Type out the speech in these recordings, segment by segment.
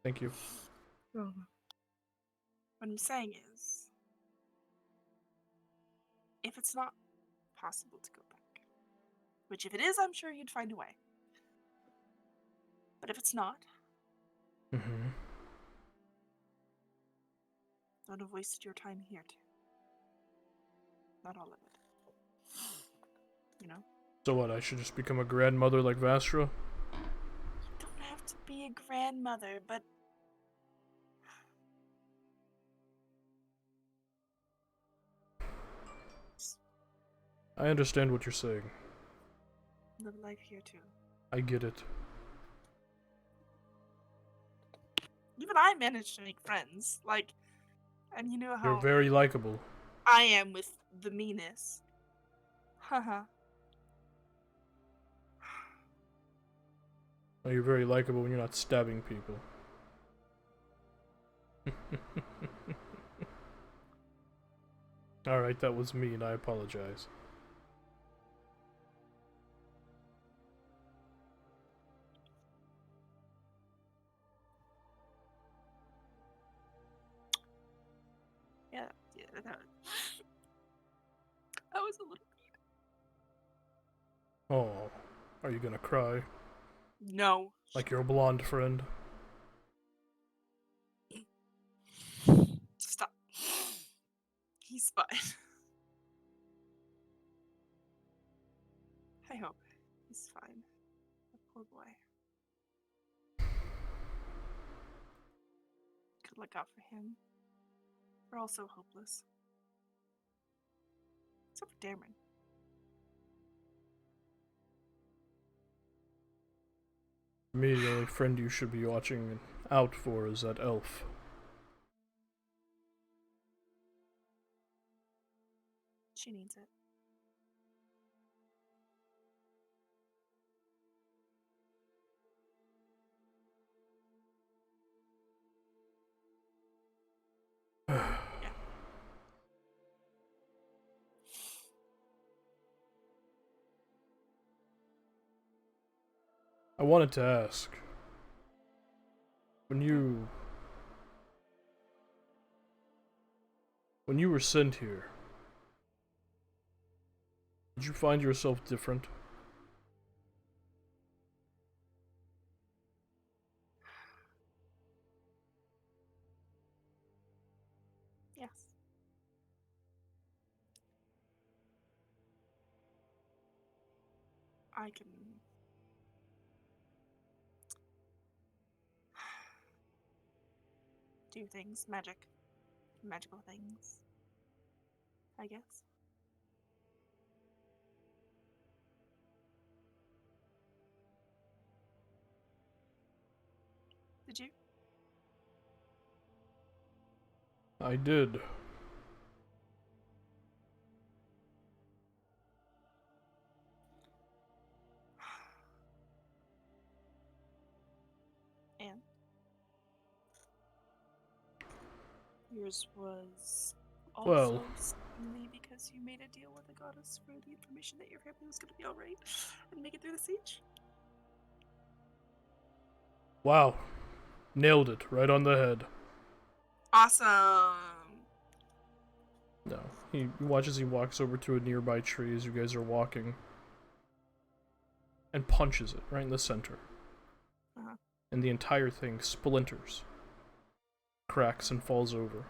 Thank you. What I'm saying is, if it's not possible to go back, which if it is, I'm sure you'd find a way. But if it's not, Mm-hmm. don't have wasted your time here too. Not all of it. You know? So what, I should just become a grandmother like Vastra? You don't have to be a grandmother, but I understand what you're saying. live life here too. I get it. Even I managed to make friends. Like, and you know You're how very likable. I am with the meanness. Haha. Oh, you're very likable when you're not stabbing people. Alright, that was mean. I apologize. Yeah, that was a little mean. Oh, are you gonna cry? No. Like your blonde friend? Stop. He's fine. I hope he's fine. The poor boy. Could look out for him. We're all so hopeless. Except for Dameron. To me, the only friend you should be watching out for is that elf. She needs it. Yeah. I wanted to ask, when you were sent here, did you find yourself different? Yes. I can do things, magical things, I guess. Did you? I did. And yours was also Well, only because you made a deal with the goddess for the information that your family was going to be alright and make it through the siege? wow. Nailed it. Right on the head. Awesome! No. He watches he walks over to a nearby tree as you guys are walking. And punches it right in the center. Uh-huh. And the entire thing splinters. Cracks and falls over.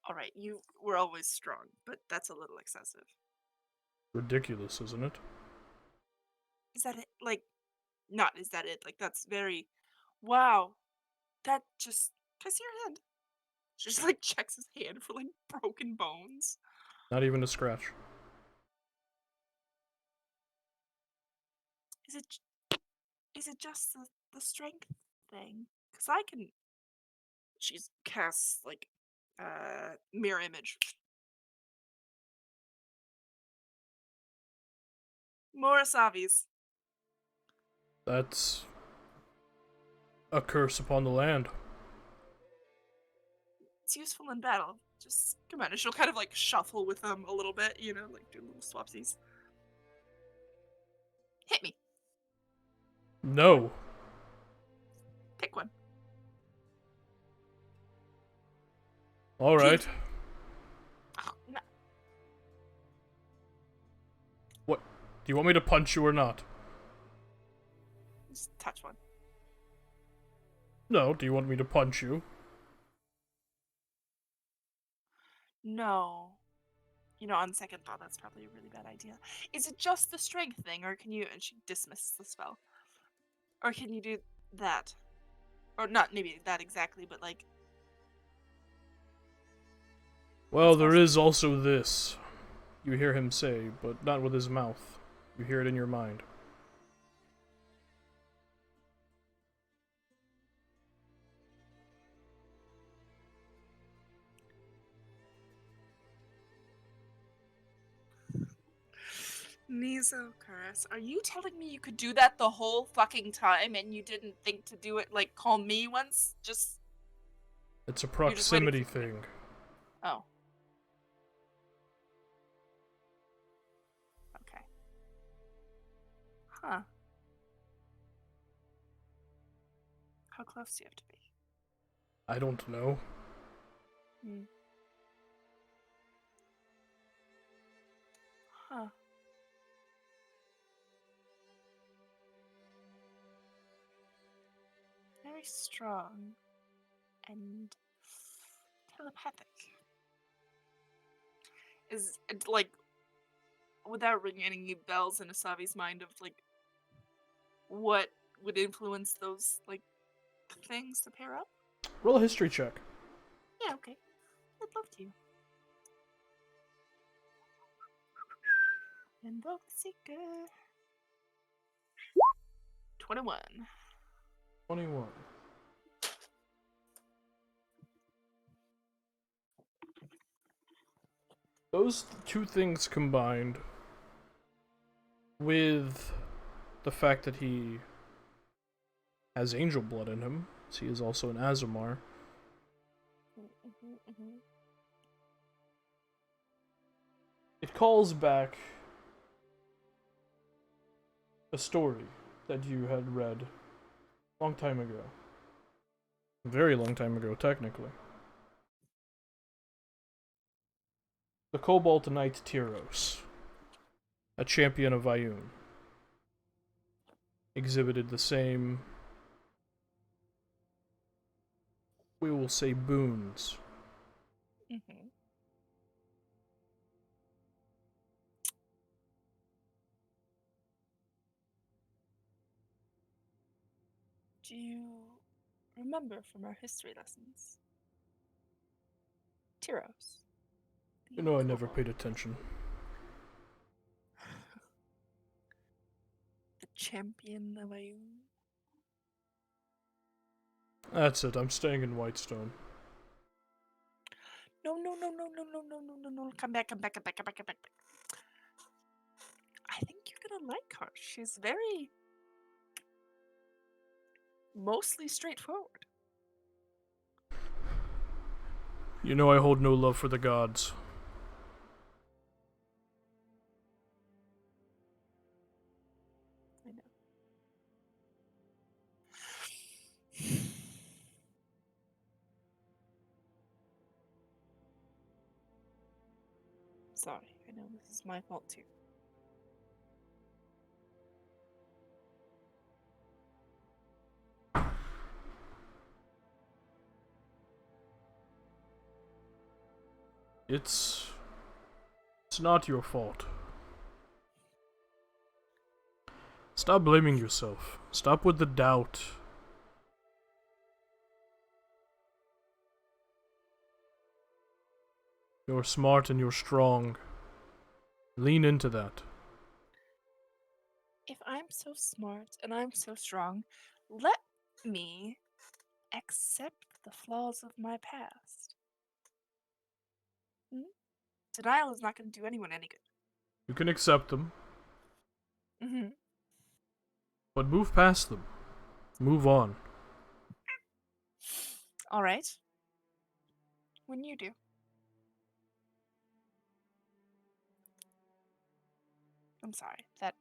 Alright, you were always strong, but that's a little excessive. Ridiculous, isn't it? Is that it? Like, not is that it? Like, that's very. Wow. That just. Can I see your hand? Just like checks his hand for like broken bones. Not even a scratch. Is it is it just the strength thing? Because I can. She's casts like mirror image. Morisavi's. That's a curse upon the land. It's useful in battle. Just come on. And she'll kind of like shuffle with them a little bit, you know, like do little swapsies. Hit me. No. Pick one. All right. Oh, no. What? Do you want me to punch you or not? Just touch one. No. Do you want me to punch you? No. You know, on second thought, that's probably a really bad idea. Is it just the strength thing, or can you... And she dismisses the spell. Or can you do that? Or not maybe that exactly, but like... Well, there is also this. You hear him say, but not with his mouth. You hear it in your mind. Mesocarus, are you telling me you could do that the whole fucking time and you didn't think to do it, like, call me once? Just... It's a You're just waiting proximity for me. thing. Oh. Okay. Huh. How close do you have to be? I don't know. Hmm. Huh. Very strong and telepathic. Is it like, without ringing any bells in Asavi's mind of like what would influence those like things to pair up? Roll a history check. Yeah, okay. I'd love to. Invoke the Seeker. 21. 21. Those two things combined with the fact that he has angel blood in him, so he is also an Azamar. It calls back a story that you had read a long time ago. A very long time ago, technically. The Cobalt Knight Tyros, a champion of Ioun, exhibited the same, we will say, boons. Mm-hmm. Do you remember from our history lessons? Tyros. You know, I never paid attention. The champion of Ioun. That's it, I'm staying in Whitestone. No. Come back. I think you're gonna like her. She's very... mostly straightforward. You know I hold no love for the gods. I know. Sorry, I know this is my fault too. It's not your fault. Stop blaming yourself. Stop with the doubt. You're smart and you're strong. Lean into that. If I'm so smart and I'm so strong, let me accept the flaws of my past. Denial is not going to do anyone any good. You can accept them, Mm-hmm. but move past them. Move on. All right. When you do. I'm sorry. That.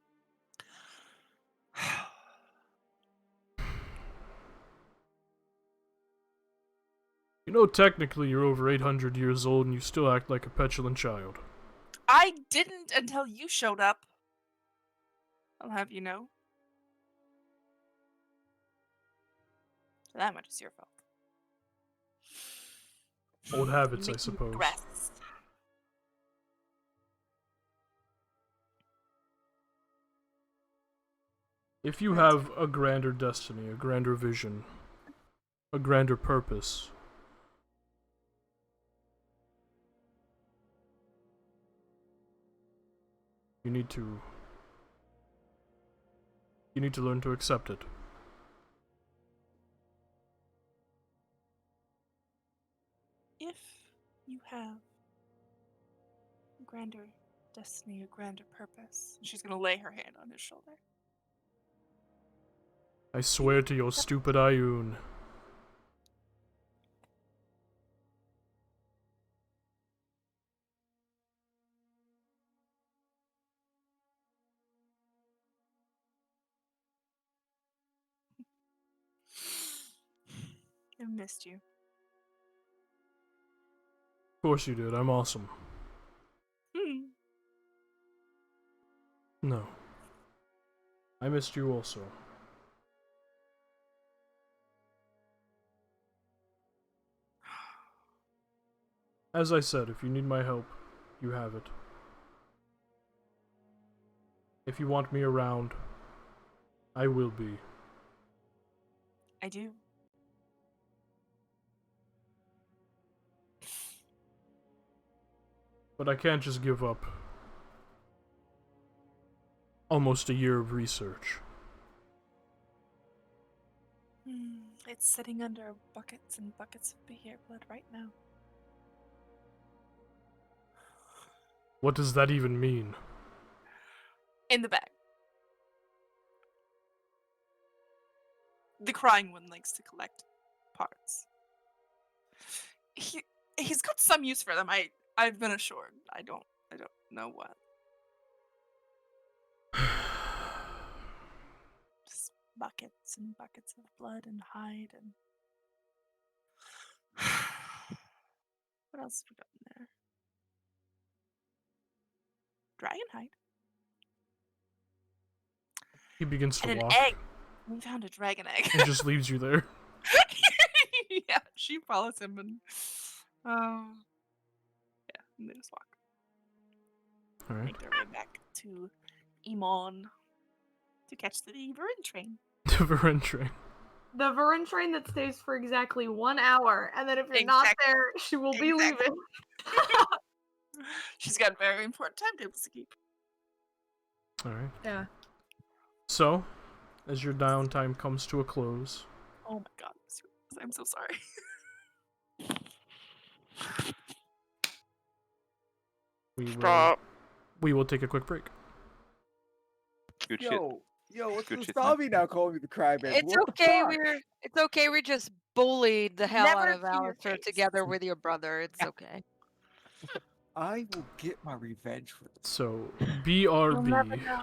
You know, technically you're over 800 years old and you still act like a petulant child. I didn't until you showed up. I'll have you know. So that much is your fault. Old habits, You I make me suppose. regress. If you have a grander destiny, a grander vision, a grander purpose, you need to learn to accept it. If you have a grander destiny, a grander purpose, she's gonna lay her hand on his shoulder. I swear to your stupid Ioun. I missed you. Of course you did, I'm awesome. No. I missed you also. As I said, if you need my help, you have it. If you want me around, I will be. I do. But I can't just give up almost a year of research. It's sitting under buckets and buckets of Behir blood right now. What does that even mean? In the bag. The crying one likes to collect parts. He's got some use for them. I've been assured. I don't know what. Just buckets and buckets of blood and hide and what else have we got in there? Dragon hide. He begins to And an walk. egg. We found a dragon egg. And just leaves you there. Yeah, she follows him and yeah, and they just walk. Alright. Make their way back to Emon to catch the Varin train. The Varin train. The Varin train that stays for exactly 1 hour, and then if you're not there, she will be leaving. She's got very important timetables to keep. Alright. Yeah. So, as your downtime comes to a close. Oh my god, I'm so sorry. We will take a quick break. Good shit. Yo, what's Good the shit, zombie now calling me the crybaby? It's What the okay. fuck? It's okay. We just bullied the hell Never out of to your Alistair face. together with your brother. It's okay. I will get my revenge for this. So, You'll never BRB. know.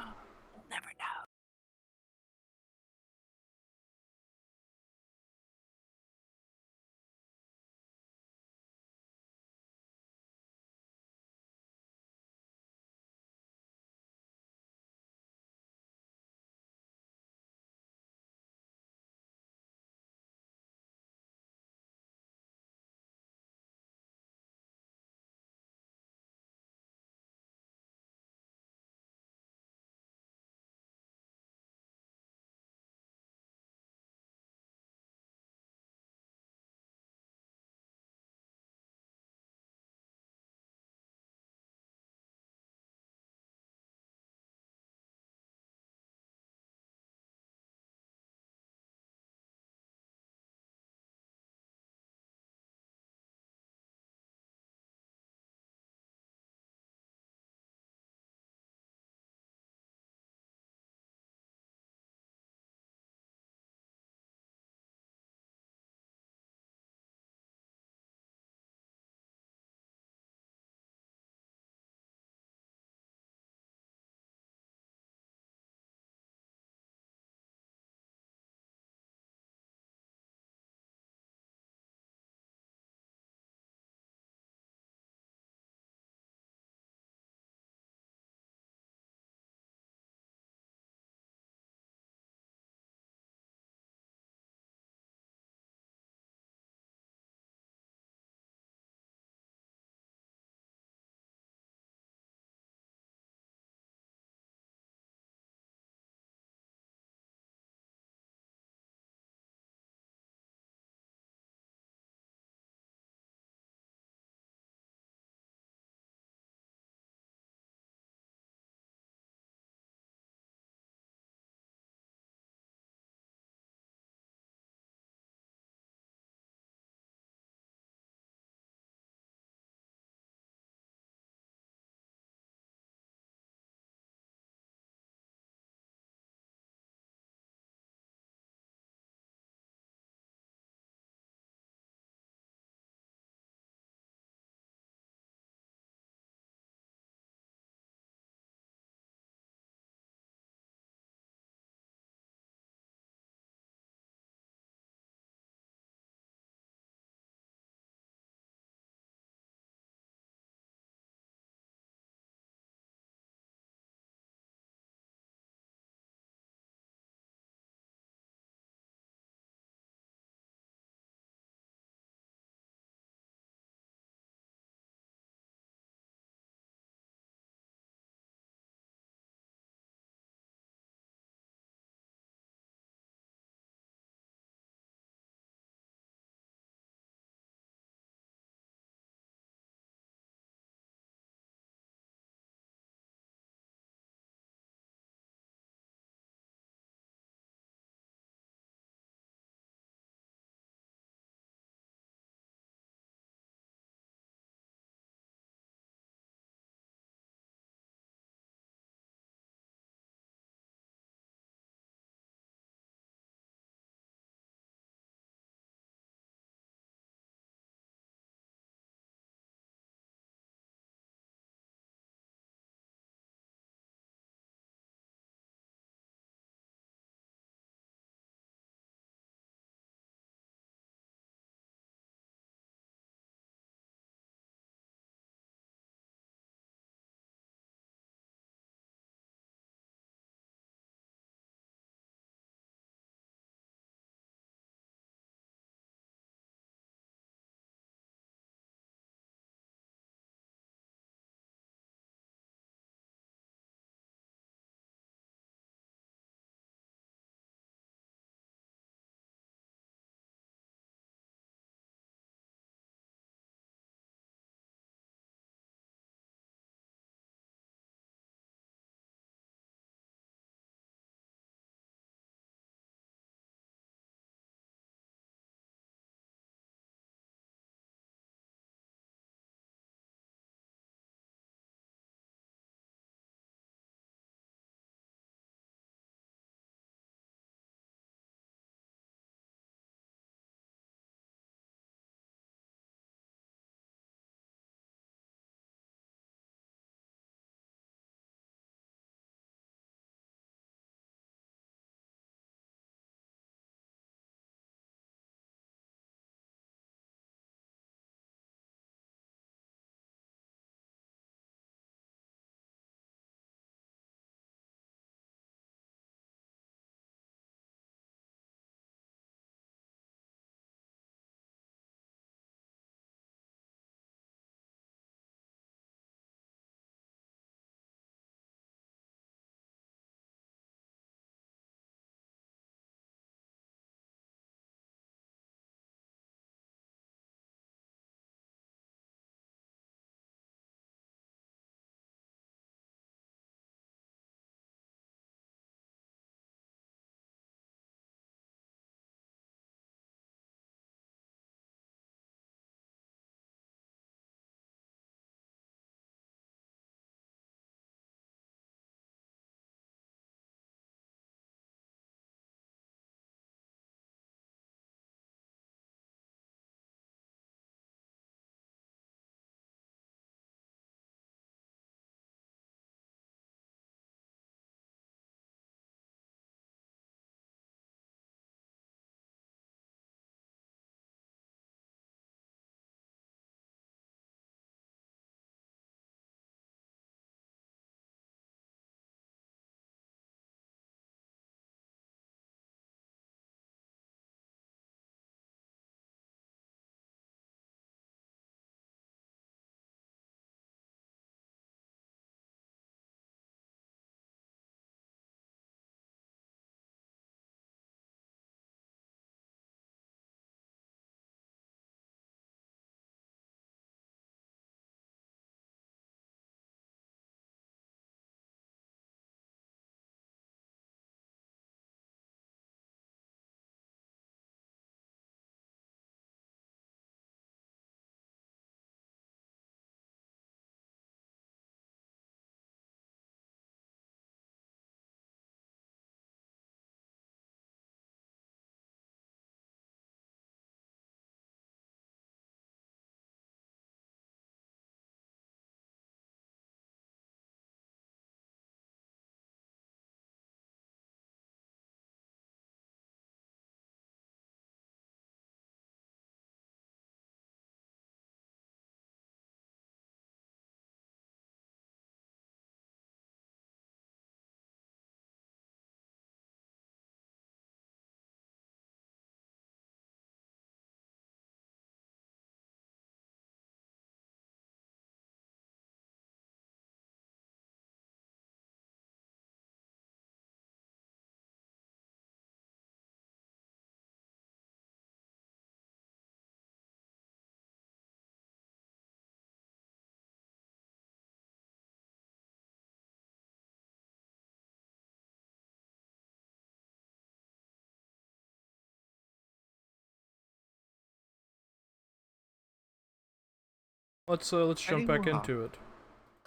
Let's jump back into it.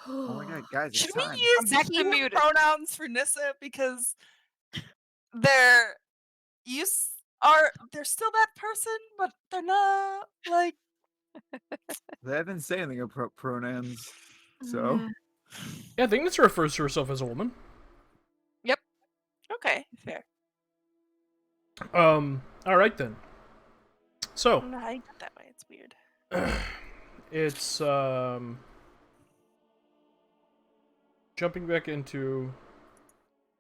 Oh my god, guys, it's Should we time. use back to he, him muted. pronouns for Nissa because they're they're still that person, but they're not like. They haven't said anything about pronouns, so Yeah. Yeah, I think Nissa refers to herself as a woman. Yep. Okay, fair. All right then. I So don't know how you got that way. It's weird. it's jumping back into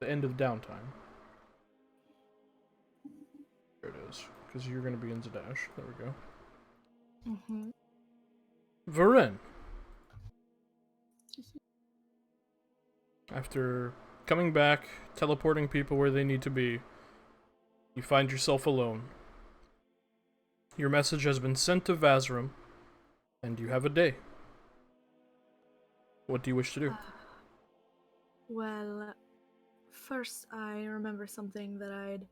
the end of Downtime. There it is, because you're going to be in Zadash. There we go. Mm-hmm. Varen. After coming back, teleporting people where they need to be, you find yourself alone. Your message has been sent to Vazrim, and you have a day. What do you wish to do? Well, first I remember something that I'd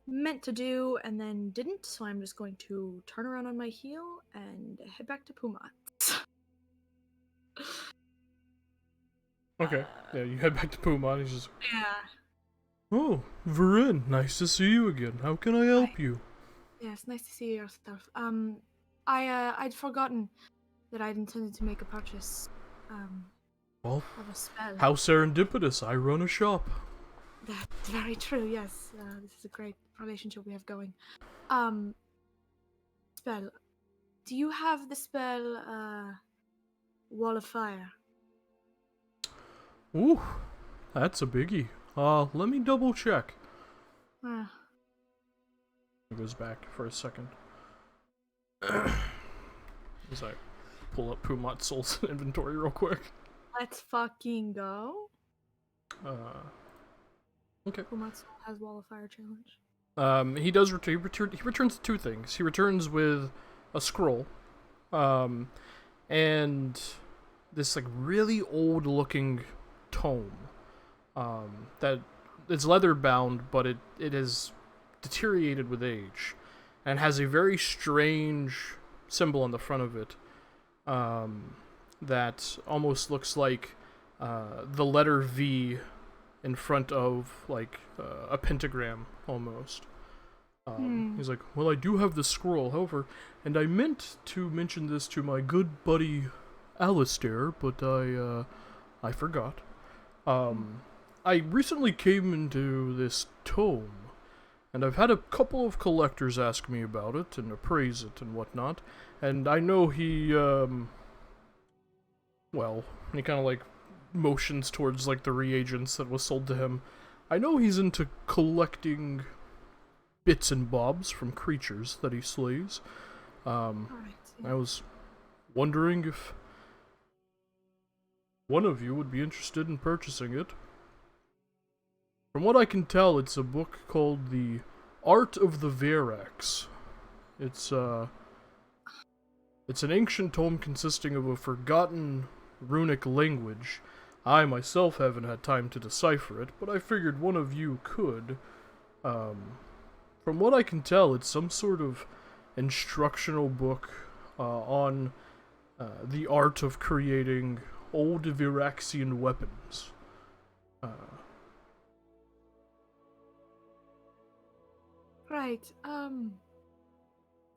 meant to do and then didn't, so I'm just going to turn around on my heel and head back to Pumat. Okay, yeah, you head back to Puma, and he's just, Yeah. oh, Varen, nice to see you again. How can I help you? Yes, nice to see your stuff. I'd forgotten that I'd intended to make a purchase, Well, of a spell. how serendipitous, I run a shop. That's very true, yes. This is a great relationship we have going. Spell. Do you have the spell, Wall of Fire? Ooh, that's a biggie. Let me double check. Ah, He goes back for a second. As I pull up Pumat's Soul's inventory real quick. let's fucking go. Okay. Pumat has Wall of Fire challenge. He does he returns two things. He returns with a scroll, and this like really old looking tome, that it's leather bound, but it is deteriorated with age, and has a very strange symbol on the front of it, that almost looks like the letter V in front of like a pentagram almost. He's like, well, I do have the scroll, however, and I meant to mention this to my good buddy Alistair, but I forgot. I recently came into this tome, and I've had a couple of collectors ask me about it and appraise it and whatnot, and I know he, well, he kind of like motions towards like the reagents that was sold to him. I know he's into collecting bits and bobs from creatures that he slays. Alright. I was wondering if one of you would be interested in purchasing it. From what I can tell, it's a book called The Art of the Verax. It's an ancient tome consisting of a forgotten runic language. I myself haven't had time to decipher it, but I figured one of you could. From what I can tell, it's some sort of instructional book on the art of creating old Viraxian weapons. Right.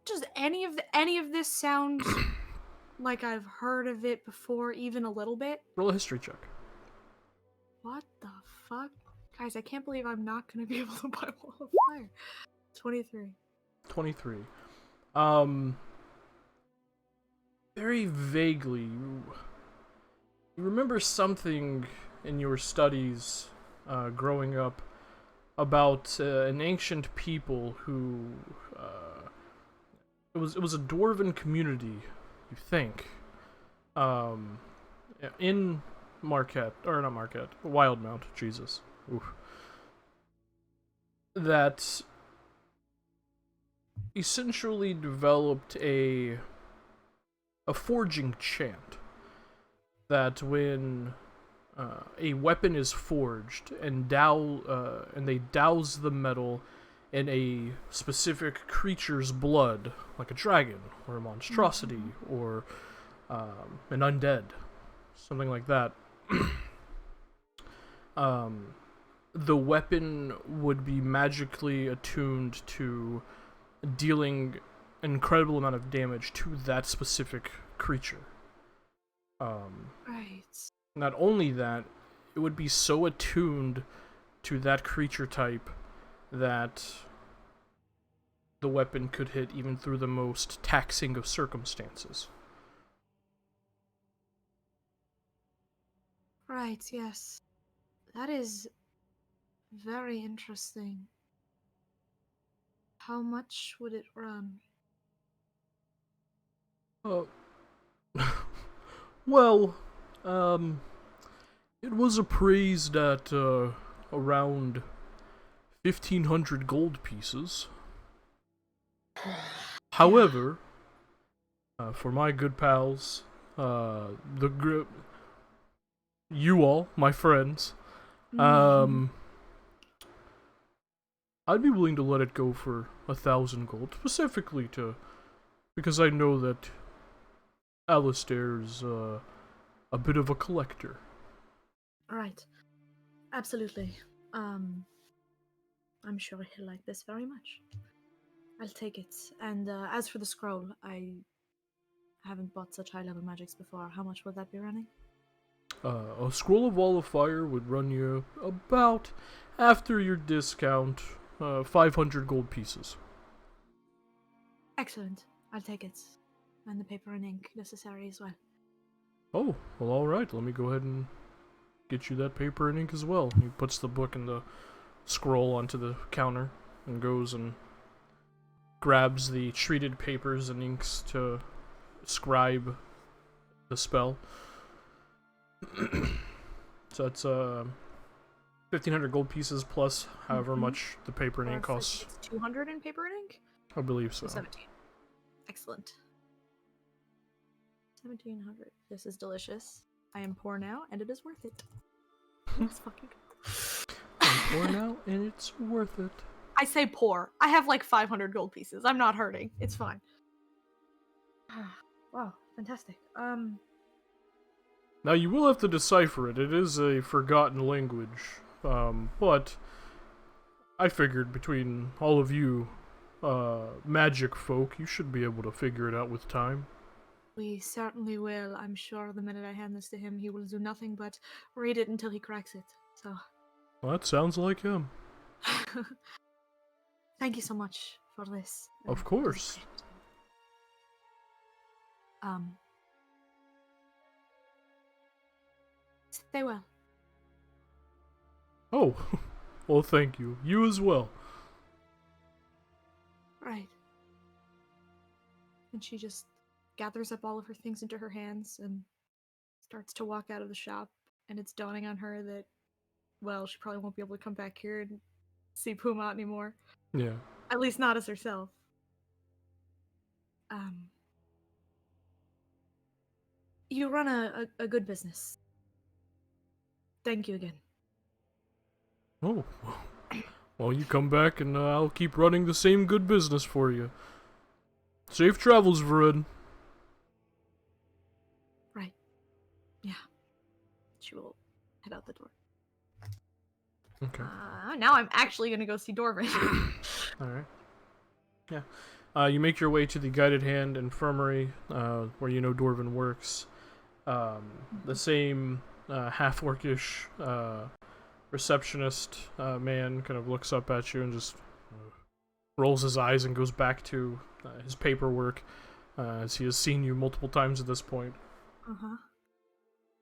Does any of this sound like I've heard of it before, even a little bit? Roll a history check. What the fuck? Guys, I can't believe I'm not gonna be able to buy Wall of Fire. 23. 23. Very vaguely, you remember something in your studies growing up about an ancient people who it was a dwarven community, you think, in Marquette, or not Marquette, Wildemount, Jesus, oof, that essentially developed a forging chant that when a weapon is forged and they douse the metal in a specific creature's blood, like a dragon or a monstrosity or an undead, something like that. The weapon would be magically attuned to dealing an incredible amount of damage to that specific creature. Right. Not only that, it would be so attuned to that creature type that the weapon could hit even through the most taxing of circumstances. Right, yes. That is very interesting. How much would it run? Well, it was appraised at, around 1,500 gold pieces. However, for my good pals, you all, my friends, I'd be willing to let it go for 1,000 gold, specifically because I know that Alistair's, a bit of a collector. Right. Absolutely. I'm sure he'll like this very much. I'll take it. And as for the scroll, I haven't bought such high-level magics before. How much would that be running? A scroll of wall of fire would run you about, after your discount, 500 gold pieces. Excellent. I'll take it. And the paper and ink necessary as well. Oh, well, alright, let me go ahead and get you that paper and ink as well. He puts the book and the scroll onto the counter and goes and grabs the treated papers and inks to scribe the spell. So it's 1,500 gold pieces plus however much the paper and ink costs. It's 200 in paper and ink? I believe so. 17. Excellent. 1,700. This is delicious. I am poor now, and it is worth it. Let's fucking go. I'm poor now, and it's worth it. I say poor. I have like 500 gold pieces. I'm not hurting. It's fine. Wow, fantastic. Now you will have to decipher it. It is a forgotten language, but I figured between all of you, magic folk, you should be able to figure it out with time. We certainly will. I'm sure the minute I hand this to him, he will do nothing but read it until he cracks it. So. Well, that sounds like him. Thank you so much for this. Of course. Stay well. Oh, well, thank you. You as well. Right. And she just gathers up all of her things into her hands and starts to walk out of the shop. And it's dawning on her that, well, she probably won't be able to come back here and see Puma anymore. Yeah. At least not as herself. You run a good business. Thank you again. Oh, well, you come back and I'll keep running the same good business for you. Safe travels, Vered. Right. Yeah. She will head out the door. Okay. Now I'm actually gonna go see Dorvin. Alright. Yeah. You make your way to the Guided Hand Infirmary, where you know Dorvin works. The same half-orcish receptionist man kind of looks up at you and just rolls his eyes and goes back to his paperwork, as he has seen you multiple times at this point. Uh-huh.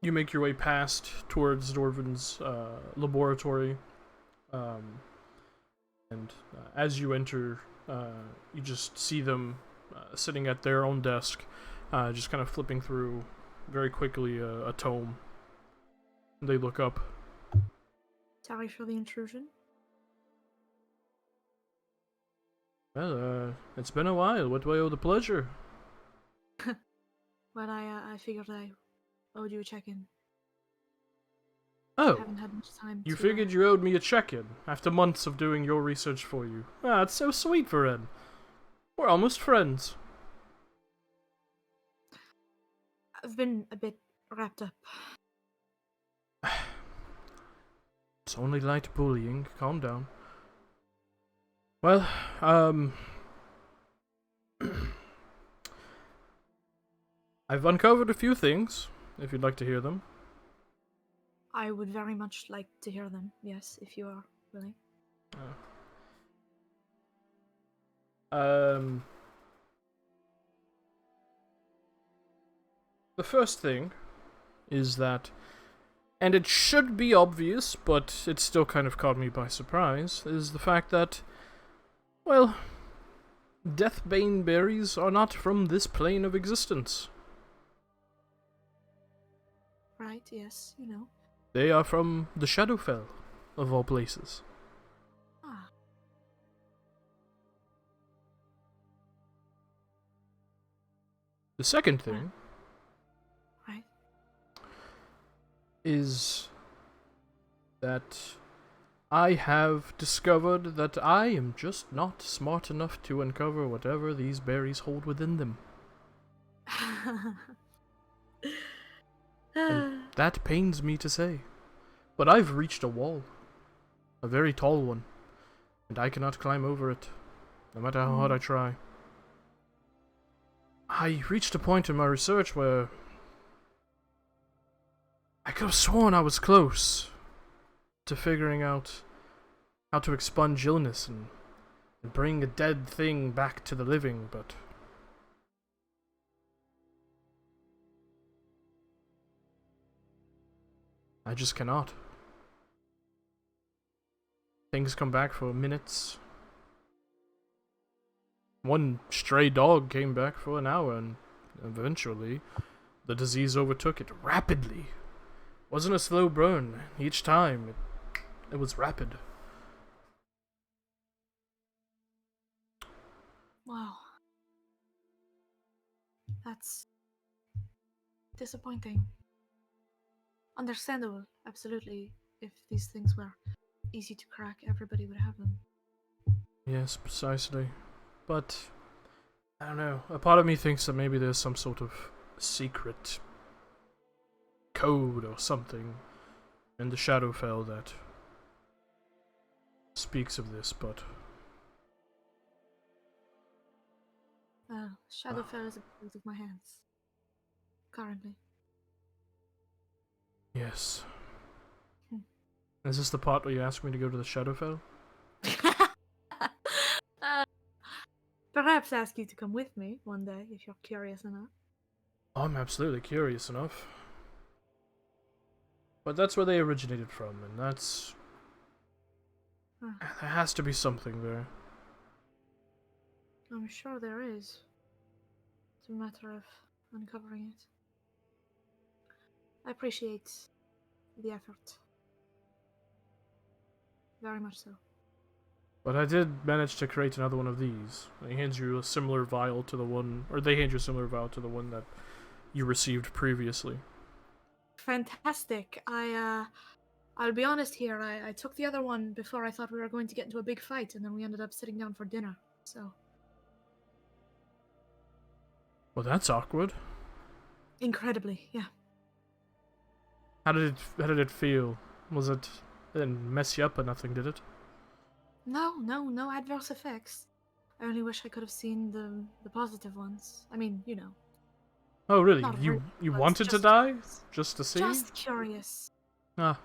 You make your way past towards Dorvin's laboratory, and as you enter, you just see them sitting at their own desk, just kind of flipping through very quickly a tome. They look up. Sorry for the intrusion. Well, it's been a while. What do I owe the pleasure? But I figured I owed you a check-in. Oh, Haven't had much time you to, figured you owed me a check-in after months of doing your research for you. Ah, it's so sweet, Vered. We're almost friends. I've been a bit wrapped up. It's only light bullying. Calm down. Well, I've uncovered a few things, if you'd like to hear them. I would very much like to hear them, yes, if you are willing. The first thing is that, and it should be obvious, but it still kind of caught me by surprise, is the fact that, well, Deathbane berries are not from this plane of existence. Right, yes, you know. They are from the Shadowfell, of all places. Ah. The second thing Right. is that I have discovered that I am just not smart enough to uncover whatever these berries hold within them. And that pains me to say. But I've reached a wall. A very tall one. And I cannot climb over it, no matter how hard I try. I reached a point in my research where I could have sworn I was close to figuring out how to expunge illness and bring a dead thing back to the living, but I just cannot. Things come back for minutes. One stray dog came back for an hour, and eventually the disease overtook it rapidly. Wasn't a slow burn. Each time it was rapid. Wow. That's disappointing. Understandable, absolutely. If these things were easy to crack, everybody would have them. Yes, precisely. But I don't know. A part of me thinks that maybe there's some sort of secret code or something in the Shadowfell that speaks of this, but Shadowfell is out of my hands. Currently. yes. Hmm. Is this the part where you ask me to go to the Shadowfell? Perhaps ask you to come with me one day if you're curious enough. I'm absolutely curious enough. But that's where they originated from, and that's... There has to be something there. I'm sure there is. It's a matter of uncovering it. I appreciate the effort. Very much so. But I did manage to create another one of these. They hand you a similar vial to the one, or they hand you a similar vial to the one that you received previously. Fantastic. I'll be honest here. I took the other one before I thought we were going to get into a big fight, and then we ended up sitting down for dinner. So Well, that's awkward. incredibly, yeah. How did it feel? Was it didn't mess you up or nothing, did it? No adverse effects. I only wish I could have seen the positive ones. I mean, you know. Oh, really? Not You really, but wanted to just die curious. just to see? Just curious. Ah,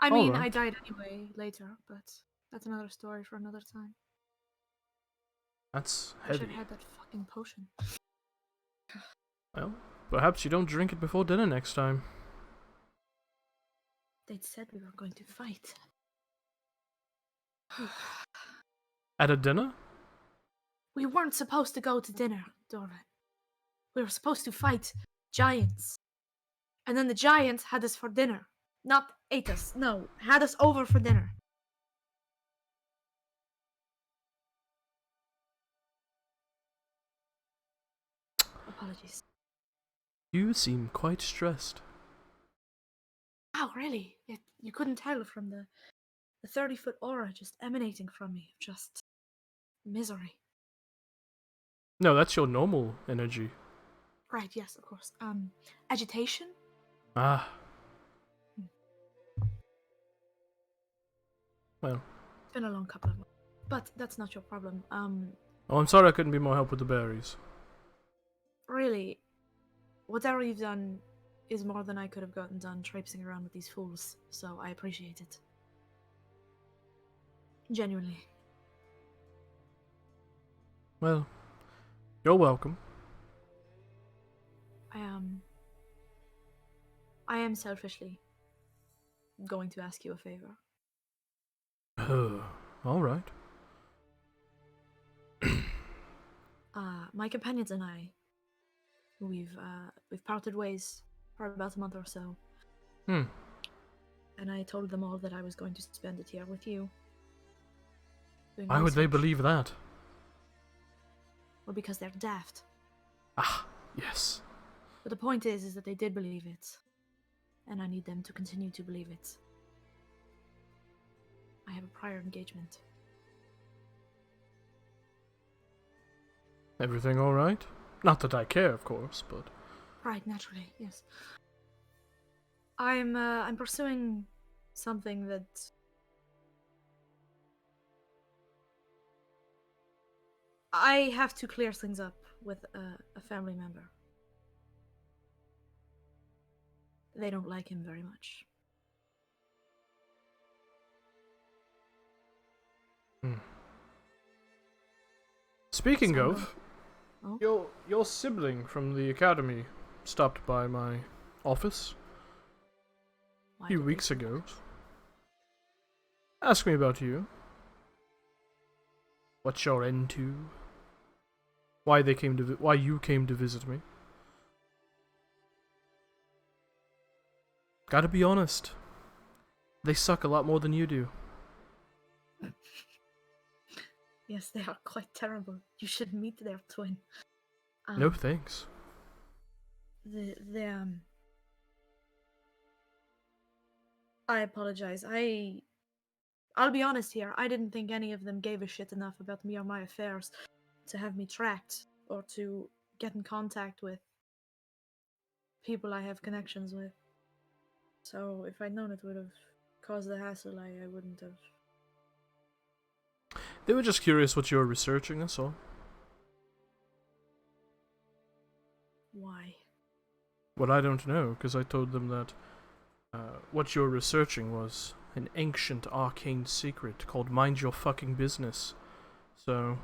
I mean, Alright. I died anyway later, but that's another story for another time. that's Wish heavy. I'd had that fucking potion. Well, perhaps you don't drink it before dinner next time. They'd said we were going to fight. At a dinner? We weren't supposed to go to dinner, Dorvan. We were supposed to fight giants. And then the giants had us for dinner. Not ate us, no. Had us over for dinner. Apologies. You seem quite stressed. Wow, really? You couldn't tell from the 30-foot aura just emanating from me. Just misery. No, that's your normal energy. Right, yes, of course. Agitation? Ah. Well. It's been a long couple of months. But that's not your problem. Oh, I'm sorry I couldn't be more help with the berries. Really, whatever you've done is more than I could have gotten done traipsing around with these fools, so I appreciate it. Genuinely. Well, you're welcome. I am selfishly going to ask you a favor. All right. My companions and I, we've parted ways for about a month or so. And I told them all that I was going to spend it here with you. Why would they believe that? Well, because they're daft. Ah, yes. But the point is that they did believe it. And I need them to continue to believe it. I have a prior engagement. Everything all right? Not that I care, of course, but... Right, naturally, yes. I'm pursuing something that... I have to clear things up with a family member. They don't like him very much. Speaking So, of, oh? your sibling from the academy stopped by my office a Why few did they weeks do ago. that? Ask me about you. What you're into. Why you came to visit me. Gotta be honest. They suck a lot more than you do. Yes, they are quite terrible. You should meet their twin. No thanks. I apologize. I'll be honest here. I didn't think any of them gave a shit enough about me or my affairs to have me tracked or to get in contact with people I have connections with. So if I'd known it would have caused the hassle, I wouldn't have. They were just curious what you were researching, that's all. Why? Well, I don't know, because I told them that what you were researching was an ancient arcane secret called Mind Your Fucking Business. So...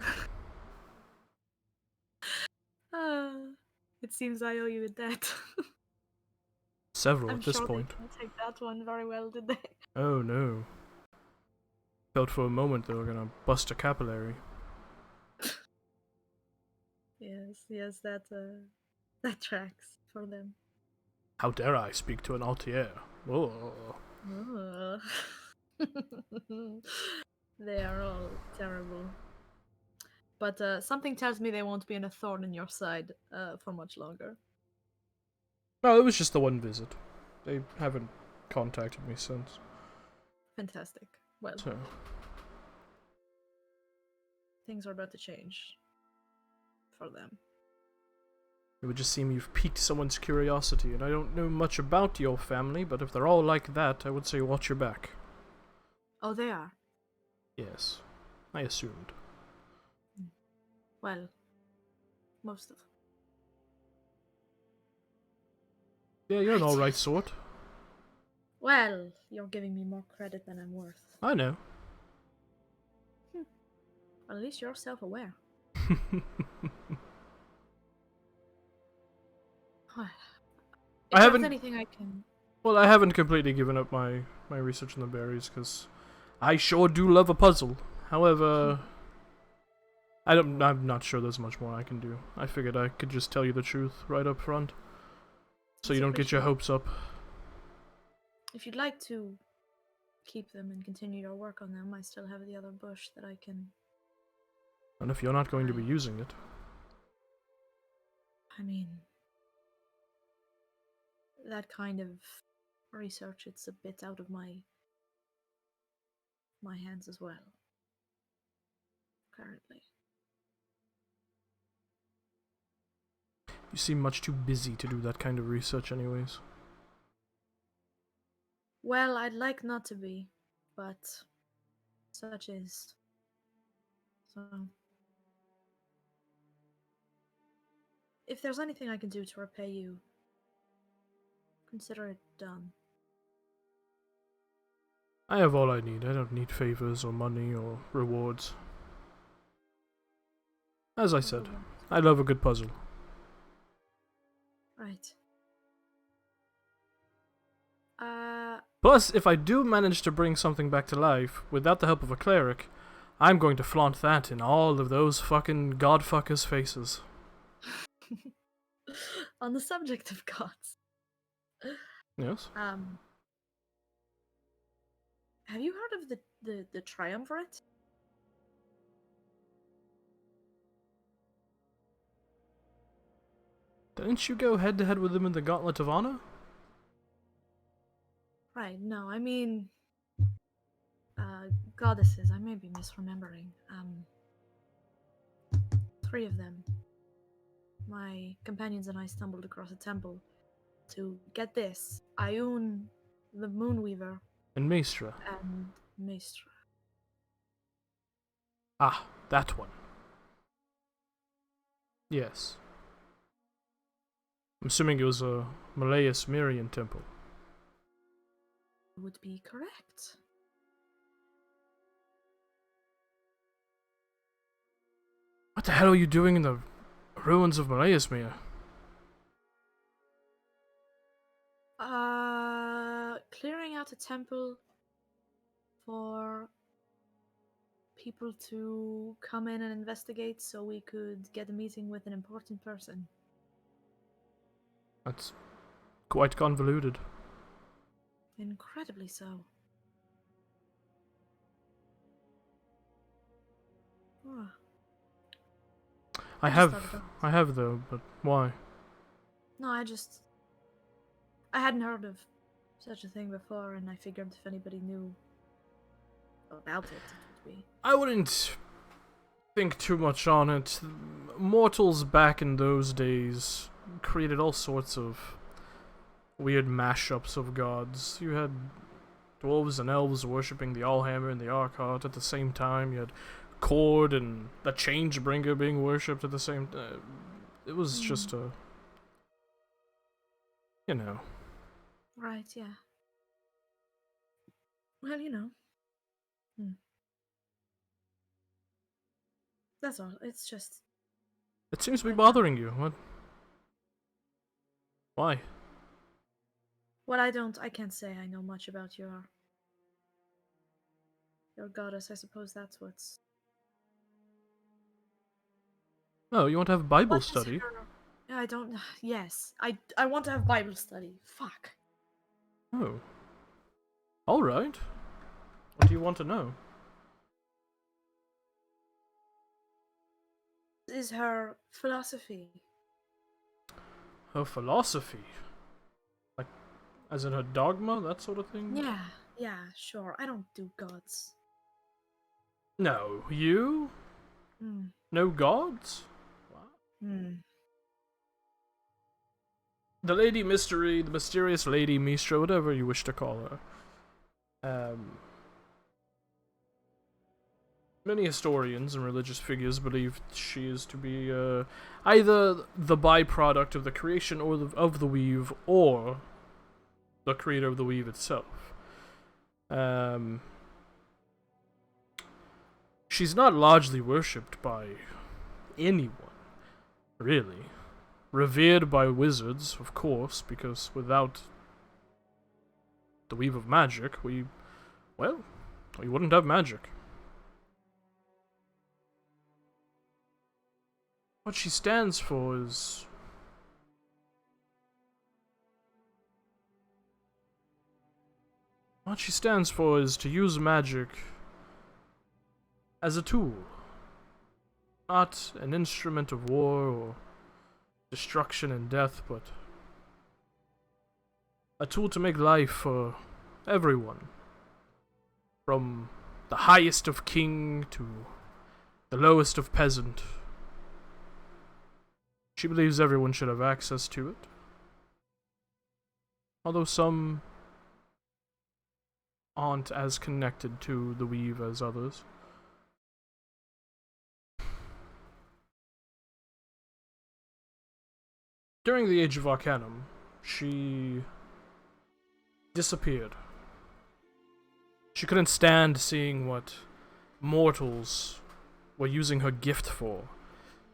It seems I owe you a debt. several I'm at this sure point. they didn't take that one very well, did they? Oh no. Felt for a moment they were gonna bust a capillary. Yes, that tracks for them. How dare I speak to an altier? Oh. Oh. They are all terrible. But something tells me they won't be in a thorn in your side for much longer. No, it was just the one visit. They haven't contacted me since. Fantastic. Well, So, things are about to change for them. it would just seem you've piqued someone's curiosity, and I don't know much about your family, but if they're all like that, I would say watch your back. Oh, they are? Yes, I assumed. Well, most of them. Yeah, you're an Right. alright sort. Well, you're giving me more credit than I'm worth. I know. Well, at least you're self-aware. Well, if I there's haven't- anything I can... Well, I haven't completely given up my research on the berries, because I sure do love a puzzle. However, I'm not sure there's much more I can do. I figured I could just tell you the truth right up front, so you don't get your hopes up. If you'd like to keep them and continue your work on them, I still have the other bush that I can... And if you're not going to be using it... I mean... that kind of research, it's a bit out of my hands as well. Currently. You seem much too busy to do that kind of research anyways. Well, I'd like not to be, but such is. So, if there's anything I can do to repay you, consider it done. I have all I need. I don't need favors or money or rewards. As I said, I love a good puzzle. Right. Plus, if I do manage to bring something back to life without the help of a cleric, I'm going to flaunt that in all of those fucking godfuckers' faces. On the subject of gods. Yes? Have you heard of the triumvirate? Didn't you go head to head with them in the Gauntlet of Honor? Right, no, I mean goddesses, I may be misremembering. 3 of them. My companions and I stumbled across a temple to get this. Ioun, the Moonweaver, And Maestra. and Maestra. Ah, that one. Yes. I'm assuming it was a Malaeus Mirian temple. Would be correct. What the hell are you doing in the ruins of Malaeus Mir? Clearing out a temple for people to come in and investigate so we could get a meeting with an important person. That's quite convoluted. Incredibly so. Ah, I just thought have, about I have though, but why? no, I hadn't heard of such a thing before, and I figured if anybody knew about it, it would be. I wouldn't think too much on it. Mortals back in those days created all sorts of weird mashups of gods. You had dwarves and elves worshipping the Allhammer and the Archot at the same time. You had Cord and the Changebringer being worshipped at the same time. It was just a... You know. Right, yeah. Well, you know. That's all. It's just. It seems to be bothering you. What? Why? Well, I can't say I know much about your goddess. I suppose that's what's. Oh, you want to have Bible What is study? her- I don't. Yes, I want to have Bible study. Fuck. Oh. Alright. What do you want to know? Is her philosophy? Her philosophy? Like, as in her dogma, that sort of thing? Yeah, sure. I don't do gods. No. You? Hmm. No gods? Hmm. The Lady Mystery, the mysterious Lady Mistra, whatever you wish to call her. Many historians and religious figures believe she is to be either the byproduct of the creation of the weave, or the creator of the weave itself. She's not largely worshipped by anyone, really. Revered by wizards, of course, because without the weave of magic, we wouldn't have magic. What she stands for is... What she stands for is to use magic as a tool. Not an instrument of war or destruction and death, but a tool to make life for everyone. From the highest of king to the lowest of peasant. She believes everyone should have access to it. Although some aren't as connected to the weave as others. During the Age of Arcanum, she disappeared. She couldn't stand seeing what mortals were using her gift for.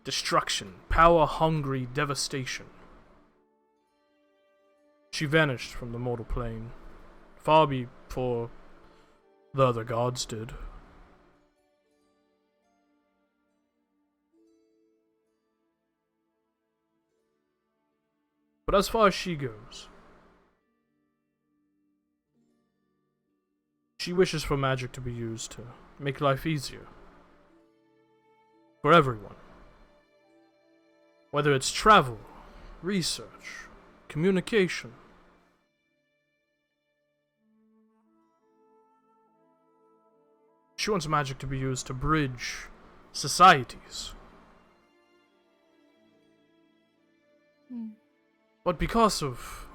Destruction, power-hungry devastation. She vanished from the mortal plane, far before the other gods did. But as far as she goes, she wishes for magic to be used to make life easier. For everyone. Whether it's travel, research, communication. She wants magic to be used to bridge societies. But because of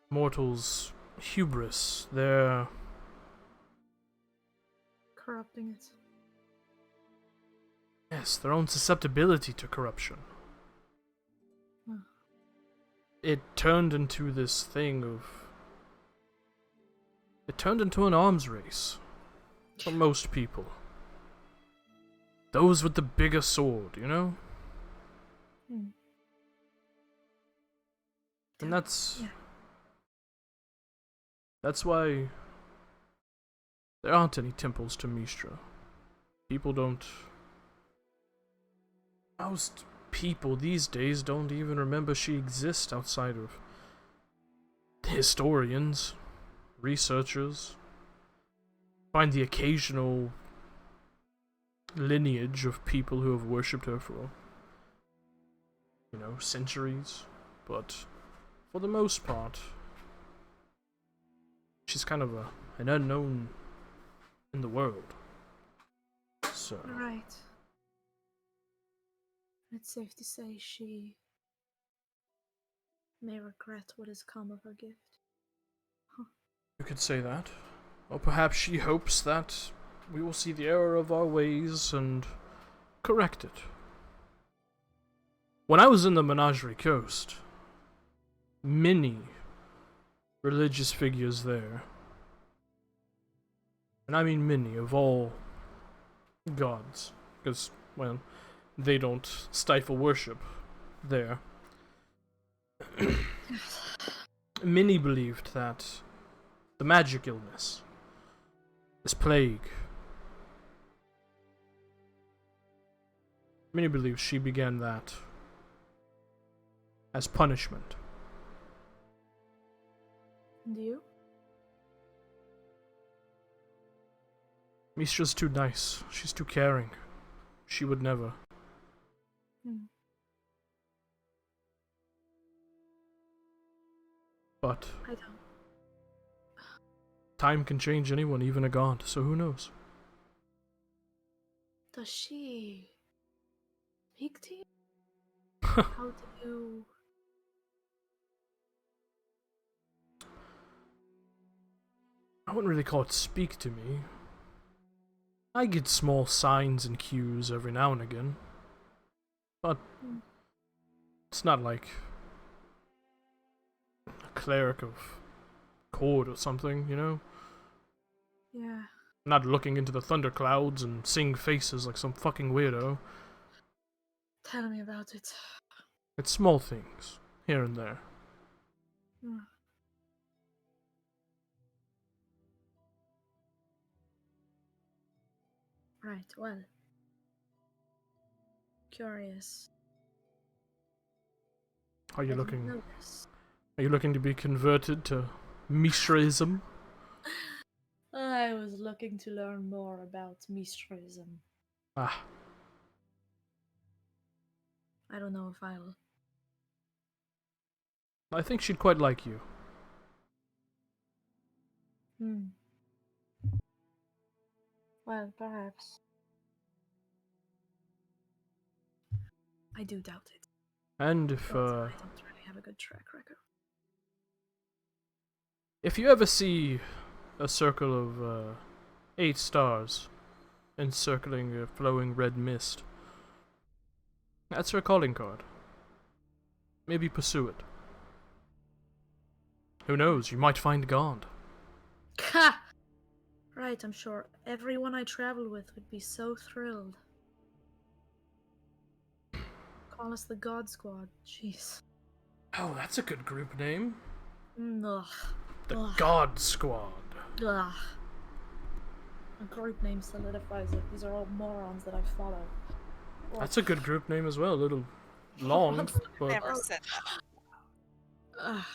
mortals' hubris, their Corrupting it. yes, their own susceptibility to corruption. It turned into this thing of... It turned into an arms race. For most people. Those with the bigger sword, you know? And that's... Yeah. That's why... There aren't any temples to Mistra. People don't... Most people these days don't even remember she exists outside of historians, researchers. Find the occasional lineage of people who have worshipped her for, centuries. But for the most part, she's kind of an unknown in the world. So... Right. It's safe to say she may regret what has come of her gift. You could say that. Or perhaps she hopes that we will see the error of our ways and correct it. When I was in the Menagerie Coast, many religious figures there, and I mean many, of all gods, because, well, they don't stifle worship there. Many believed that the magic illness, this plague, many believe she began that as punishment. And you? Mistra's too nice. She's too caring. She would never. But I don't. time can change anyone, even a god, so who knows? Does she speak to you? How do you... I wouldn't really call it speak to me. I get small signs and cues every now and again. But it's not like a cleric of Cord or something, you know? Yeah. I'm not looking into the thunderclouds and seeing faces like some fucking weirdo. Tell me about it. It's small things, here and there. Right, well. Curious. Are you I didn't looking? know this. Are you looking to be converted to Mishraism? I was looking to learn more about Mistrism. Ah, I don't know if I'll... I think she'd quite like you. Well, perhaps. I do doubt it. And if But I don't really have a good track record. if you ever see a circle of 8 stars encircling a flowing red mist, that's her calling card. Maybe pursue it. Who knows? You might find God. Ha! Right, I'm sure everyone I travel with would be so thrilled. Call us the God Squad. Jeez. Oh, that's a good group name. Ugh. The Ugh. God Squad. Ugh. A group name solidifies it. These are all morons that I follow. That's a good group name as well. A little long, but Never said that. Ugh.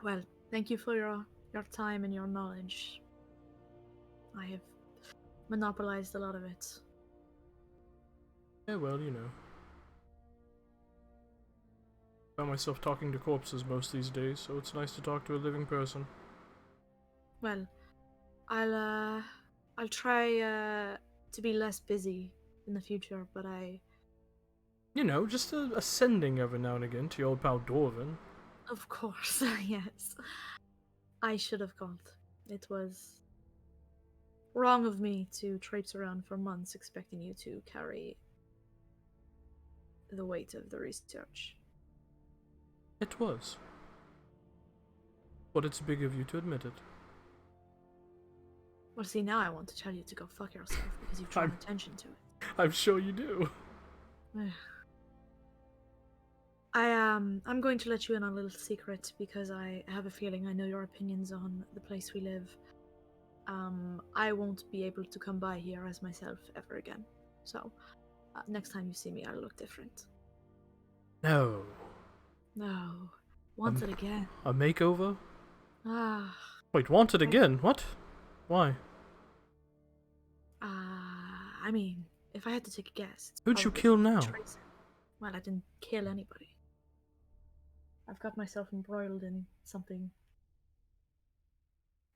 Well, thank you for your time and your knowledge. I have monopolized a lot of it. yeah, well, you know. I found myself talking to corpses most these days, so it's nice to talk to a living person. Well, I'll try to be less busy in the future, but You know, just a sending every now and again to your old pal Dorvin. of course, yes. I should have called. It was wrong of me to traipse around for months expecting you to carry the weight of the research. It was. But it's big of you to admit it. Well, see, now I want to tell you to go fuck yourself because you've drawn attention to it. I'm sure you do. I'm going to let you in on a little secret because I have a feeling I know your opinions on the place we live. I won't be able to come by here as myself ever again. So, next time you see me, I'll look different. No. No. Want it again. A makeover? Ah. Wait, want it again? What? Why? I mean, if I had to take a guess, it's Who'd you probably kill now? Tracer. Well, I didn't kill anybody. I've got myself embroiled in something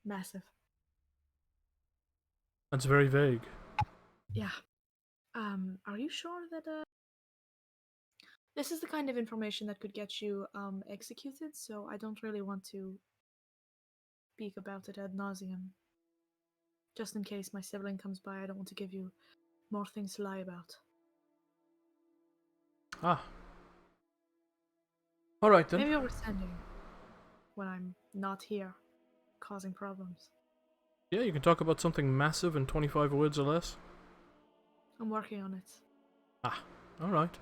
massive. That's very vague. Yeah. Are you sure that this is the kind of information that could get you executed, so I don't really want to speak about it ad nauseum. Just in case my sibling comes by, I don't want to give you more things to lie about. Ah. Alright then. Maybe overstanding when I'm not here, causing problems. Yeah, you can talk about something massive in 25 words or less. I'm working on it. Ah, alright.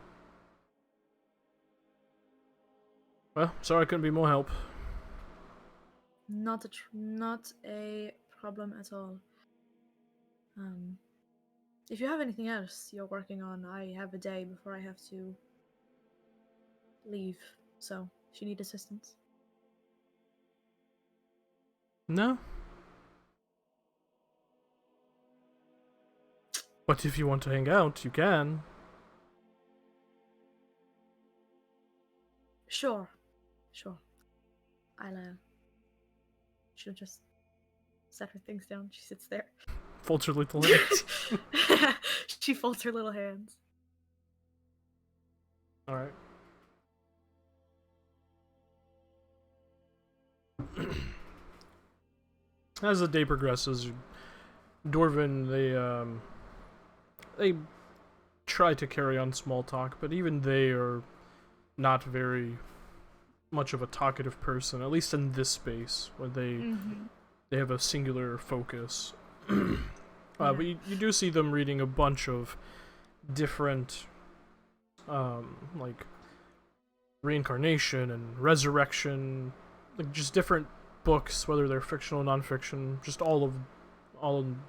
Well, sorry I couldn't be more help. Not a problem at all. If you have anything else you're working on, I have a day before I have to leave. So, if you need assistance. No? But if you want to hang out, you can. Sure. I'll she'll just set her things down. She sits there. Folds her little hands. She folds her little hands. Alright. As the day progresses, Dorvin, they try to carry on small talk, but even they are not very much of a talkative person, at least in this space, where they have a singular focus. But you do see them reading a bunch of different, like, Reincarnation and Resurrection, like, just different books, whether they're fictional or non-fiction, just all of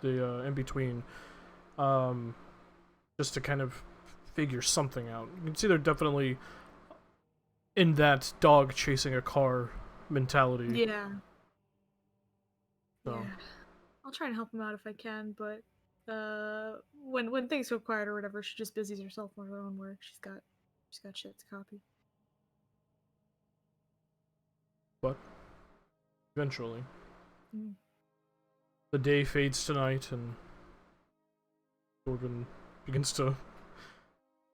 the in between, just to kind of figure something out. You can see they're definitely in that dog chasing a car mentality. Yeah. So. Yeah. I'll try and help him out if I can, but when things go quiet or whatever, she just busies herself on her own work. She's got shit to copy. But eventually, Mm. the day fades tonight, and Dorvin begins to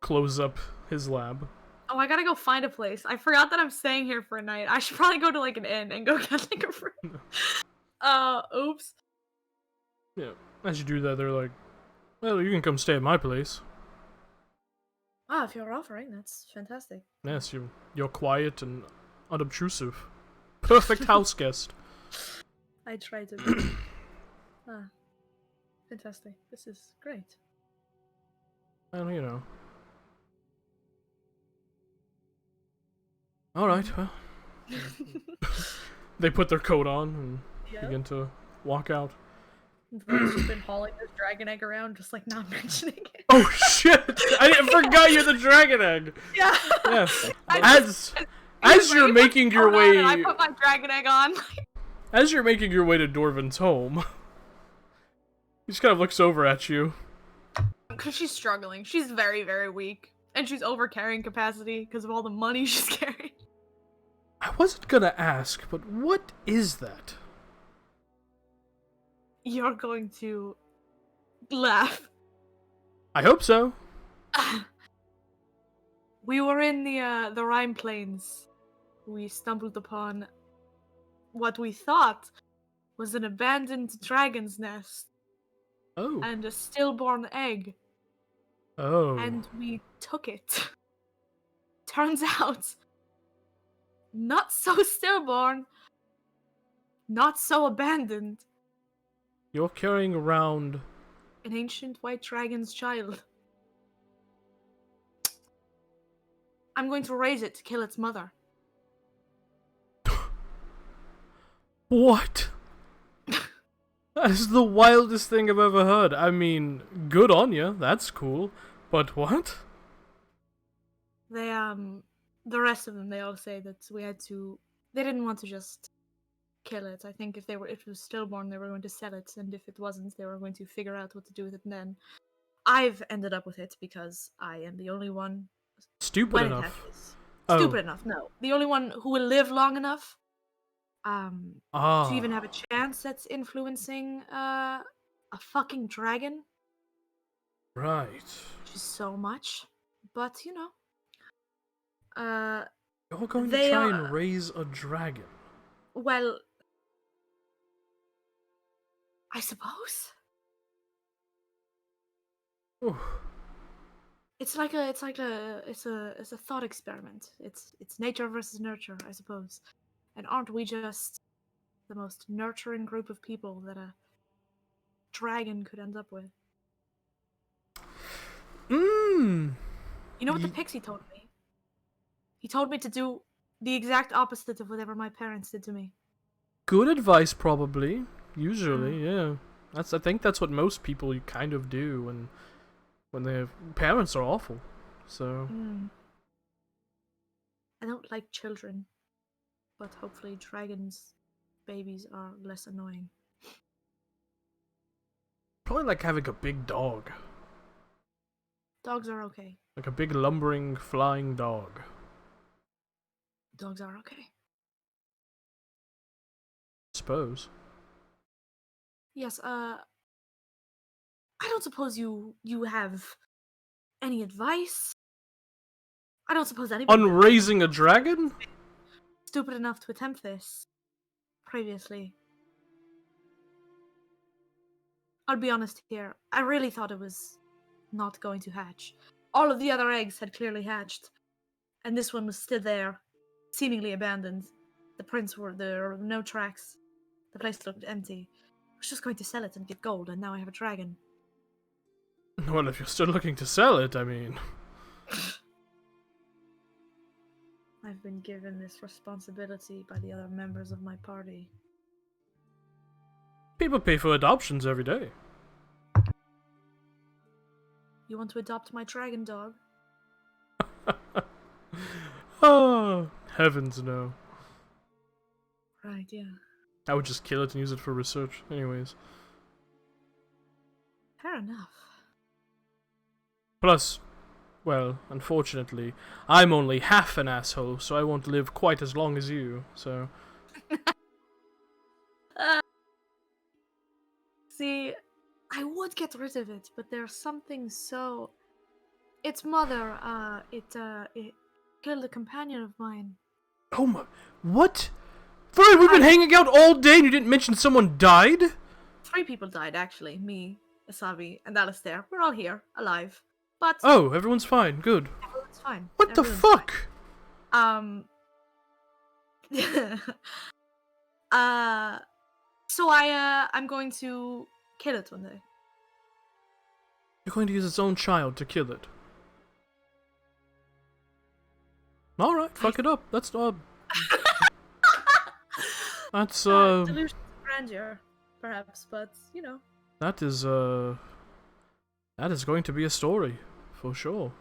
close up his lab. Oh, I gotta go find a place. I forgot that I'm staying here for a night. I should probably go to like an inn and go get like a room. Oops. Yeah, as you do that, they're like, well, you can come stay at my place. Ah, if you're offering, that's fantastic. Yes, you're quiet and unobtrusive. Perfect house guest. I try to be. Fantastic. This is great. Well, you know. Alright, well. They put their coat on and begin to walk out. Vern's just been hauling this dragon egg around, just like not mentioning it. Oh shit! I forgot you're the dragon egg! Yeah. Yes. As you're making your way... I put my dragon egg on. As you're making your way to Dorvan's home, he just kind of looks over at you. Because she's struggling. She's very, very weak. And she's over carrying capacity because of all the money she's carrying. I wasn't gonna ask, but what is that? You're going to laugh. I hope so. We were in the Rhine Plains. We stumbled upon what we thought was an abandoned dragon's nest Oh. and a stillborn egg. Oh. And we took it. Turns out, not so stillborn, not so abandoned. You're carrying around... An ancient white dragon's child. I'm going to raise it to kill its mother. What? That is the wildest thing I've ever heard. I mean, good on you. That's cool. But what? They, the rest of them, they all say that we had to... They didn't want to just kill it. I think if it was stillborn, they were going to sell it, and if it wasn't, they were going to figure out what to do with it. And then I've ended up with it because I am the only one Stupid enough. Stupid enough, no. The only one who will live long enough to even have a chance that's influencing a fucking dragon. Right. Which is so much. But, you know. You're going to try and raise a dragon. Well, I suppose. Ooh. It's a thought experiment. It's nature versus nurture, I suppose. And aren't we just the most nurturing group of people that a dragon could end up with? Mmm. You know what the pixie told me? He told me to do the exact opposite of whatever my parents did to me. Good advice, probably. Usually, yeah. I think that's what most people kind of do when their parents are awful. So. I don't like children, but hopefully dragons' babies are less annoying. Probably like having a big dog. Dogs are okay. Like a big lumbering flying dog. Dogs are okay. Suppose. Yes, I don't suppose you have any advice? I don't suppose anybody On raising a dragon? stupid enough to attempt this previously. I'll be honest here, I really thought it was not going to hatch. All of the other eggs had clearly hatched, and this one was still there, seemingly abandoned. There were no tracks. The place looked empty. I was just going to sell it and get gold, and now I have a dragon. Well, if you're still looking to sell it, I mean... I've been given this responsibility by the other members of my party. People pay for adoptions every day. You want to adopt my dragon dog? Oh, heavens no. Right, yeah. I would just kill it and use it for research, anyways. Fair enough. Plus, well, unfortunately, I'm only half an asshole, so I won't live quite as long as you, so... See, I would get rid of it, but there's something so. Its mother, it killed a companion of mine. Oh my... What? Fred, we've been hanging out all day and you didn't mention someone died? 3 people died, actually. Me, Asabi, and Alistair. We're all here, alive. But Oh, everyone's fine. Good. everyone's fine. What the Everyone's fuck? fine. So I'm going to kill it one day. You're going to use its own child to kill it. Alright, fuck it up. That's, That's, Delusion of grandeur, perhaps, but, you know. That is going to be a story. For sure.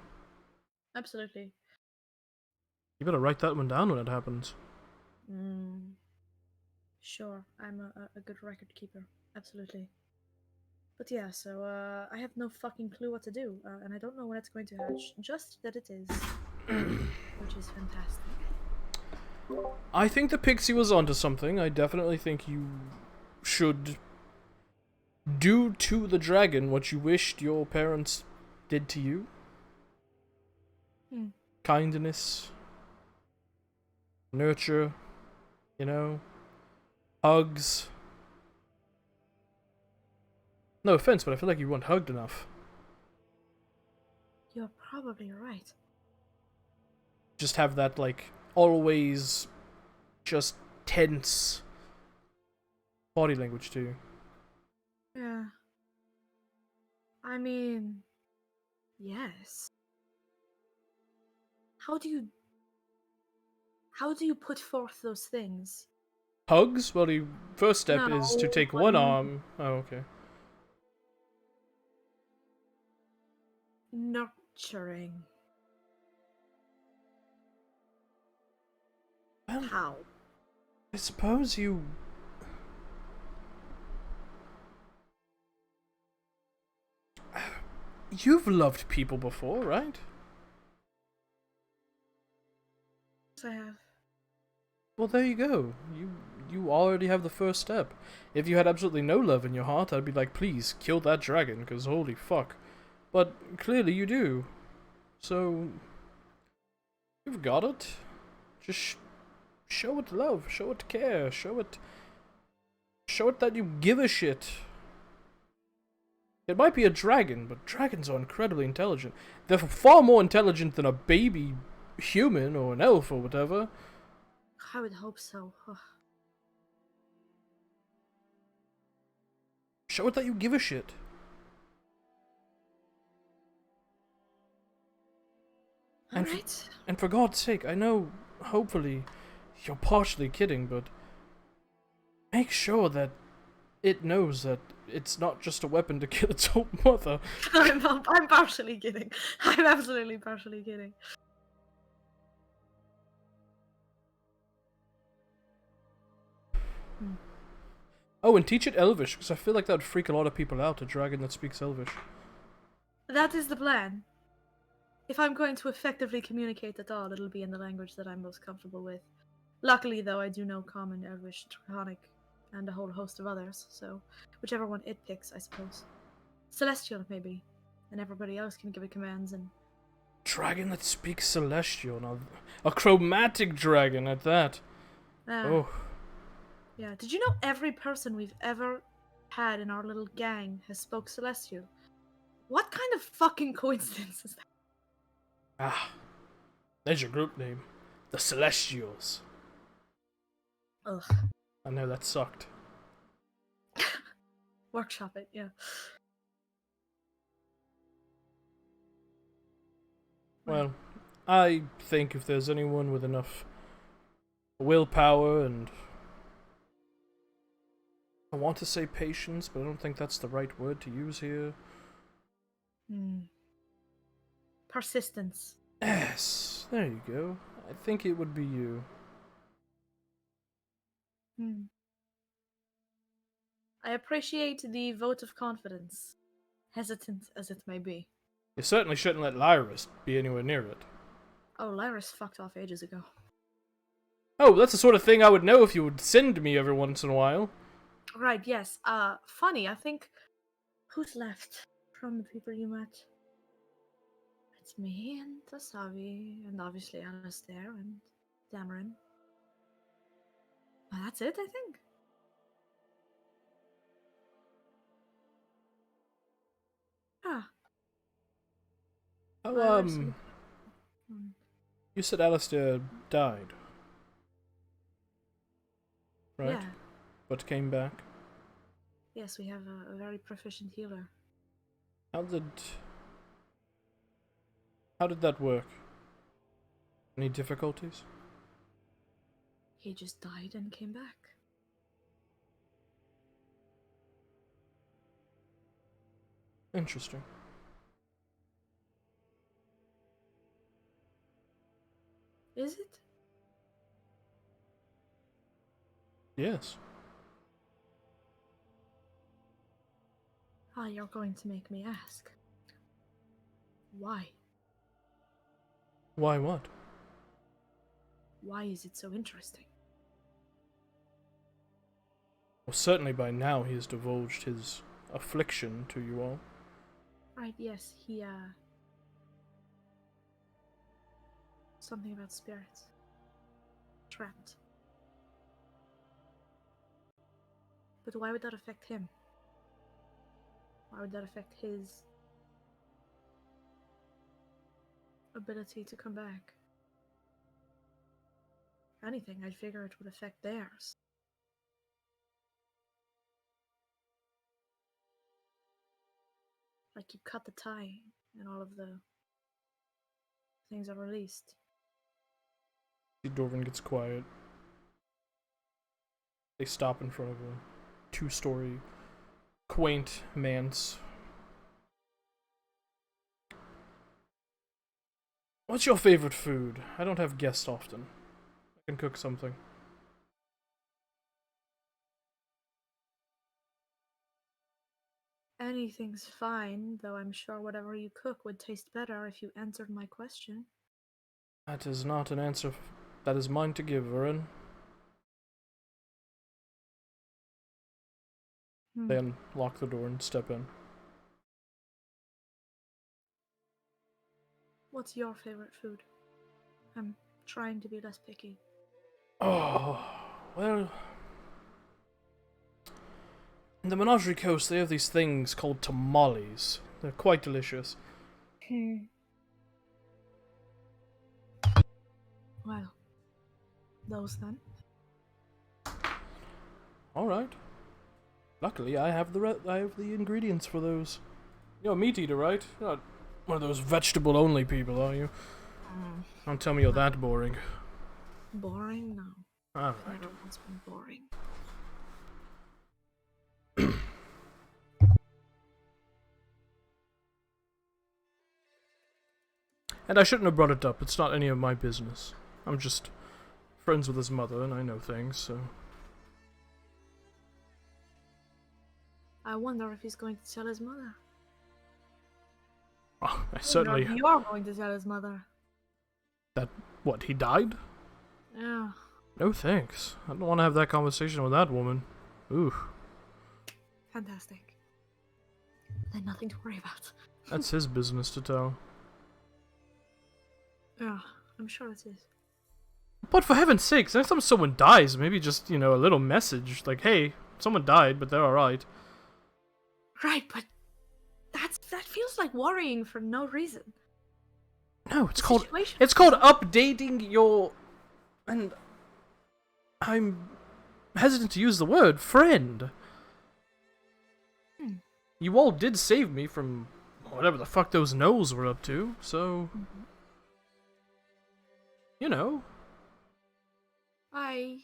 Absolutely. You better write that one down when it happens. Sure, I'm a good record keeper. Absolutely. But yeah, so, I have no fucking clue what to do, and I don't know when it's going to hatch. Just that it is. Which is fantastic. I think the pixie was onto something. I definitely think you should do to the dragon what you wished your parents did to you. Kindness. Nurture. You know. Hugs. No offense, but I feel like you weren't hugged enough. You're probably right. Just have that, like, always just tense body language too. Yeah. I mean, yes. How do you put forth those things? Hugs? Well, the first step is to No, take what one do you- arm. Oh, okay. Nurturing. Well, How? I suppose you... You've loved people before, right? Yes, I have. Well, there you go. You already have the first step. If you had absolutely no love in your heart, I'd be like, please, kill that dragon, because holy fuck. But clearly you do. So... You've got it. Just show it love, show it care, show it that you give a shit. It might be a dragon, but dragons are incredibly intelligent. They're far more intelligent than a baby human or an elf or whatever. I would hope so. Ugh. Show it that you give a shit. And Alright. And for God's sake, I know, hopefully, you're partially kidding, but make sure that it knows that it's not just a weapon to kill its own mother. I'm partially kidding. I'm absolutely partially kidding. Oh, and teach it Elvish, because I feel like that would freak a lot of people out, a dragon that speaks Elvish. That is the plan. If I'm going to effectively communicate at all, it'll be in the language that I'm most comfortable with. Luckily, though, I do know Common, Elvish, Draconic, and a whole host of others, so whichever one it picks, I suppose. Celestial, maybe. And everybody else can give it commands and... Dragon that speaks Celestial, now, a chromatic dragon at that. Oh. Yeah, did you know every person we've ever had in our little gang has spoke Celestial? What kind of fucking coincidence is that? Ah. There's your group name. The Celestials. Ugh. I know that sucked. Workshop it, yeah. Well, I think if there's anyone with enough willpower and... I want to say patience, but I don't think that's the right word to use here. Persistence. Yes, there you go. I think it would be you. I appreciate the vote of confidence, hesitant as it may be. You certainly shouldn't let Lyris be anywhere near it. Oh, Lyris fucked off ages ago. Oh, that's the sort of thing I would know if you would send me every once in a while. Right, yes. Funny, I think Who's left from the people you met? It's me and Asavi, and obviously Alistair and Dameron. Well, that's it, I think. Ah. Oh, well, there's some- you said Alistair died, right? Yeah. But came back. Yes, we have a very proficient healer. How did that work? Any difficulties? He just died and came back. Interesting. Is it? Yes. Ah, you're going to make me ask. Why? Why what? Why is it so interesting? Well, certainly by now he has divulged his affliction to you all. Right, yes, he, something about spirits. Trapped. But why would that affect him? Why would that affect his ability to come back? If anything, I'd figure it would affect theirs. Like you cut the tie and all of the things are released. Dorvin gets quiet. They stop in front of a 2-story, quaint manse. What's your favorite food? I don't have guests often. I can cook something. Anything's fine, though I'm sure whatever you cook would taste better if you answered my question. That is not an answer that is mine to give, Varen. They unlock the door and step in. What's your favorite food? I'm trying to be less picky. Oh, well... In the Menagerie Coast, they have these things called tamales. They're quite delicious. Well, those then. Alright. Luckily, I have the ingredients for those. You're a meat eater, right? You're not one of those vegetable-only people, are you? Don't tell me you're that boring. Boring? No. Alright. Never once been boring. And I shouldn't have brought it up. It's not any of my business. I'm just friends with his mother, and I know things, so... I wonder if he's going to tell his mother. Oh, I certainly... You are going to tell his mother. That... What, he died? Yeah. No thanks. I don't want to have that conversation with that woman. Ooh. Fantastic. Then nothing to worry about. That's his business to tell. Yeah, I'm sure it is. But for heaven's sakes, next time someone dies, maybe just, a little message. Like, hey, someone died, but they're alright. Right, but that feels like worrying for no reason. No, it's called situation- updating your... And... I'm hesitant to use the word, friend. You all did save me from whatever the fuck those gnolls were up to, so...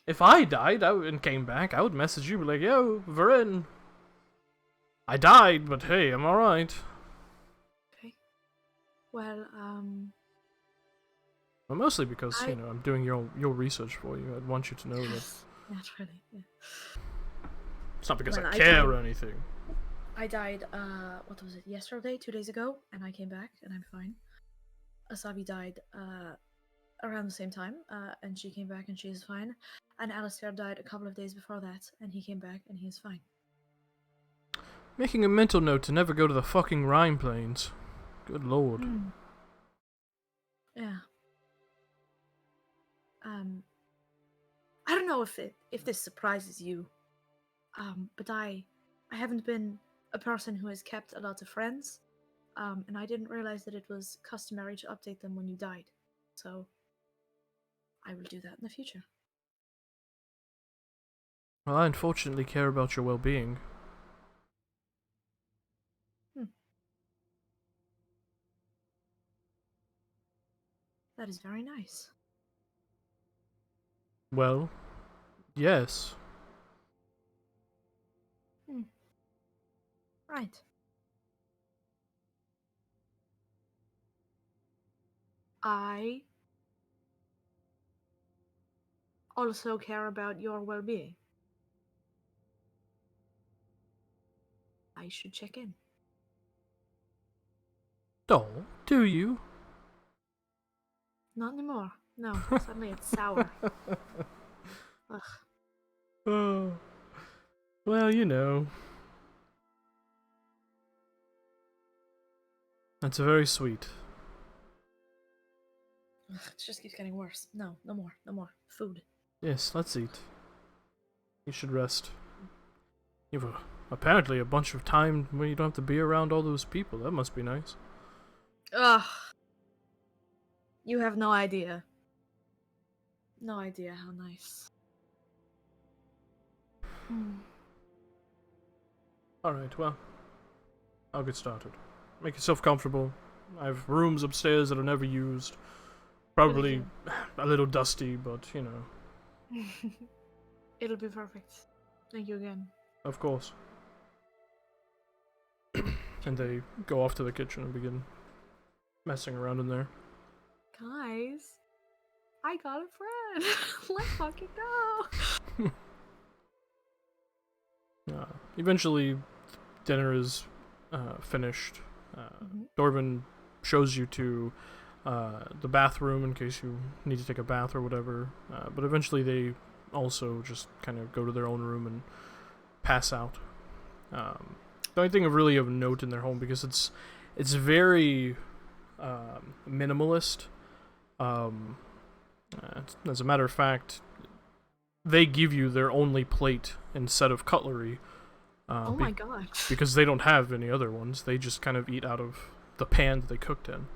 If I died and came back, I would message you, be like, yo, Varen, I died, but hey, I'm alright. Okay. Well, Well, mostly because, I'm doing your research for you. I'd want you to know that. Naturally, yeah. It's not because Well, I I care died- or anything. I died, what was it, yesterday, 2 days ago, and I came back, and I'm fine. Asabi died, around the same time, and she came back and she is fine. And Alistair died a couple of days before that, and he came back and he is fine. Making a mental note to never go to the fucking Rhine Plains. Good lord. Yeah. I don't know if this surprises you, but I haven't been a person who has kept a lot of friends, and I didn't realize that it was customary to update them when you died. So I will do that in the future. Well, I unfortunately care about your well-being. That is very nice. Well, yes. Right. I also care about your well-being. I should check in. Oh, do you? Not anymore. No, suddenly it's sour. Ugh. Oh. Well, you know. That's very sweet. Ugh, it just keeps getting worse. No, no more, no more. Food. Yes, let's eat. You should rest. You have apparently a bunch of time where you don't have to be around all those people. That must be nice. Ugh. You have no idea. No idea how nice. Alright, well. I'll get started. Make yourself comfortable. I have rooms upstairs that are never used. Probably a little dusty, but, you know. It'll be perfect. Thank you again. Of course. And they go off to the kitchen and begin messing around in there. Guys, I got a friend. Let's fucking go. Eventually, dinner is finished. Dorvin shows you to the bathroom in case you need to take a bath or whatever. But eventually they also just kind of go to their own room and pass out. The only thing of really of note in their home, because it's very minimalist. As a matter of fact, they give you their only plate and set of cutlery. Oh my god. Because they don't have any other ones. They just kind of eat out of the pan that they cooked in.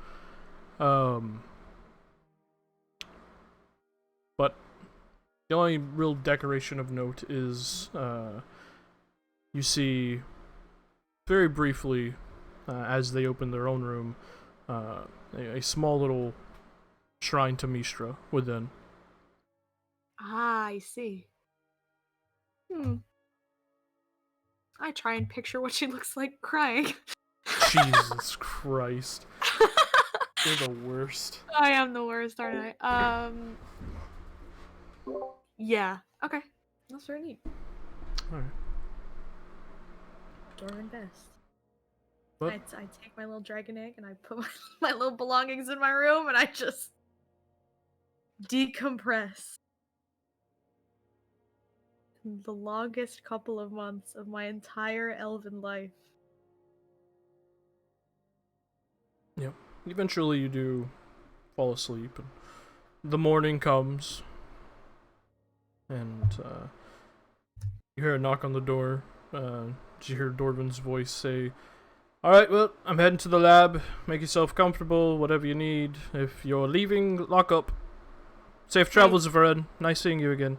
But the only real decoration of note is you see very briefly as they open their own room a small little shrine to Mistra within. Ah, I see. I try and picture what she looks like crying. Jesus Christ. You're the worst. I am the worst, aren't I? Yeah. Okay. That's very neat. Alright. Dorvin best. What? I take my little dragon egg and I put my little belongings in my room and I just decompress. The longest couple of months of my entire elven life. Yep. Eventually you do fall asleep, and the morning comes, and you hear a knock on the door. You hear Dorvin's voice say, "Alright, well, I'm heading to the lab. Make yourself comfortable, whatever you need. If you're leaving, lock up. Safe travels, Varen. Nice seeing you again."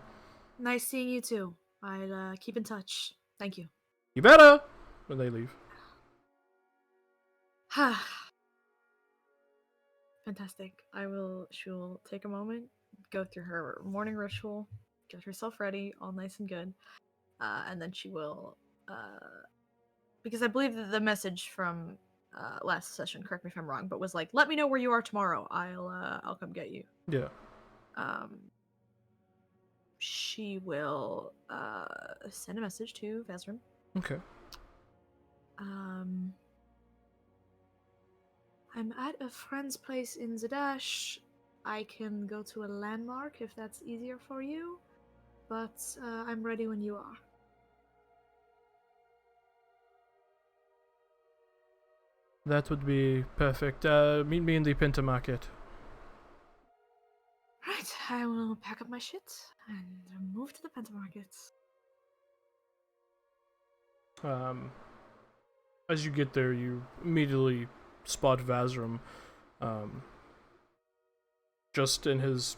Nice seeing you too. I'll keep in touch. Thank you. You better! When they leave. Fantastic. She will take a moment, go through her morning ritual, get herself ready, all nice and good. And then she will, because I believe that the message from last session, correct me if I'm wrong, but was like, let me know where you are tomorrow. I'll come get you. Yeah. She will send a message to Vezrim. Okay. I'm at a friend's place in Zadash. I can go to a landmark if that's easier for you, but I'm ready when you are. That would be perfect. Meet me in the Pinta Market. Right, I will pack up my shit and move to the Penta Market. As you get there, you immediately spot Vazram, just in his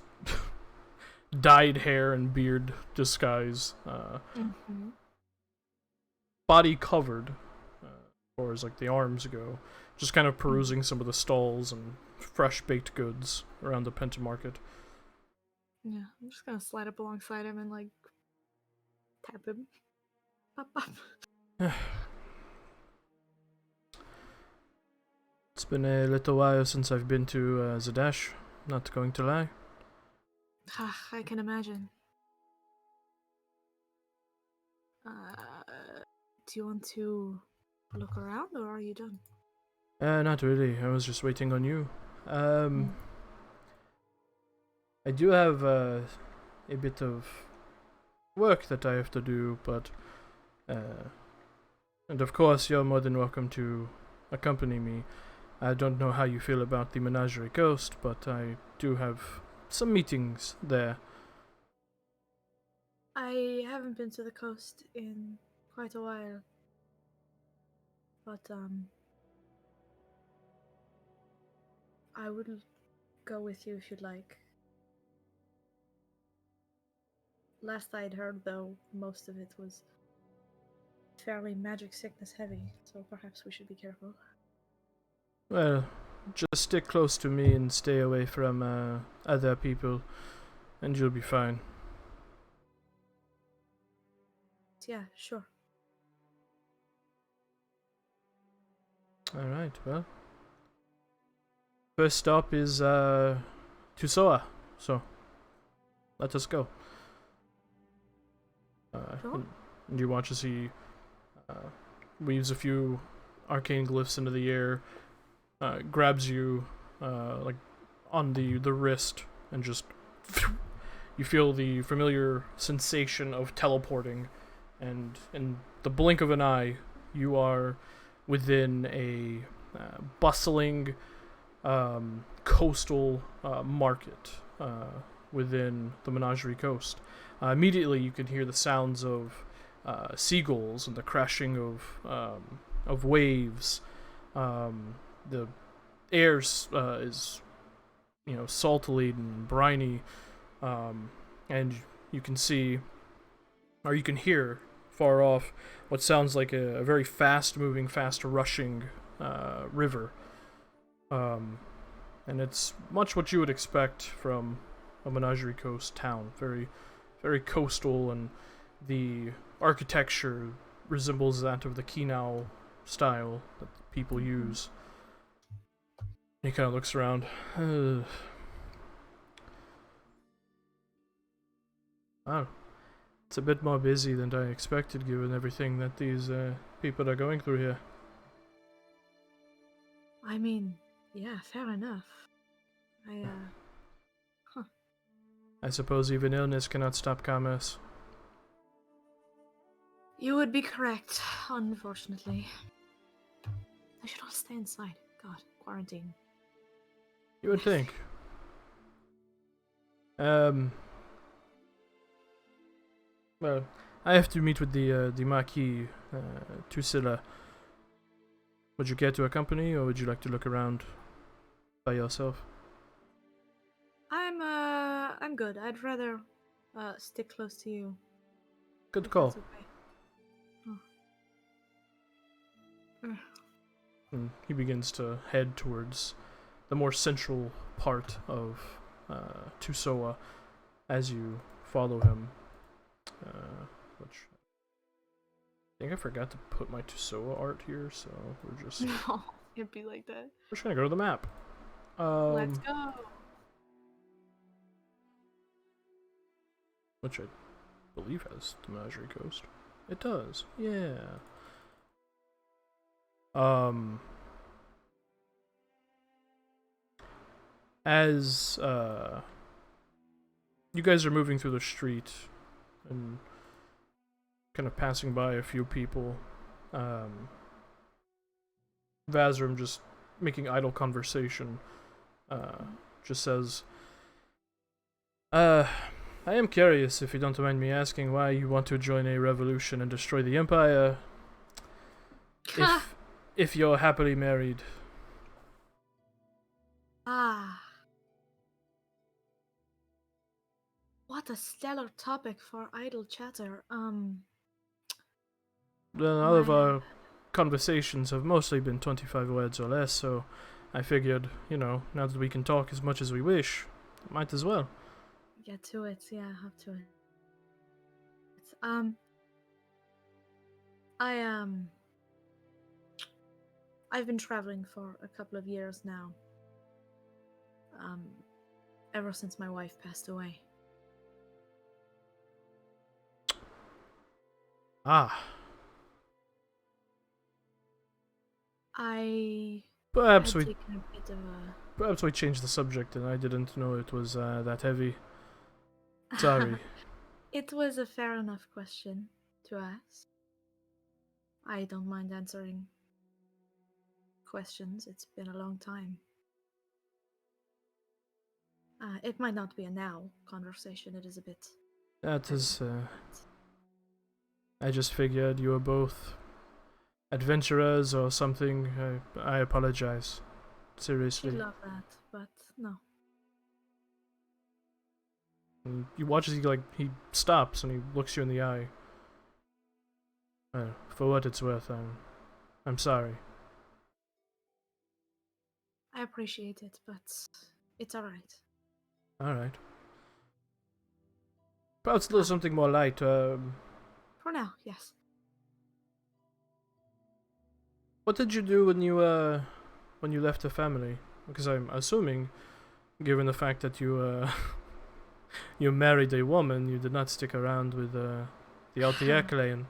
dyed hair and beard disguise, body covered, as far as like the arms go, just kind of perusing some of the stalls and fresh baked goods around the Penta Market. Yeah, I'm just gonna slide up alongside him and like tap him. Pop, pop. It's been a little while since I've been to Zadash, not going to lie. I can imagine. Do you want to look around or are you done? Not really. I was just waiting on you. I do have a bit of work that I have to do, but and of course you're more than welcome to accompany me. I don't know how you feel about the Menagerie Coast, but I do have some meetings there. I haven't been to the coast in quite a while. But I would go with you if you'd like. Last I'd heard, though, most of it was fairly magic sickness heavy, so perhaps we should be careful. Well, just stick close to me and stay away from other people, and you'll be fine. Yeah, sure. Alright, well. First stop is Tusoa, so let us go. Sure. And you watch as he weaves a few arcane glyphs into the air, grabs you like on the wrist, and just you feel the familiar sensation of teleporting, and in the blink of an eye, you are within a bustling coastal market within the Menagerie Coast. Immediately, you can hear the sounds of seagulls and the crashing of waves. The air is saltily and briny, and you can see, or you can hear far off, what sounds like a very fast-moving, fast-rushing river. And it's much what you would expect from a Menagerie Coast town. Very, very coastal, and the architecture resembles that of the Kinau style that people use. He kind of looks around. Wow. It's a bit more busy than I expected, given everything that these people are going through here. I mean, yeah, fair enough. I suppose even illness cannot stop commerce. You would be correct, unfortunately. I should all stay inside. God, quarantine. You would think. Well, I have to meet with the Marquis, Tusila. Would you care to accompany, or would you like to look around by yourself? I'm good. I'd rather stick close to you. Good if call. that's okay. Oh. And he begins to head towards the more central part of Tusoa as you follow him. Which I think I forgot to put my Tusoa art here, so we're just No, it'd be like that. we're just gonna go to the map. Let's go. Which I believe has the Menagerie Coast. It does, yeah. As you guys are moving through the street and kind of passing by a few people, Vazrim, just making idle conversation, just says, I am curious, if you don't mind me asking, why you want to join a revolution and destroy the Empire, if you're happily married. Ah. What a stellar topic for idle chatter. All of My- our conversations have mostly been 25 words or less, so I figured, now that we can talk as much as we wish, might as well. Get to it, yeah, hop to it. I've been traveling for a couple of years now. Ever since my wife passed away. Ah, I perhaps had we taken a bit of a... perhaps we changed the subject, and I didn't know it was that heavy. Sorry. It was a fair enough question to ask. I don't mind answering questions. It's been a long time. It might not be a now conversation. It is a bit... That is, I just figured you were both adventurers or something. I apologize. I Seriously. love that, but no. And you watch as he stops and he looks you in the eye. For what it's worth, I'm sorry. I appreciate it, but it's alright. Alright. Perhaps a little something more light. For now, yes. What did you do when you left the family? Because I'm assuming, given the fact that you you married a woman, you did not stick around with the Altier clan.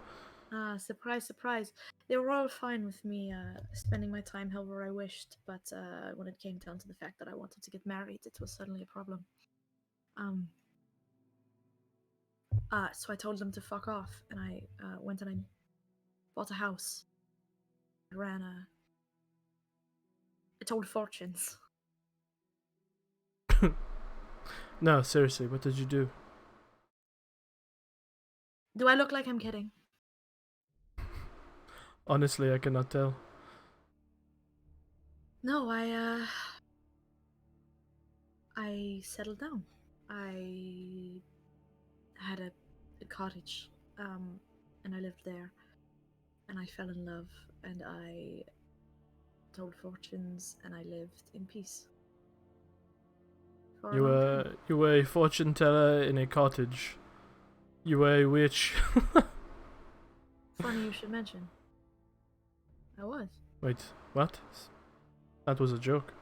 Surprise, surprise. They were all fine with me spending my time however I wished, but when it came down to the fact that I wanted to get married, it was suddenly a problem. So I told them to fuck off, and I went and I bought a house. I told fortunes. No, seriously, what did you do? Do I look like I'm kidding? Honestly, I cannot tell. No, I settled down. I had a cottage, and I lived there, and I fell in love, and I told fortunes, and I lived in peace. For a You long were time. you were a fortune teller in a cottage. You were a witch. Funny you should mention. I was. Wait, what? That was a joke.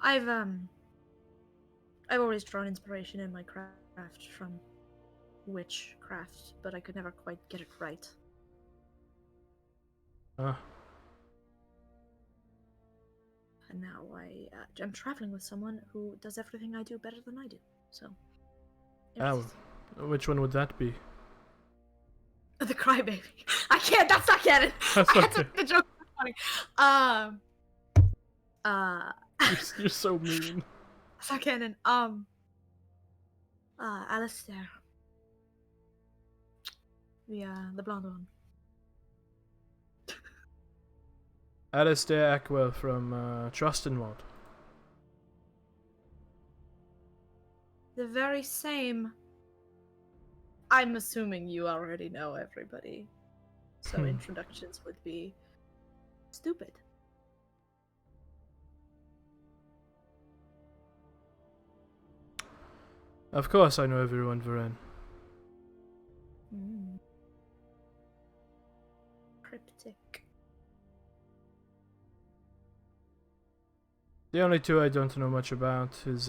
I've always drawn inspiration in my craft from witchcraft, but I could never quite get it right. Ah, And now I'm traveling with someone who does everything I do better than I do. So. ow. Which one would that be? The crybaby. I can't. That's not canon. That's I had okay. to. The joke was funny. You're so mean. That's not canon. Alistair. The blonde one. Alistair Ackwell from Trustinwald. The very same. I'm assuming you already know everybody, so introductions would be stupid. Of course I know everyone, Varen. Cryptic. The only two I don't know much about is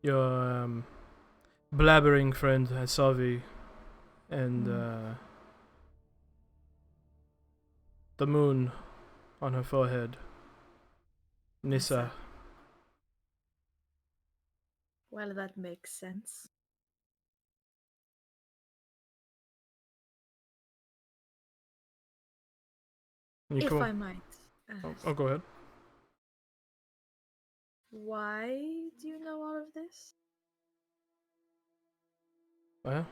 your blabbering friend Asavi and the moon on her forehead. Nissa. Well, that makes sense. And you If come I up- might oh, go ahead. why do you know all of this? Well,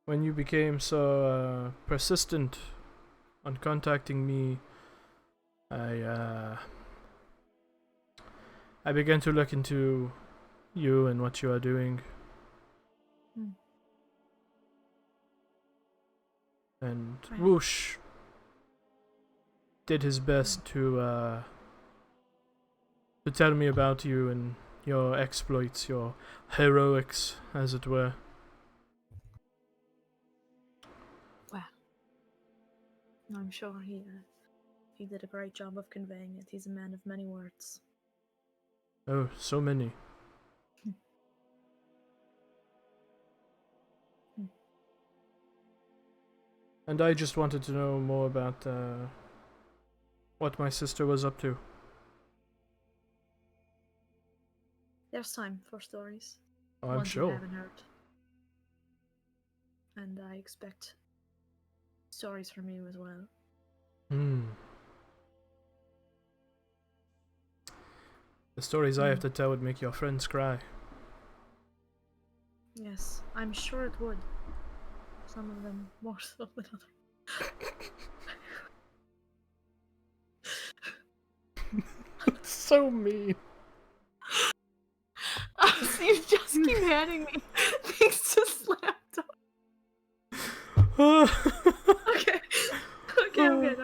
when you became so persistent on contacting me, I began to look into you and what you are doing. Hmm. And Right. Whoosh did his best to tell me about you and your exploits, your heroics, as it were. Well, I'm sure he did a great job of conveying it. He's a man of many words. Oh, so many. And I just wanted to know more about what my sister was up to. There's time for stories. Oh, I'm Ones you sure. haven't heard. And I expect stories from you as well. Hmm. The stories I have to tell would make your friends cry. Yes, I'm sure it would. Some of them more so than others. So mean. So you just keep handing me things to slam down. Okay. Okay, I'm good.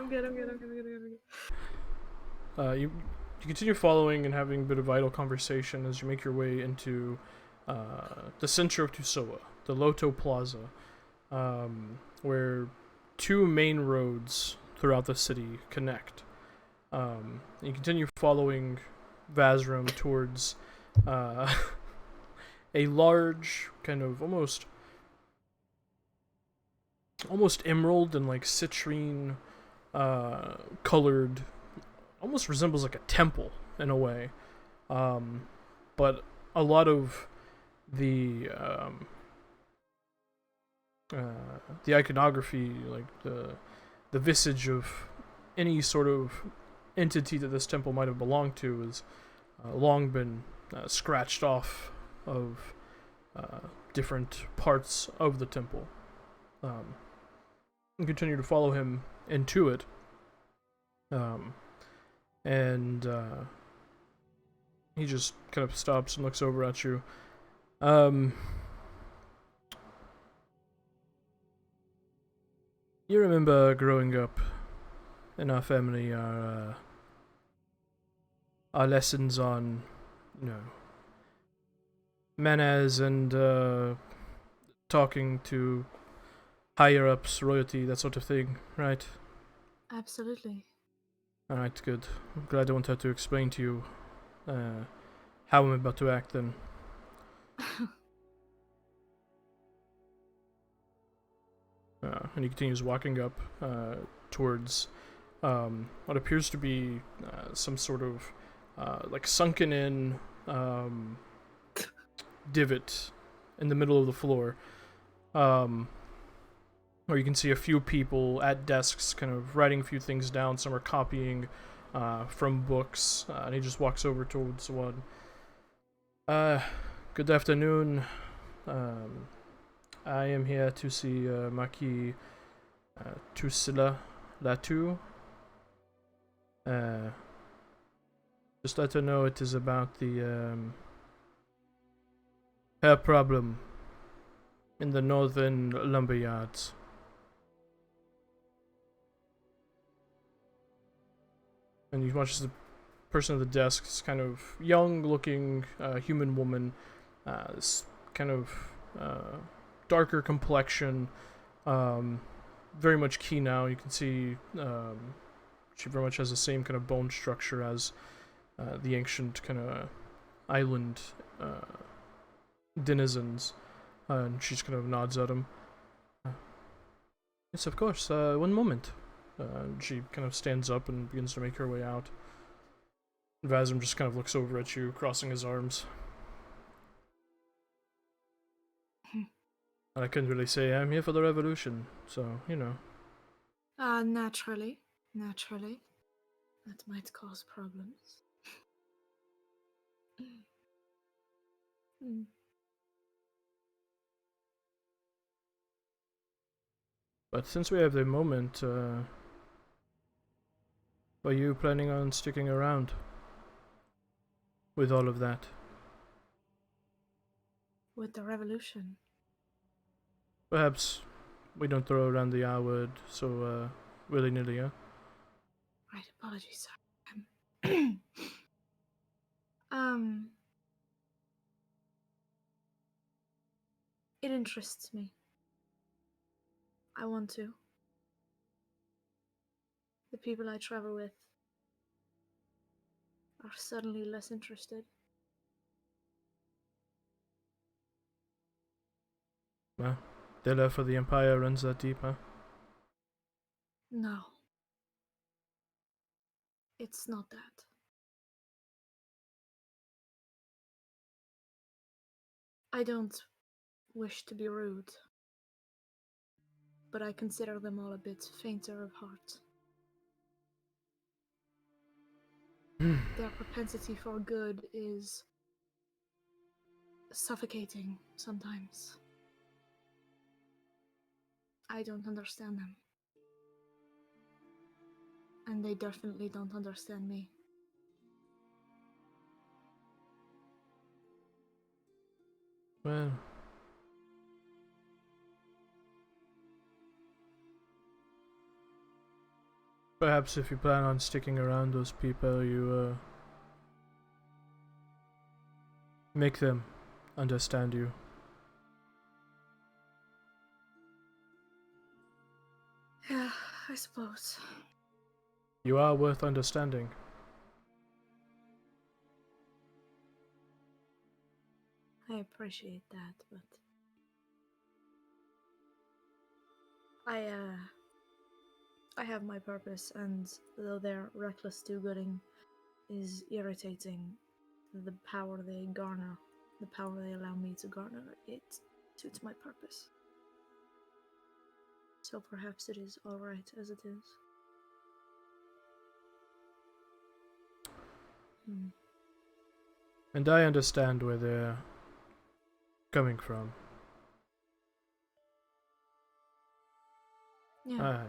You continue following and having a bit of idle conversation as you make your way into the center of Tusoa, the Loto Plaza, where two main roads throughout the city connect. You continue following Vazram towards a large, kind of almost emerald and like citrine colored, almost resembles like a temple in a way, but a lot of the iconography, like the visage of any sort of entity that this temple might have belonged to, has long been scratched off of different parts of the temple. You continue to follow him into it. And he just kind of stops and looks over at you. You remember growing up in our family, our lessons on, manners and talking to higher ups, royalty, that sort of thing, right? Absolutely. Alright, good. I'm glad I don't have to explain to you how I'm about to act then. And he continues walking up towards what appears to be some sort of like sunken in divot in the middle of the floor. Where you can see a few people at desks kind of writing a few things down. Some are copying from books. And he just walks over towards one. Good afternoon. I am here to see Marquis Tusila Latu. Just let her know it is about the hair problem in the northern lumber yards. And you watch as the person at the desk, this kind of young-looking human woman, this kind of darker complexion, very much keen now. You can see she very much has the same kind of bone structure as the ancient kind of island denizens, and she just kind of nods at him. Yes, of course. One moment. She kind of stands up and begins to make her way out. Vazram just kind of looks over at you, crossing his arms. I couldn't really say I'm here for the revolution, so, Naturally. Naturally. That might cause problems. Hmm. But since we have the moment, are you planning on sticking around with all of that? With the revolution. Perhaps we don't throw around the R word so willy-nilly, huh? Right, apologies, sir. um, it interests me. I want to. The people I travel with are suddenly less interested. Well, their love for the Empire runs that deep, huh? No. It's not that. I don't wish to be rude, but I consider them all a bit fainter of heart. Their propensity for good is suffocating sometimes. I don't understand them. And they definitely don't understand me. Well, perhaps if you plan on sticking around those people, you make them understand you. Yeah, I suppose. You are worth understanding. I appreciate that, but I have my purpose, and though their reckless do-gooding is irritating, the power they garner, the power they allow me to garner, it suits my purpose. So perhaps it is alright as it is. And I understand where they're coming from. Yeah.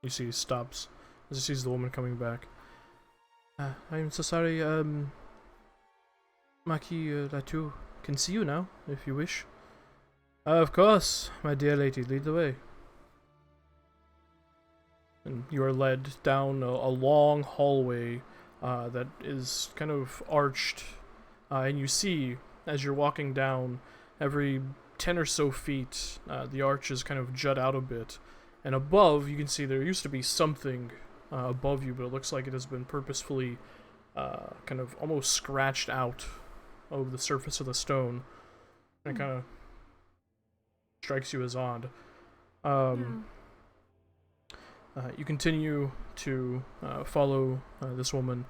You see he stops as he sees the woman coming back. I'm so sorry, Maki Latu can see you now, if you wish. Of course, my dear lady, lead the way. And you are led down a long hallway that is kind of arched, and you see, as you're walking down, every 10 or so feet, the arches kind of jut out a bit, and above, you can see there used to be something above you, but it looks like it has been purposefully kind of almost scratched out of the surface of the stone, and it kind of strikes you as odd. You continue to follow this woman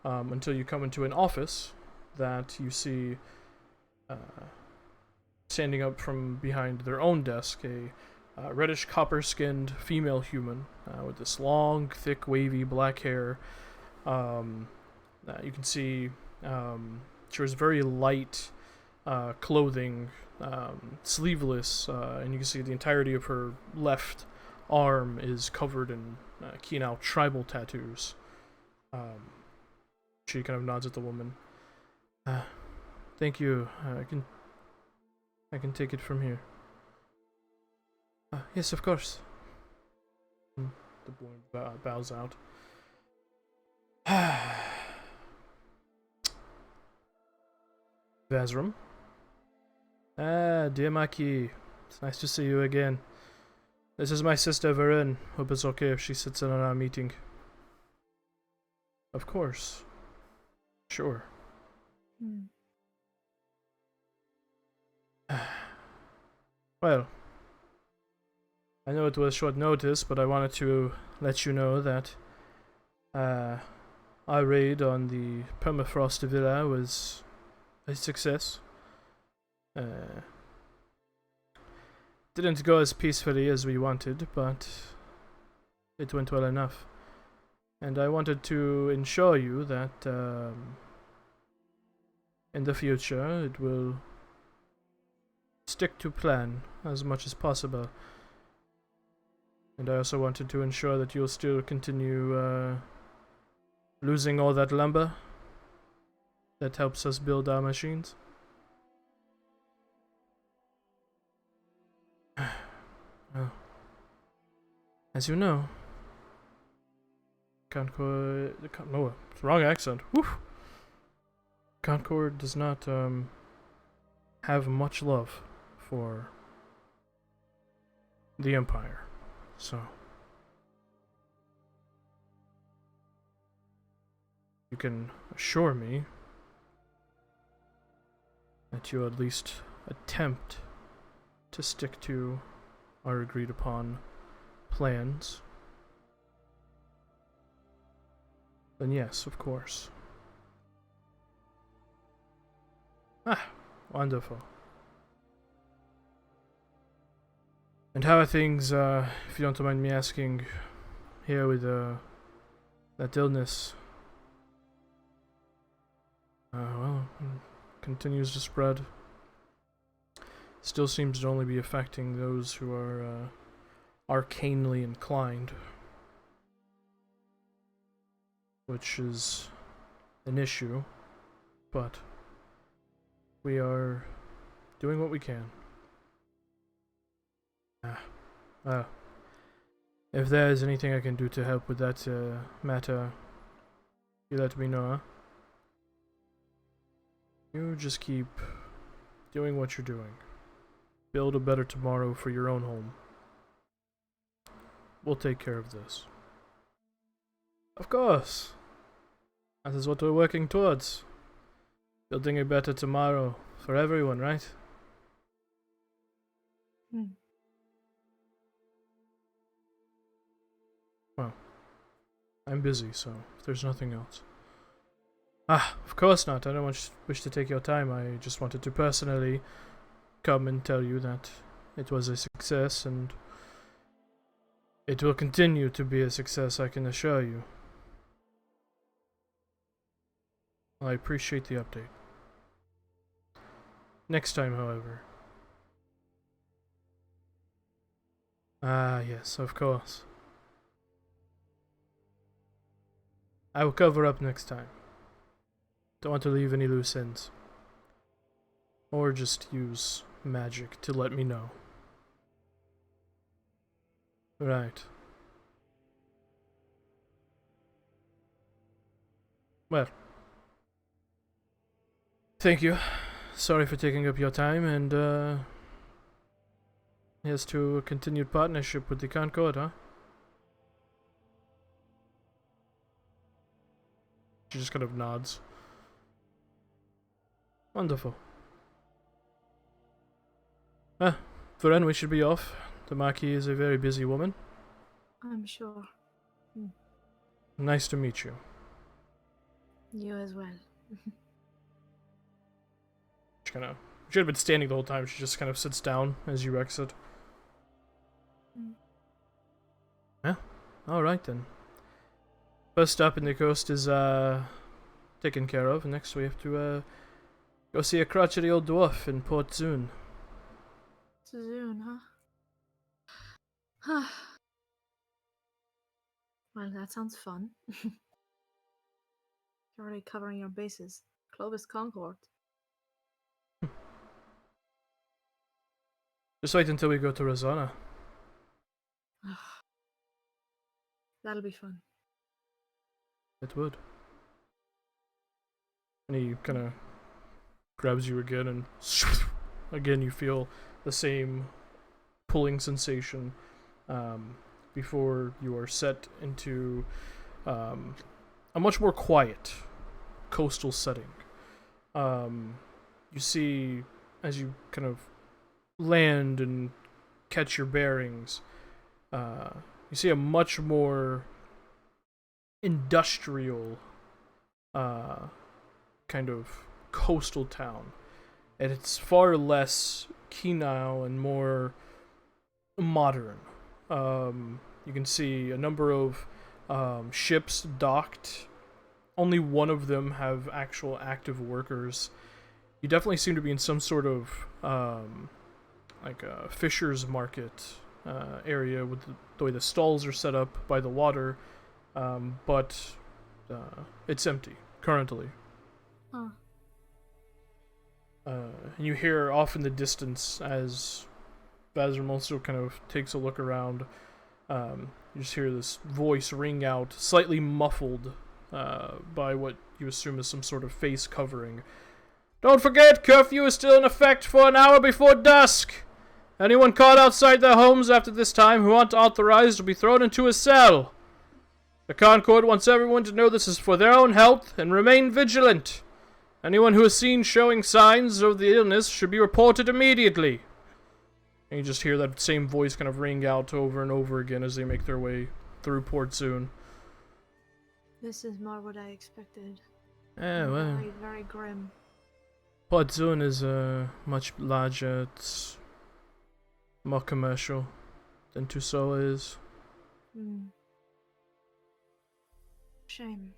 until you come into an office that you see standing up from behind their own desk, a reddish copper-skinned female human with this long, thick, wavy black hair. You can see she wears very light clothing, sleeveless, and you can see the entirety of her left arm is covered in Kinao tribal tattoos. She kind of nods at the woman. Thank you. I can take it from here. Yes, of course. The woman bows out. Vazram. Dear Maki, it's nice to see you again. This is my sister Varen. Hope it's okay if she sits in on our meeting. Of course. Sure. Well, I know it was short notice, but I wanted to let you know that our raid on the Permafrost Villa was a success. Didn't go as peacefully as we wanted, but it went well enough. And I wanted to ensure you that in the future it will stick to plan as much as possible. And I also wanted to ensure that you'll still continue losing all that lumber that helps us build our machines. Well, as you know, Concord... No, it's the wrong accent. Woo! Concord does not have much love for the Empire, so you can assure me that you'll at least attempt to stick to our agreed upon plans. Then yes, of course. Ah, wonderful. And how are things, if you don't mind me asking, here with that illness? Well, continues to spread. Still seems to only be affecting those who are arcanely inclined, which is an issue, but we are doing what we can. If there is anything I can do to help with that matter, you let me know, huh? You just keep doing what you're doing. Build a better tomorrow for your own home. We'll take care of this. Of course! That is what we're working towards. Building a better tomorrow for everyone, right? Well, I'm busy, so if there's nothing else. Of course not. I don't wish to take your time. I just wanted to personally come and tell you that it was a success, and it will continue to be a success, I can assure you. I appreciate the update. Next time, however. Yes, of course. I will cover up next time. Don't want to leave any loose ends. Or just use magic to let me know. Right. Well. Thank you. Sorry for taking up your time, and here's to a continued partnership with the Concord, huh? She just kind of nods. Wonderful. Varen, we should be off. The Marquis is a very busy woman. I'm sure. Nice to meet you. You as well. She had been standing the whole time. She just kind of sits down as you exit. Yeah, alright then. First stop in the coast is taken care of. Next we have to go see a crotchety old dwarf in Port Zune. Soon, huh? Well, that sounds fun. You're already covering your bases. Clovis Concord. Just wait until we go to Razana. That'll be fun. It would. And he kind of grabs you again, and again you feel the same pulling sensation before you are set into a much more quiet coastal setting. You see, as you kind of land and catch your bearings, you see a much more industrial kind of coastal town, and it's far less penile and more modern. You can see a number of ships docked. Only one of them have actual active workers. You definitely seem to be in some sort of like a fisher's market area with the way the stalls are set up by the water, but it's empty currently. Huh. And you hear off in the distance as Bazram also kind of takes a look around. You just hear this voice ring out, slightly muffled by what you assume is some sort of face covering. Don't forget, curfew is still in effect for an hour before dusk. Anyone caught outside their homes after this time who aren't authorized will be thrown into a cell. The Concord wants everyone to know this is for their own health and remain vigilant. Anyone who is seen showing signs of the illness should be reported immediately. And you just hear that same voice kind of ring out over and over again as they make their way through Port Soon. This is more what I expected. Yeah, well, Very, very grim. Port Soon is much larger. It's more commercial than Tusola is. Hmm. Shame.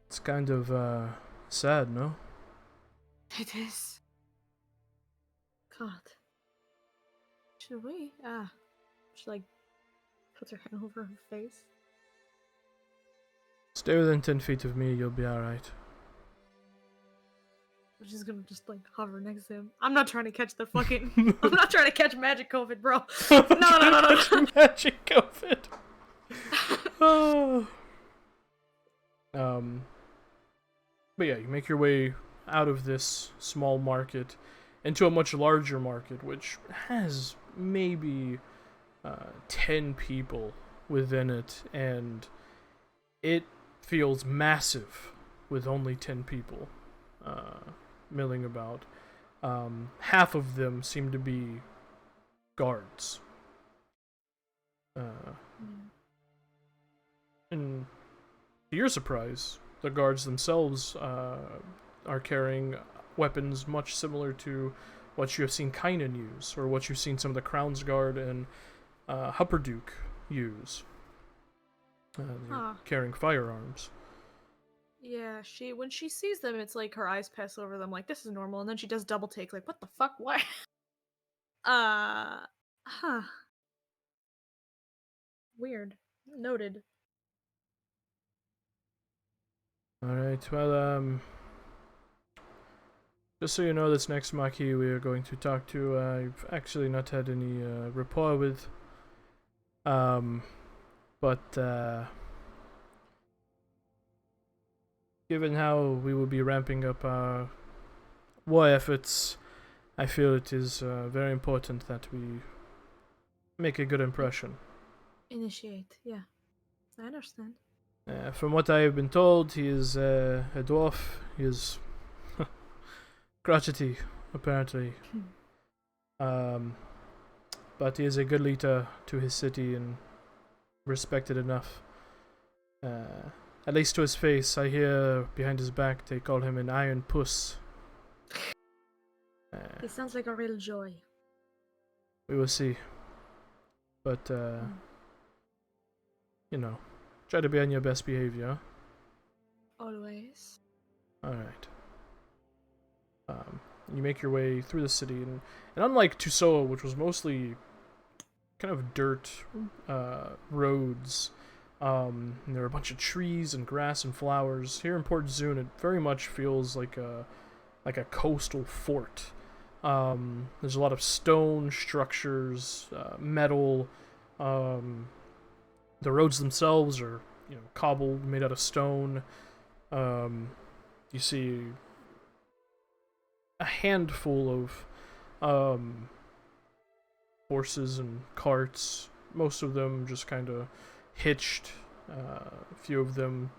It's kind of sad, no? It is. God. Should we? She like puts her hand over her face. Stay within 10 feet of me, you'll be alright. She's gonna just like hover next to him. I'm not trying to catch the fucking. I'm not trying to catch magic COVID, bro. No. Magic COVID. Oh. But yeah, you make your way out of this small market into a much larger market, which has maybe 10 people within it, and it feels massive with only 10 people milling about. Half of them seem to be guards. And to your surprise, the guards themselves are carrying weapons much similar to what you have seen Kynan use, or what you've seen some of the Crown's Guard and Hupperduke use. They're carrying firearms. Yeah, when she sees them, it's like her eyes pass over them, like this is normal, and then she does double take, like what the fuck, what? Huh. Weird. Noted. Alright, well, just so you know, this next Maquis we are going to talk to, I've actually not had any rapport with. But given how we will be ramping up our war efforts, I feel it is very important that we make a good impression. Initiate, yeah. I understand. From what I have been told, he is a dwarf. He is crotchety, apparently. But he is a good leader to his city and respected enough. At least to his face, I hear behind his back they call him an iron puss. He sounds like a real joy. We will see. But, you know, try to be on your best behavior. Always. Alright. You make your way through the city, and unlike Tusoa, which was mostly kind of dirt roads, and there are a bunch of trees and grass and flowers, here in Port Zune it very much feels like a coastal fort. There's a lot of stone structures, metal. The roads themselves are, cobbled, made out of stone. You see a handful of horses and carts, most of them just kind of hitched. A few of them,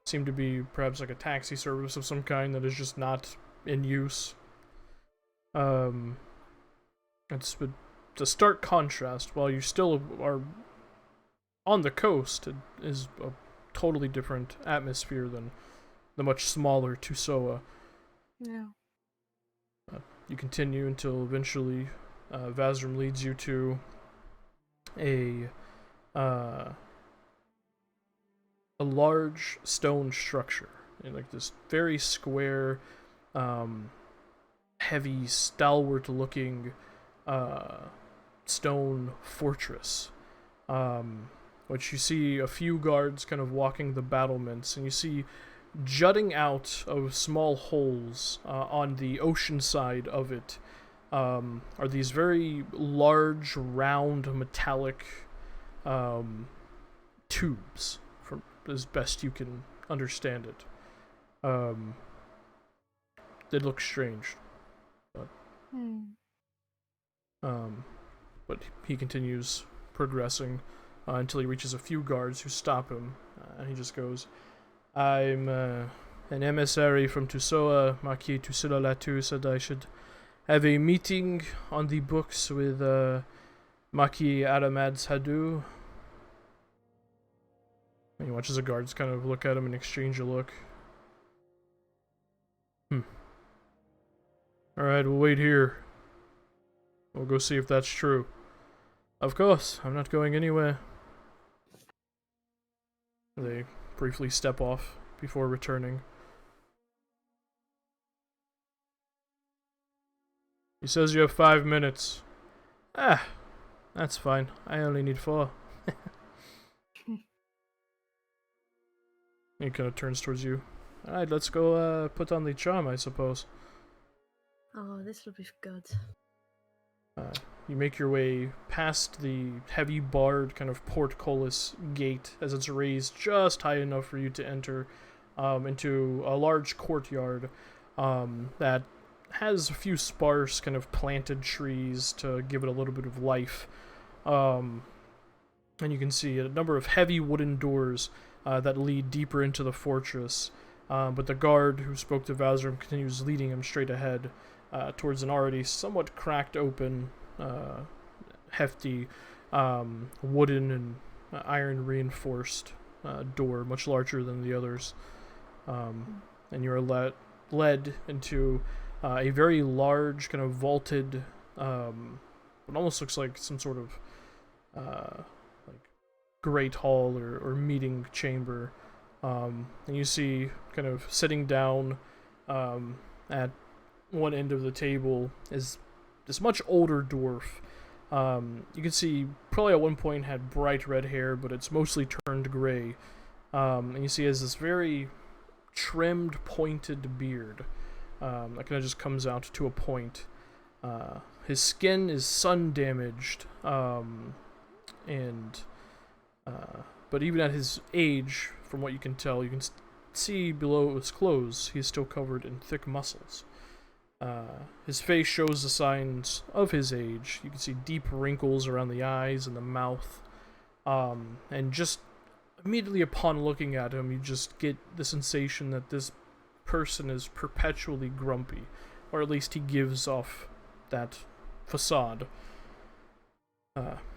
seem to be perhaps like a taxi service of some kind that is just not in use. It's a stark contrast. While you still are on the coast, it is a totally different atmosphere than the much smaller Tusoa. Yeah. You continue until eventually Vazrim leads you to a large stone structure, in like this very square, heavy, stalwart-looking stone fortress, which you see a few guards kind of walking the battlements, and you see jutting out of small holes on the ocean side of it are these very large, round, metallic tubes, from as best you can understand it. They look strange, but but he continues progressing until he reaches a few guards who stop him, and he just goes, "I'm an emissary from Tusoa. Marquis Tusila Latu said I should have a meeting on the books with Marquis Adamads Hadu." And he watches the guards kind of look at him and exchange a look. Alright, we'll wait here. We'll go see if that's true. Of course, I'm not going anywhere. They briefly step off before returning. He says you have 5 minutes. Ah, that's fine. I only need 4. He kind of turns towards you. Alright, let's go put on the charm, I suppose. Oh, this will be good. You make your way past the heavy barred kind of portcullis gate as it's raised just high enough for you to enter into a large courtyard that has a few sparse kind of planted trees to give it a little bit of life. And you can see a number of heavy wooden doors that lead deeper into the fortress. But the guard who spoke to Vazrim continues leading him straight ahead towards an already somewhat cracked open, hefty, wooden and iron reinforced door, much larger than the others. And you're led into a very large, kind of vaulted, it almost looks like some sort of like great hall or meeting chamber. And you see, kind of sitting down at one end of the table is this much older dwarf. You can see probably at one point had bright red hair, but it's mostly turned gray. And you see he has this very trimmed, pointed beard that kind of just comes out to a point. His skin is sun damaged, and but even at his age, from what you can tell, you can see below his clothes he is still covered in thick muscles. His face shows the signs of his age. You can see deep wrinkles around the eyes and the mouth. And just immediately upon looking at him, you just get the sensation that this person is perpetually grumpy. Or at least he gives off that facade.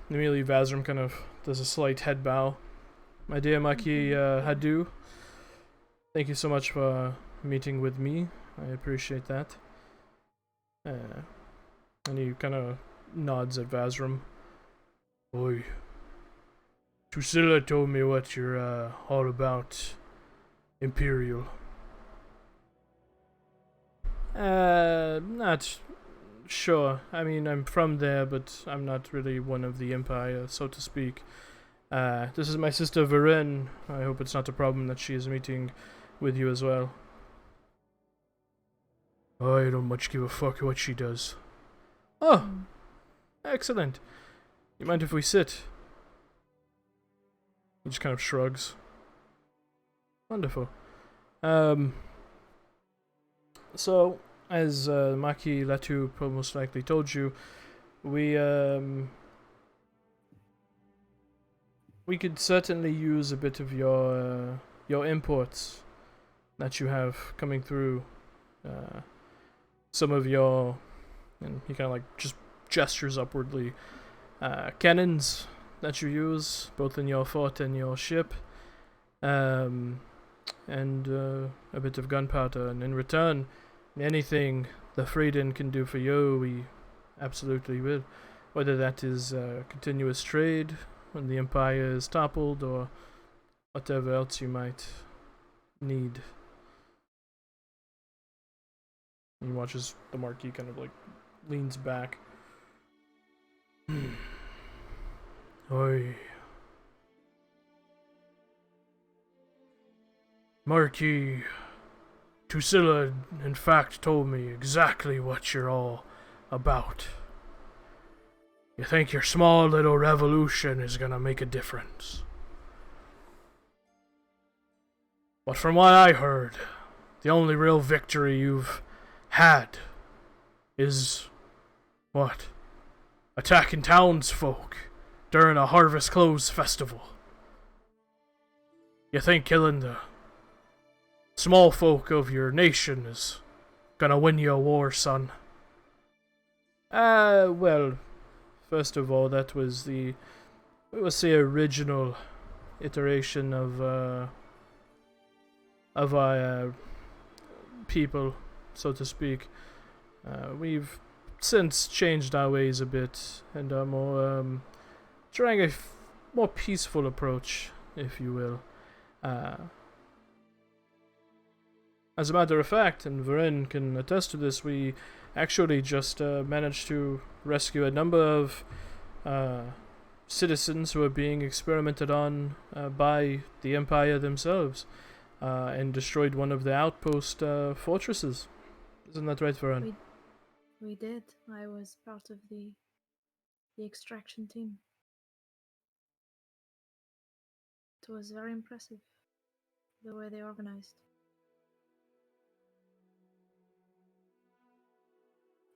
Immediately Vazrim kind of does a slight head bow. "My dear Marquis Hadu, thank you so much for meeting with me. I appreciate that." And he kind of nods at Vazrim. "Oi, Tusila told me what you're all about, Imperial." Not sure. I mean, I'm from there, but I'm not really one of the Empire, so to speak. This is my sister Varen. I hope it's not a problem that she is meeting with you as well. I don't much give a fuck what she does. Oh, excellent. You mind if we sit? He just kind of shrugs. Wonderful. So, as Marquis Latu most likely told you, we could certainly use a bit of your imports that you have coming through. Some of your, and he kind of like just gestures upwardly, cannons that you use both in your fort and your ship, and a bit of gunpowder. And in return, anything the Freedom can do for you, we absolutely will. Whether that is continuous trade when the Empire is toppled or whatever else you might need. And you watch as the Marquis kind of like leans back. Oi. Marquis, Tusilla in fact told me exactly what you're all about. You think your small little revolution is gonna make a difference. But from what I heard, the only real victory you've had is, what? Attacking townsfolk during a harvest close festival. You think killing the small folk of your nation is gonna win you a war, son? Well, first of all, that was the, let's say, original iteration of our people, so to speak. We've since changed our ways a bit and are more trying a more peaceful approach, if you will. As a matter of fact, and Varen can attest to this, we actually just managed to rescue a number of citizens who are being experimented on by the Empire themselves, and destroyed one of the outpost fortresses. Isn't that right, Varen? We did. I was part of the extraction team. It was very impressive, the way they organized.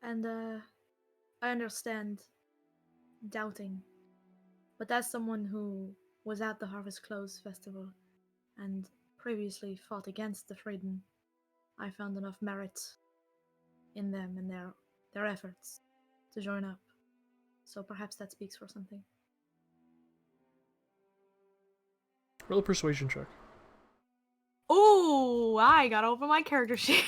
And I understand doubting, but as someone who was at the Harvest Close Festival and previously fought against the Freedom, I found enough merit in them and their efforts to join up. So perhaps that speaks for something. Roll a persuasion check. Oh, I got over my character sheet.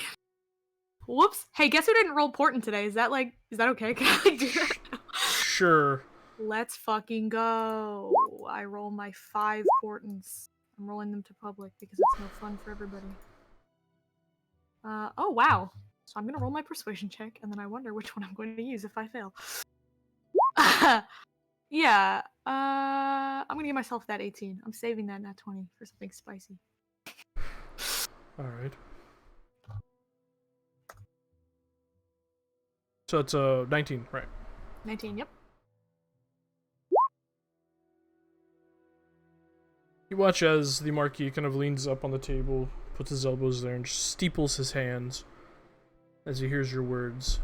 Whoops. Hey, guess who didn't roll Portent today? Is that okay? Can I do that? Sure. Let's fucking go. I roll my 5 Portents. I'm rolling them to public because it's no fun for everybody. Oh wow. So I'm gonna roll my persuasion check, and then I wonder which one I'm going to use if I fail. Yeah, I'm gonna give myself that 18. I'm saving that nat 20 for something spicy. Alright. So it's 19, right? 19, yep. You watch as the Marquis kind of leans up on the table, puts his elbows there, and steeples his hands as he hears your words.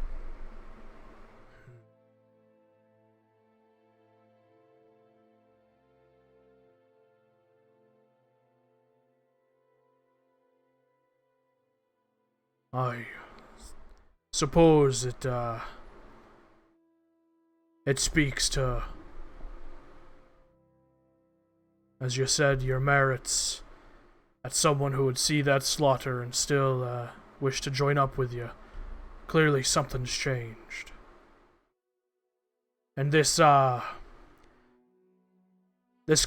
I suppose it speaks to, as you said, your merits as someone who would see that slaughter and still wish to join up with you. Clearly something's changed. And this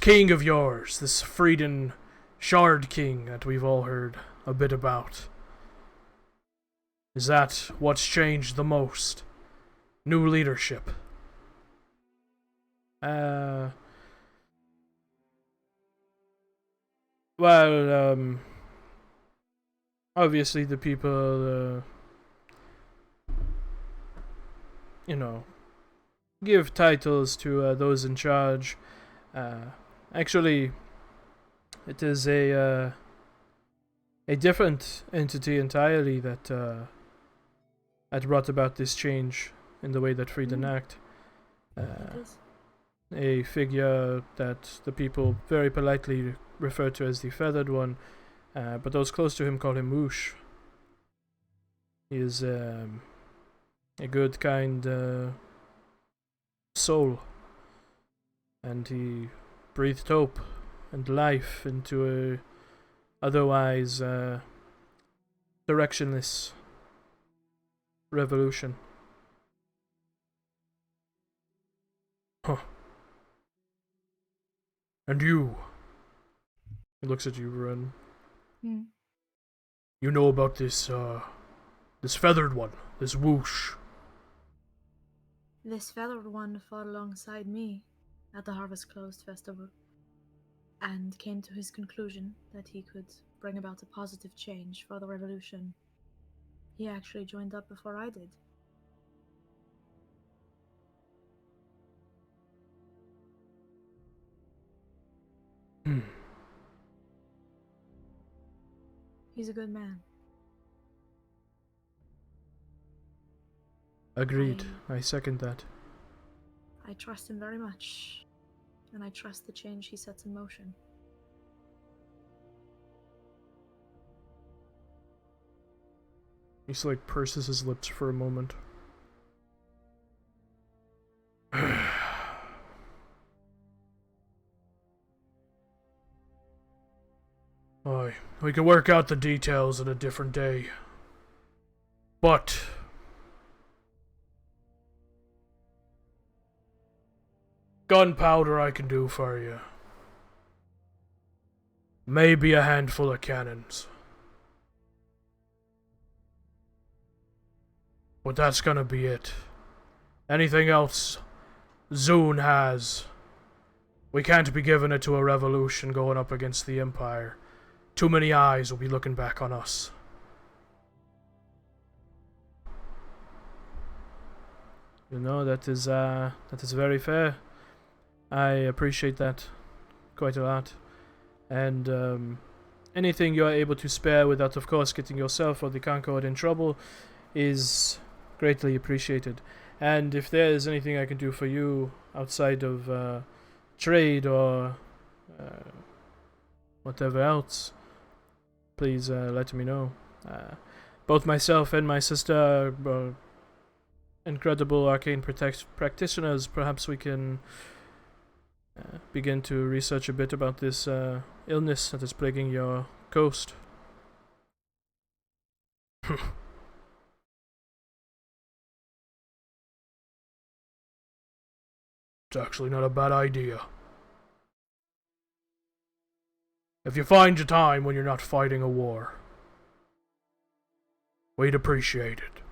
king of yours, this Freeden Shard King that we've all heard a bit about, is that what's changed the most? New leadership? Well, obviously the people, give titles to those in charge. Actually, it is a different entity entirely that had brought about this change in the way that Freeden act. It is. A figure that the people very politely refer to as the Feathered One, but those close to him call him Moosh. He is a good, kind soul, and he breathed hope and life into a otherwise directionless revolution. And you? He looks at you, Ren. Hmm. You know about this, this feathered one, this whoosh. This feathered one fought alongside me at the Harvest Closed Festival and came to his conclusion that he could bring about a positive change for the revolution. He actually joined up before I did. He's a good man. Agreed. I second that. I trust him very much, and I trust the change he sets in motion. He's like purses his lips for a moment. Aye, we can work out the details at a different day. But gunpowder I can do for you. Maybe a handful of cannons. But that's gonna be it. Anything else Zune has, we can't be giving it to a revolution going up against the Empire. Too many eyes will be looking back on us. You know, that is very fair. I appreciate that quite a lot. And anything you are able to spare without, of course, getting yourself or the Concord in trouble is greatly appreciated. And if there is anything I can do for you outside of trade or whatever else, please let me know. Both myself and my sister are incredible arcane practitioners. Perhaps we can begin to research a bit about this illness that is plaguing your coast. It's actually not a bad idea. If you find your time when you're not fighting a war, we'd appreciate it.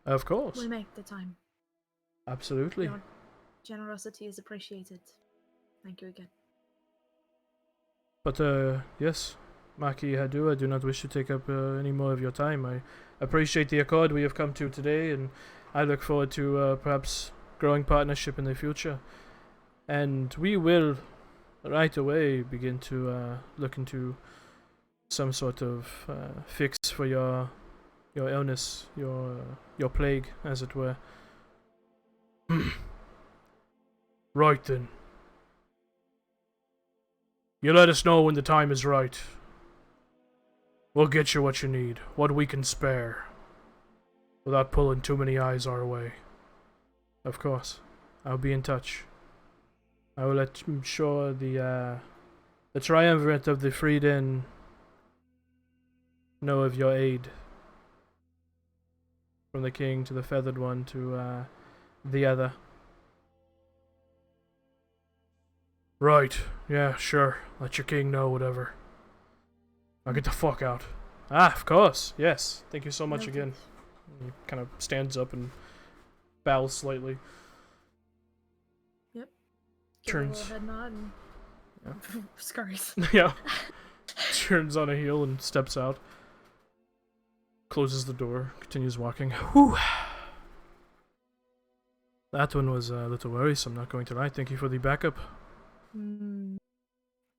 Of course. We'll make the time. Absolutely. Your generosity is appreciated. Thank you again. But yes, Maki Hadu, I do not wish to take up any more of your time. I appreciate the accord we have come to today, and I look forward to perhaps growing partnership in the future. And we will right away begin to look into some sort of fix for your illness, your plague, as it were. Right then. You let us know when the time is right. We'll get you what you need, what we can spare, without pulling too many eyes our way. Of course, I'll be in touch. I will let sure the triumvirate of the Freeden know of your aid. From the king to the feathered one to the other. Right, yeah, sure. Let your king know, whatever. I'll get the fuck out. Ah, of course, yes. Thank you so much Noted. again. He kind of stands up and bows slightly. Give Turns. a little head nod and Yeah. scurries. Yeah. Turns on a heel and steps out. Closes the door, continues walking. Whew. That one was a little worrisome, not going to lie. Thank you for the backup.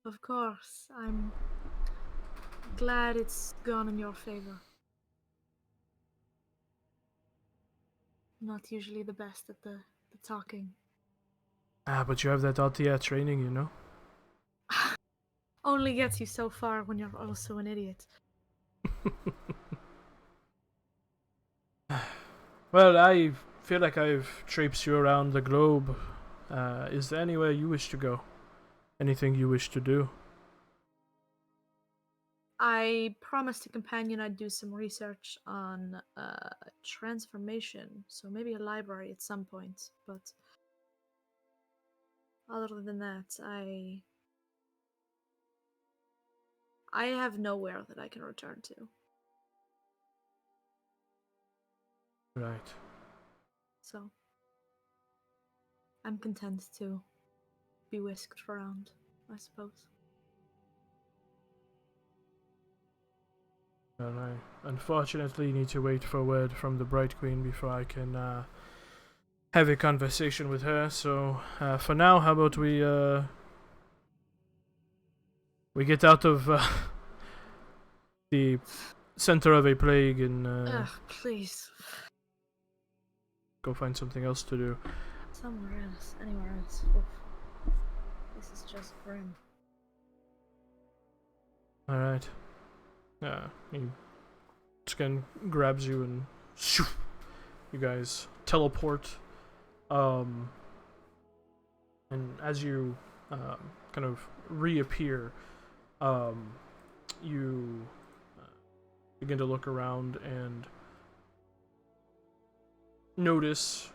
Of course, I'm glad it's gone in your favor. Not usually the best at the talking. Ah, but you have that RTR training, you know? Only gets you so far when you're also an idiot. Well, I feel like I've traipsed you around the globe. Is there anywhere you wish to go? Anything you wish to do? I promised a companion I'd do some research on transformation, so maybe a library at some point, but Other than that, I have nowhere that I can return to. Right. So I'm content to be whisked around, I suppose. And I unfortunately need to wait for word from the Bright Queen before I can have a conversation with her. So for now, how about we get out of the center of a plague and Ugh, please. go find something else to do. Somewhere else. Anywhere else. Oof. This is just grim. All right. He just kind of grabs you and shoo, you guys teleport. And as you kind of reappear, you begin to look around and notice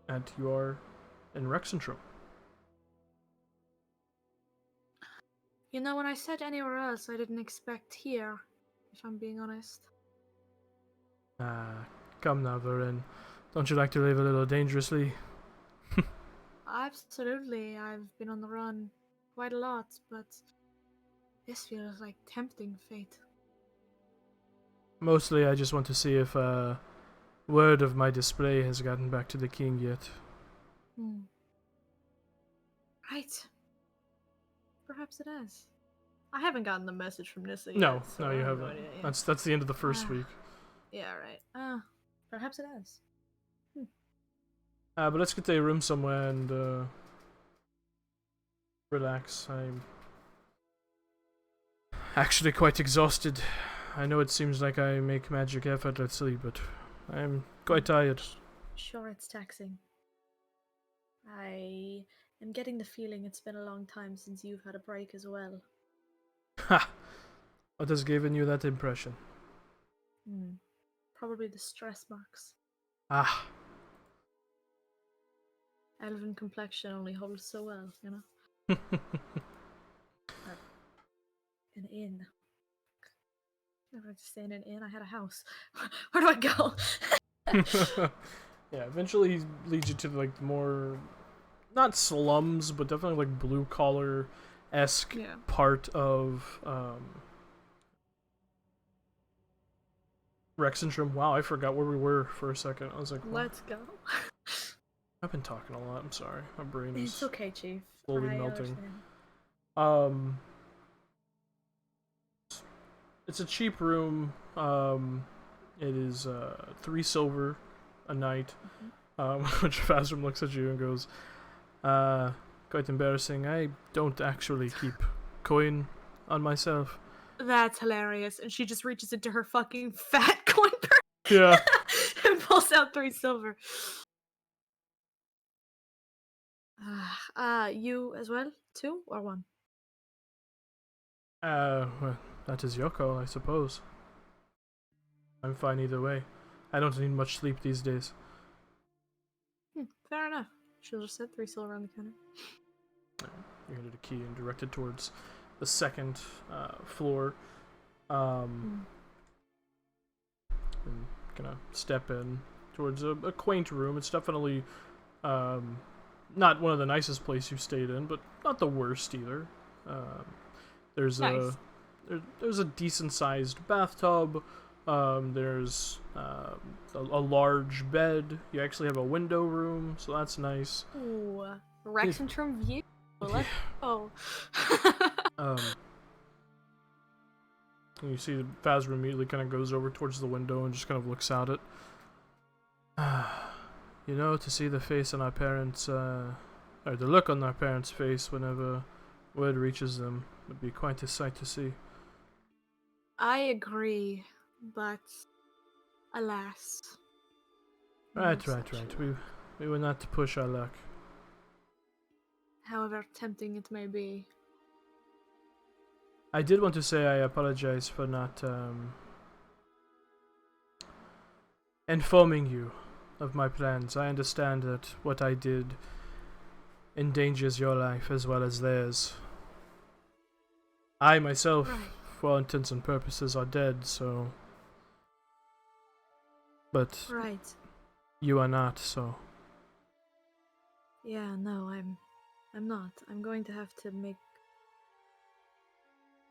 that you are in Rexentrum. You know, when I said anywhere else, I didn't expect here, if I'm being honest. Come now, Varen. Don't you like to live a little dangerously? Absolutely, I've been on the run quite a lot, but this feels like tempting fate. Mostly, I just want to see if word of my display has gotten back to the king yet. Right. Perhaps it has. I haven't gotten the message from Nissa No, yet. So no, I you have haven't. No idea, yeah. That's the end of the first week. Yeah, right. Perhaps it has. But let's get to a room somewhere and relax. I'm actually quite exhausted. I know it seems like I make magic effortlessly, but I'm quite tired. Sure, it's taxing. I am getting the feeling it's been a long time since you've had a break as well. Ha! What has given you that impression? Probably the stress marks. Ah, Elven complexion only holds so well, you know? An inn. Never had to stay in an inn. I had a house. Where do I go? yeah. Eventually, he leads you to like more, not slums, but definitely like blue collar esque part of Rexentrum. Wow, I forgot where we were for a second. I was like, what? Let's go. I've been talking a lot. I'm sorry. My brain is It's okay, Chief. slowly I melting. understand. It's a cheap room. It is 3 silver a night. Which Phasrum looks at you and goes, quite embarrassing. I don't actually keep coin on myself. That's hilarious. And she just reaches into her fucking fat coin purse. Yeah. And pulls out 3 silver. You as well? 2 or 1? Well, that is your call, I suppose. I'm fine either way. I don't need much sleep these days. Fair enough. She'll just set 3 silver on the counter. You handed a key and directed towards the second floor. And gonna step in towards a quaint room. It's definitely not one of the nicest places you've stayed in, but not the worst either. There's nice. there's a decent sized bathtub. There's a large bed. You actually have a window room, so that's nice. Ooh, Rexentrum view. Let's go. You see the Phasma immediately kind of goes over towards the window and just kind of looks out it. You know, to see the face on our parents, or the look on our parents' face whenever word reaches them would be quite a sight to see. I agree, but alas. Right. We were not to push our luck. However tempting it may be. I did want to say I apologize for not informing you of my plans. I understand that what I did endangers your life as well as theirs. I myself, Right. for all intents and purposes, are dead, so... But Right. you are not, so... Yeah, no, I'm not. I'm going to have to make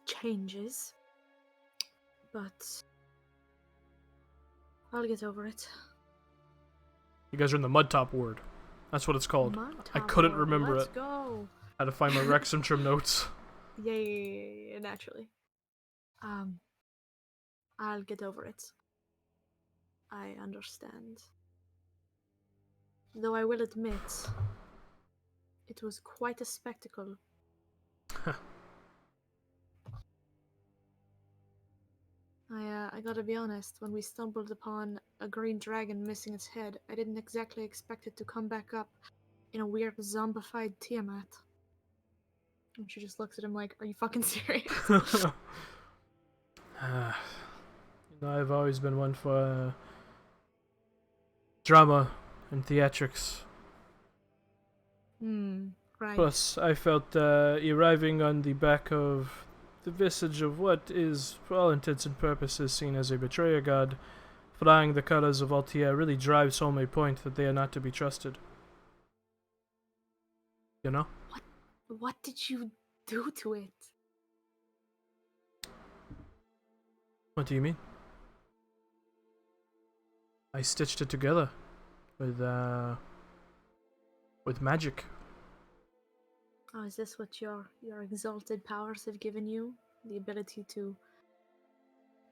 changes. But I'll get over it. You guys are in the Mudtop ward. That's what it's called. Mud I top couldn't ward, remember let's it. go. Had to find my Wrexham trim notes. Yeah, naturally. I'll get over it. I understand. Though I will admit, it was quite a spectacle. I gotta be honest, when we stumbled upon a green dragon missing its head, I didn't exactly expect it to come back up in a weird zombified Tiamat. And she just looks at him like, are you fucking serious? I've always been one for drama and theatrics. Right. Plus, I felt arriving on the back of the visage of what is, for all intents and purposes, seen as a betrayer god, flying the colors of Altia really drives home a point that they are not to be trusted. You know? What did you do to it? What do you mean? I stitched it together with magic. Oh, is this what your exalted powers have given you? The ability to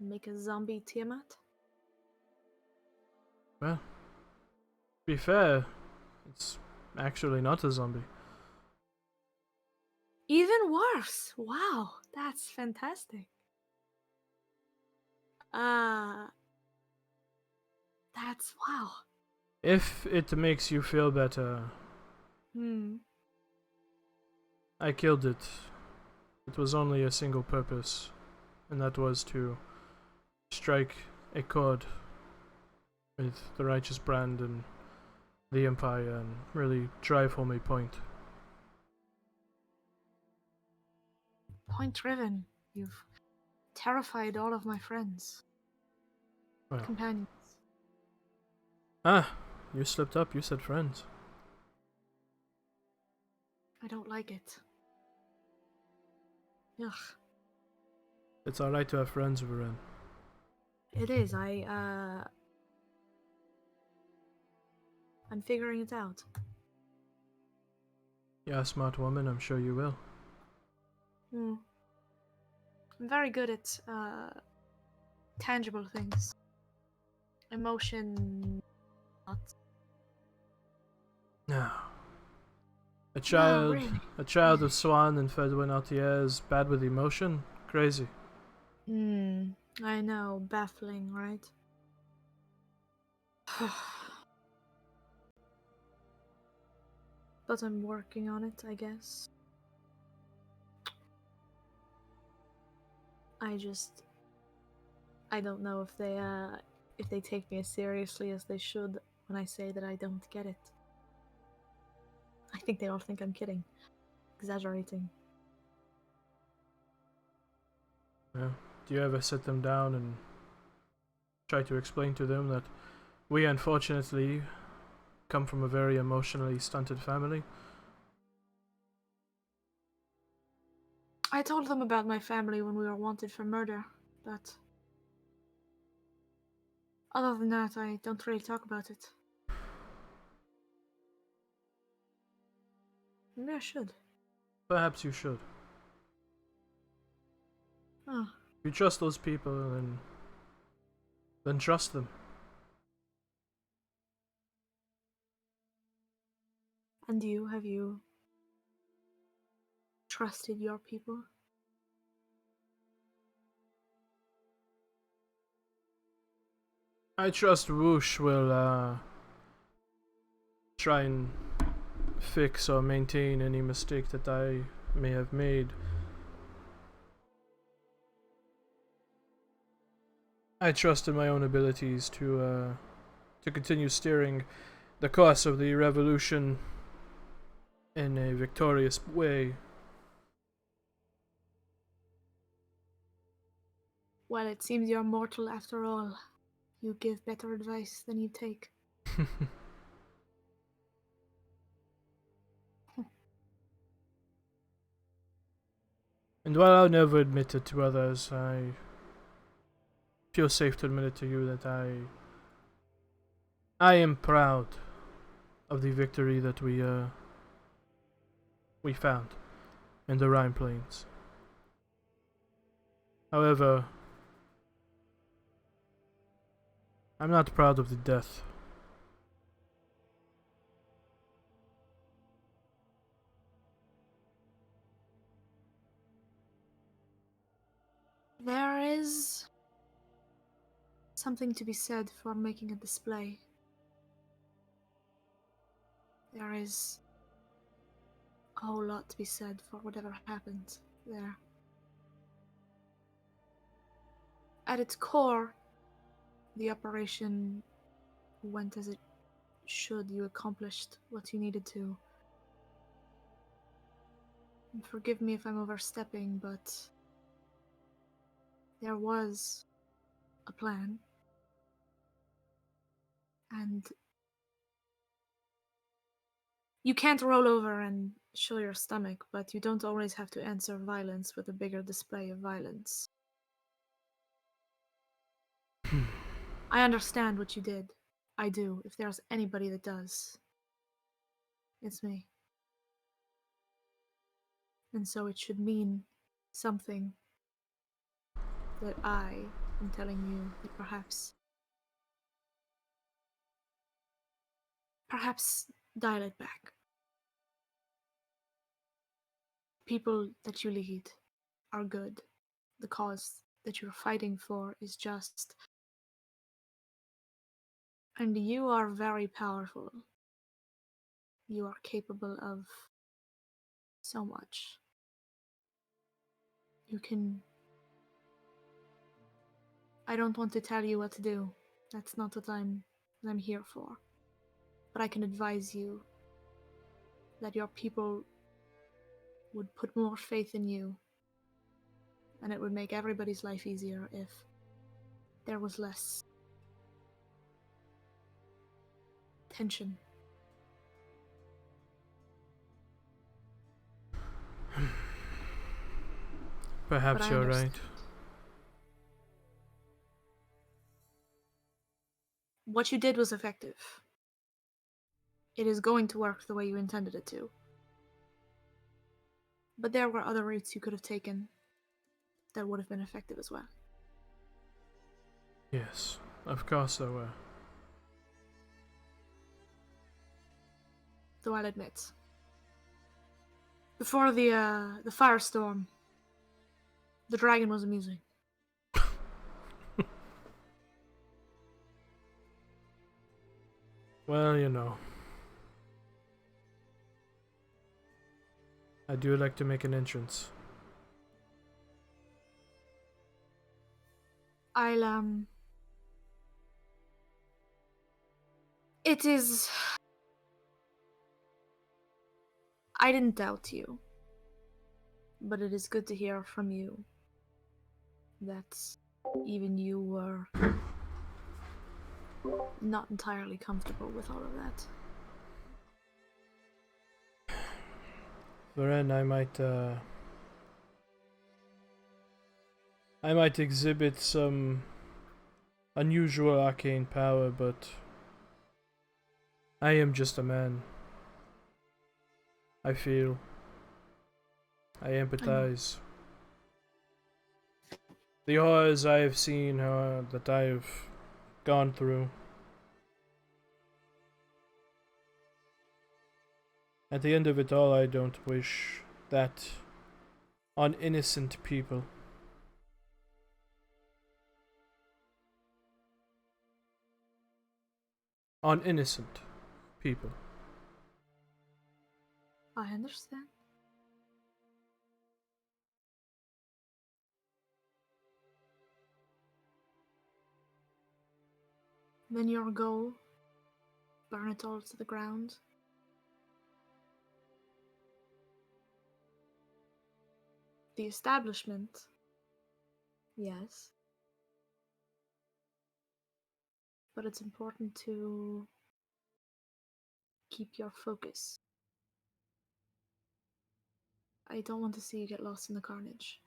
make a zombie Tiamat? Well, to be fair, it's actually not a zombie. Even worse! Wow, that's fantastic. That's wow. If it makes you feel better, I killed it. It was only a single purpose, and that was to strike a chord with the righteous brand and the Empire and really drive home a point. Point driven. You've terrified all of my friends. Well. Companions. Ah, you slipped up, you said friends. I don't like it. Ugh. It's alright to have friends, Varen. It is, I'm figuring it out. You're a smart woman, I'm sure you will. I'm very good at tangible things. Emotion, not. No. A child, really. a child of Swan and Fedwin Altier is bad with emotion? Crazy. I know, baffling, right? But I'm working on it, I guess. I don't know if they take me as seriously as they should when I say that I don't get it. I think they all think I'm kidding. Exaggerating. Yeah. Do you ever sit them down and try to explain to them that we unfortunately come from a very emotionally stunted family? I told them about my family when we were wanted for murder, but other than that, I don't really talk about it. Maybe I should. Perhaps you should. Oh, If you trust those people, then trust them. and you, have you trusted your people? I trust Whoosh will try and fix or maintain any mistake that I may have made. I trust in my own abilities to continue steering the course of the revolution in a victorious way. Well, it seems you're mortal after all. You give better advice than you take. And while I'll never admit it to others, I feel safe to admit it to you that I am proud of the victory that we found in the Rhine Plains. However, I'm not proud of the death. There is something to be said for making a display. There is a whole lot to be said for whatever happened there. At its core, the operation went as it should. You accomplished what you needed to. And forgive me if I'm overstepping, but there was a plan. And you can't roll over and show your stomach, but you don't always have to answer violence with a bigger display of violence. I understand what you did. I do. If there's anybody that does, it's me. And so it should mean something that I am telling you that perhaps dial it back. People that you lead are good. The cause that you're fighting for is just. And you are very powerful. You are capable of so much. You can. I don't want to tell you what to do. That's not what I'm here for. But I can advise you that your people would put more faith in you, and it would make everybody's life easier if there was less tension. Perhaps But I you're understand. right. What you did was effective. It is going to work the way you intended it to. But there were other routes you could have taken that would have been effective as well. Yes, of course there were. Though I'll admit, before the firestorm, the dragon was amusing. Well, you know. I do like to make an entrance. It is. I didn't doubt you. But it is good to hear from you that even you were not entirely comfortable with all of that. Varen, I might exhibit some unusual arcane power, but I am just a man. I feel. I empathize. The horrors I have seen, that I have gone through. At the end of it all, I don't wish that on innocent people. On innocent people. I understand. Then your goal, burn it all to the ground. the establishment, yes. But it's important to keep your focus. I don't want to see you get lost in the carnage.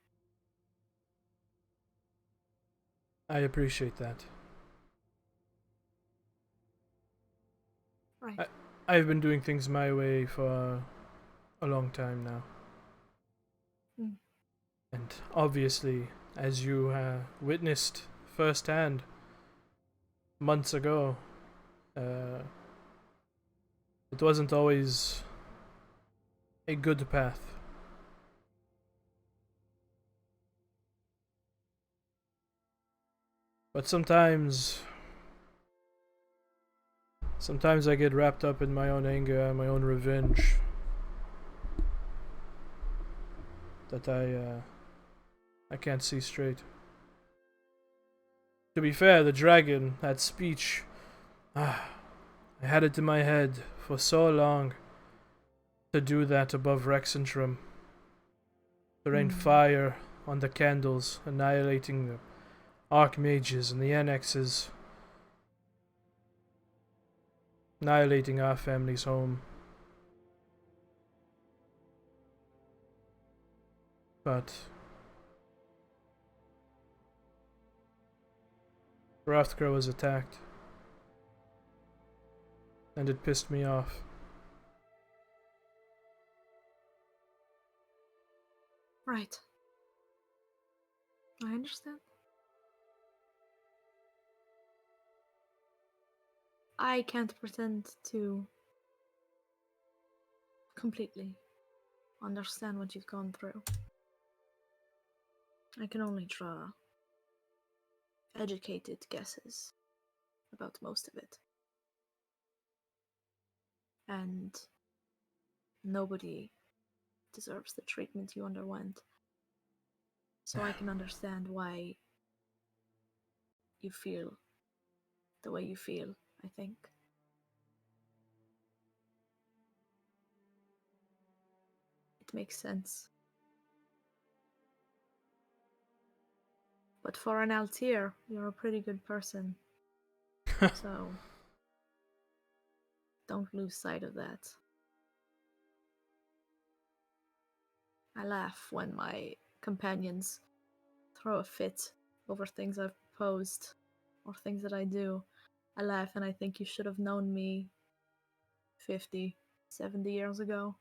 I appreciate that. Right. I've been doing things my way for a long time now. Mm. And obviously, as you witnessed firsthand months ago, it wasn't always a good path. But sometimes I get wrapped up in my own anger and my own revenge that I can't see straight. To be fair, the dragon, that speech, I had it in my head for so long to do that above Rexentrum. To rain fire on the candles, annihilating the archmages and the annexes, annihilating our family's home. But Rothgar was attacked, and it pissed me off. Right. I understand. I can't pretend to completely understand what you've gone through. I can only draw educated guesses about most of it. And nobody deserves the treatment you underwent. So I can understand why you feel the way you feel, I think. It makes sense. But for an Altier, you're a pretty good person. So don't lose sight of that. I laugh when my companions throw a fit over things I've proposed or things that I do. I laugh and I think you should have known me 50, 70 years ago.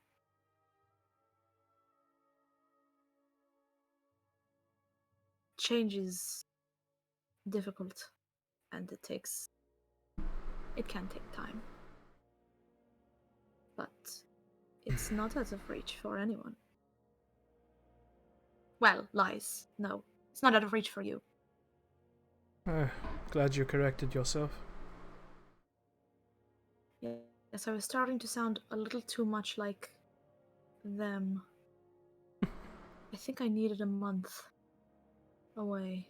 Change is difficult and it can take time. But it's not out of reach for anyone. Well, lies. No, it's not out of reach for you. Glad you corrected yourself. Yes, I was starting to sound a little too much like them. I think I needed a month away.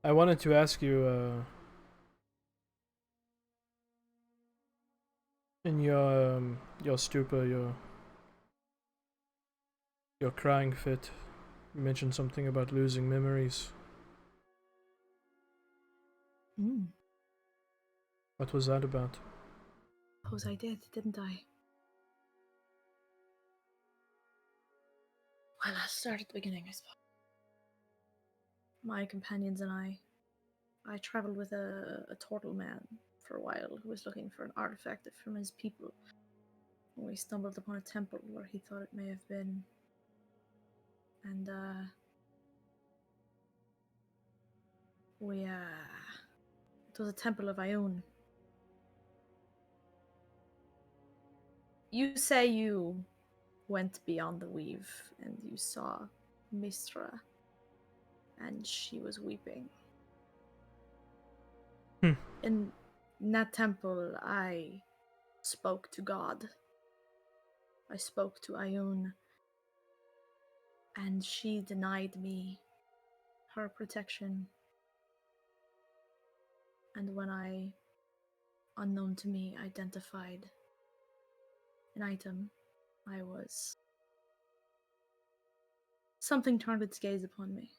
I wanted to ask you, in your stupor, your crying fit, you mentioned something about losing memories. What was that about? Suppose I did, didn't I? Well, I'll start at the beginning, I suppose. My companions and I traveled with a turtle man for a while who was looking for an artifact from his people. We stumbled upon a temple where he thought it may have been. And, it was a temple of Ioun. You say you went beyond the weave and you saw Mistra, and she was weeping. In that temple, I spoke to God. I spoke to Ioun, and she denied me her protection. And when I, unknown to me, identified an item, I was. Something turned its gaze upon me.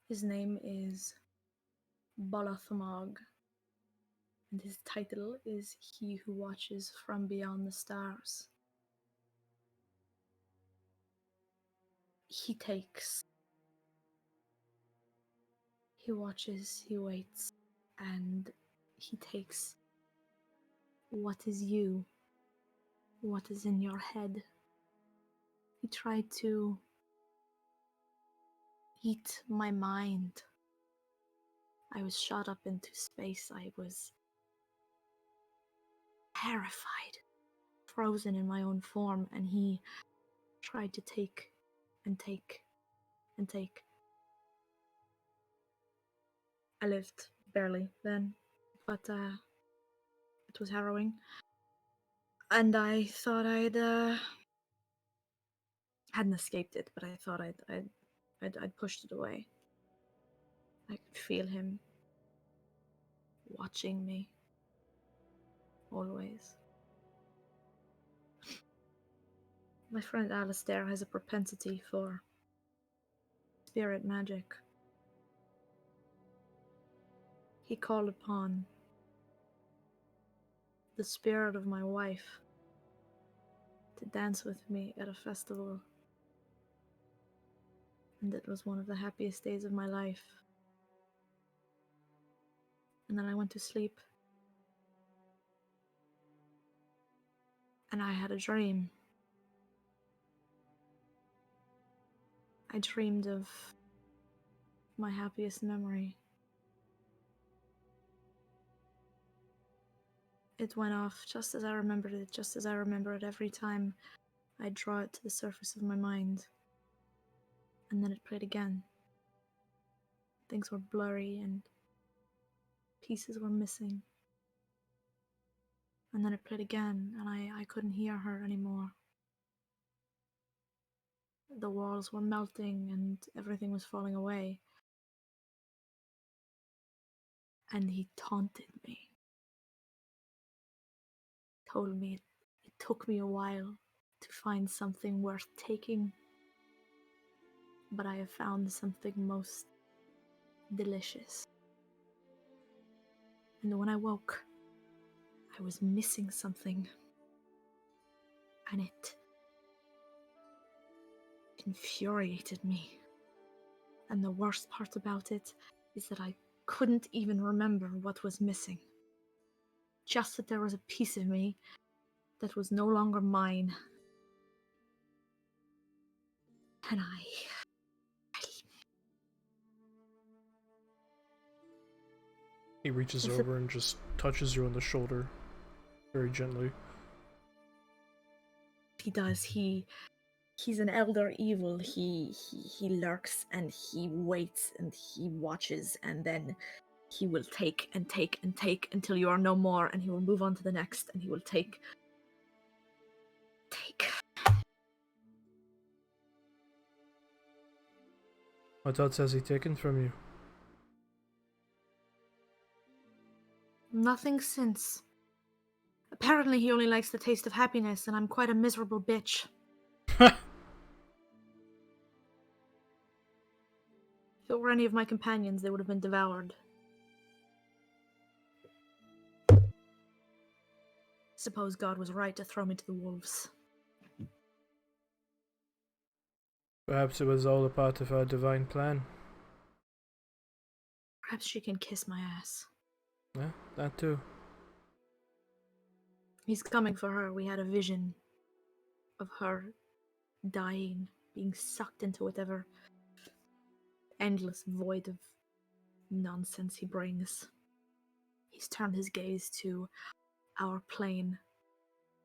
His name is Balathamag, and his title is He Who Watches from Beyond the Stars. He takes. He watches, he waits, and he takes what is you, what is in your head. He tried to eat my mind. I was shot up into space. I was terrified, frozen in my own form, and he tried to take and take and take. I lived barely then, but it was harrowing. And I thought hadn't escaped it, but I thought I'd pushed it away. I could feel him watching me, always. My friend Alistair has a propensity for spirit magic. He called upon the spirit of my wife to dance with me at a festival. And it was one of the happiest days of my life. And then I went to sleep. And I had a dream. I dreamed of my happiest memory. It went off just as I remembered it, just as I remember it every time I draw it to the surface of my mind. And then it played again. Things were blurry and pieces were missing. And then it played again, and I couldn't hear her anymore. The walls were melting and everything was falling away. And he taunted me. Told me it took me a while to find something worth taking. But I have found something most delicious. And when I woke, I was missing something. And it infuriated me. And the worst part about it is that I couldn't even remember what was missing. Just that there was a piece of me that was no longer mine. And He reaches Is it- over and just touches you on the shoulder, very gently. he does. He's an elder evil. He lurks and he waits and he watches, and then he will take and take and take until you are no more, and he will move on to the next, and he will take. What else has he taken from you? Nothing since. Apparently he only likes the taste of happiness, and I'm quite a miserable bitch. If it were any of my companions, they would have been devoured. Suppose God was right to throw me to the wolves. Perhaps it was all a part of our divine plan. Perhaps she can kiss my ass. Yeah, that too. He's coming for her. We had a vision of her dying, being sucked into whatever endless void of nonsense he brings. He's turned his gaze to our plane,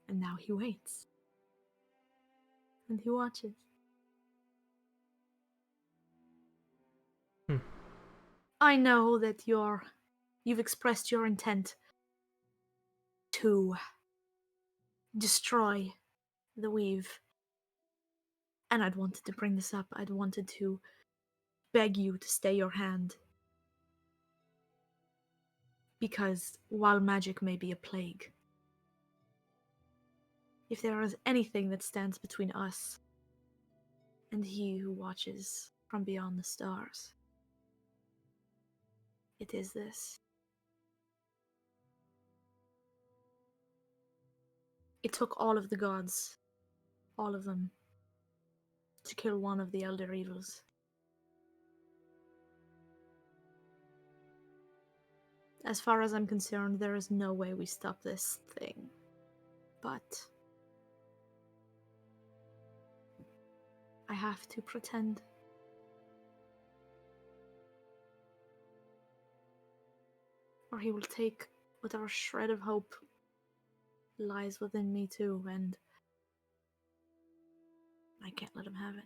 and now he waits. And he watches. I know that you've expressed your intent to destroy the weave. And I'd wanted to bring this up. I'd wanted to beg you to stay your hand. Because while magic may be a plague, If there is anything that stands between us and he who watches from beyond the stars, it is this. It took all of the gods, all of them, to kill one of the elder evils. As far as I'm concerned, there is no way we stop this thing. But I have to pretend. Or he will take whatever shred of hope lies within me too, and I can't let him have it.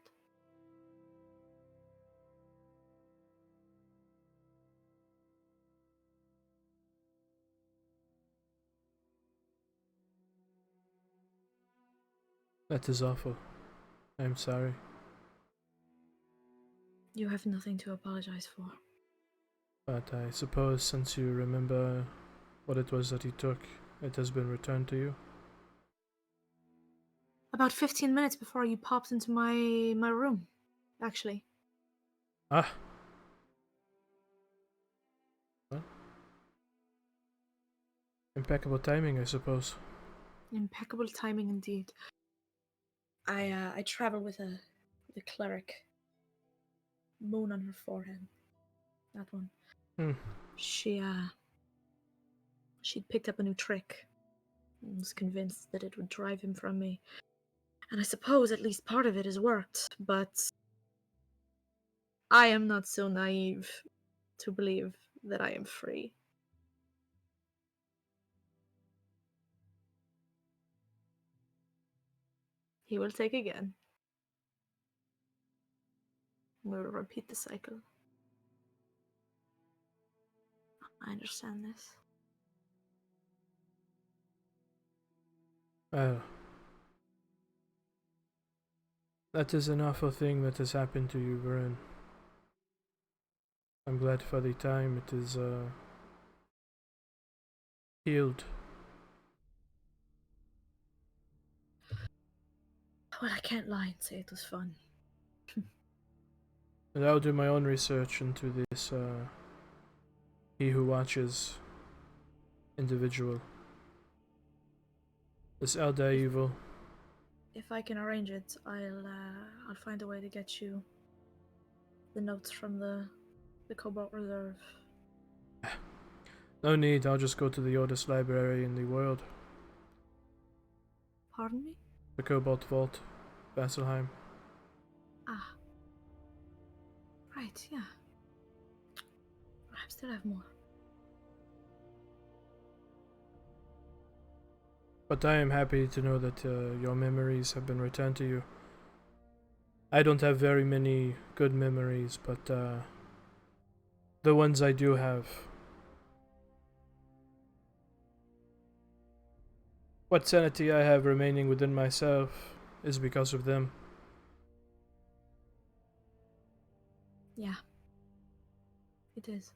That is awful. I'm sorry. You have nothing to apologize for. But I suppose since you remember what it was that he took, it has been returned to you. About 15 minutes before you popped into my room, actually. Ah! Well, impeccable timing, I suppose. Impeccable timing indeed. I travel with the cleric. Moon on her forehead. That one. She'd picked up a new trick and was convinced that it would drive him from me. And I suppose at least part of it has worked, but I am not so naive to believe that I am free. He will take again. We will repeat the cycle. I understand this. Well, that is an awful thing that has happened to you, Vern. I'm glad for the time it is healed. Well, I can't lie and say it was fun. And I'll do my own research into this he who watches individual. This elder evil. If I can arrange it, I'll find a way to get you the notes from the Cobalt Reserve. No need, I'll just go to the oldest library in the world. Pardon me? The Cobalt Vault, Vasselheim. Ah. Right, yeah. Perhaps they'll have more. But I am happy to know that your memories have been returned to you. I don't have very many good memories, but the ones I do have. What sanity I have remaining within myself is because of them. Yeah. It is.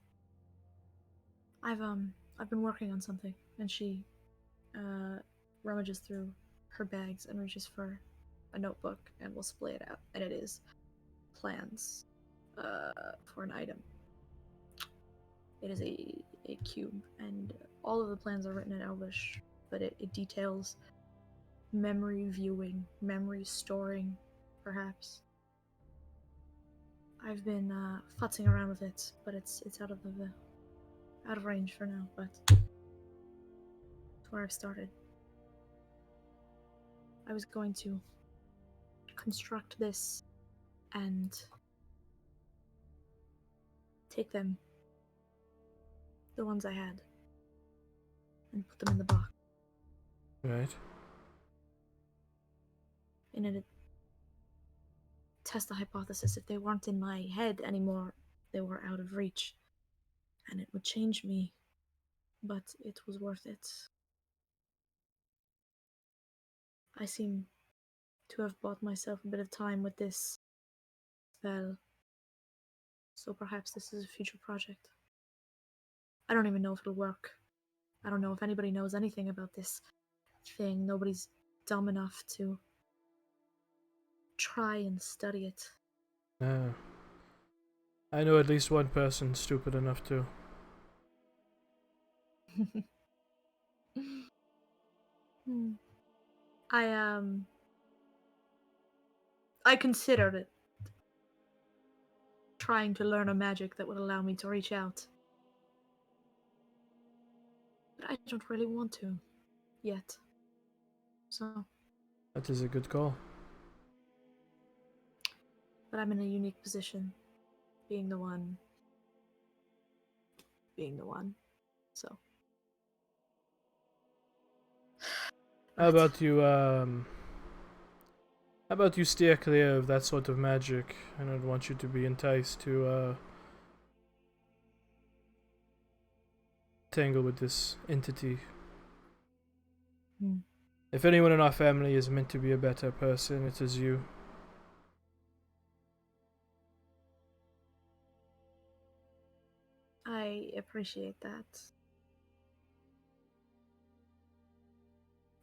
I've been working on something, and she rummages through her bags and reaches for a notebook and will splay it out, and it is plans for an item. It is a cube, and all of the plans are written in Elvish, but it details memory viewing, memory storing, perhaps. I've been futzing around with it, but it's out of range for now. But it's where I've started. I was going to construct this and take them, the ones I had, and put them in the box. Right. In it, test the hypothesis. If they weren't in my head anymore, they were out of reach, and it would change me, but it was worth it. I seem to have bought myself a bit of time with this spell, so perhaps this is a future project. I don't even know if it'll work. I don't know if anybody knows anything about this thing. Nobody's dumb enough to try and study it. I know at least one person stupid enough to. Hmm. I considered it. Trying to learn a magic that would allow me to reach out. But I don't really want to. Yet. So. That is a good call. But I'm in a unique position. Being the one. So. How about you steer clear of that sort of magic? I don't want you to be enticed to tangle with this entity. Hmm. If anyone in our family is meant to be a better person, it is you. I appreciate that.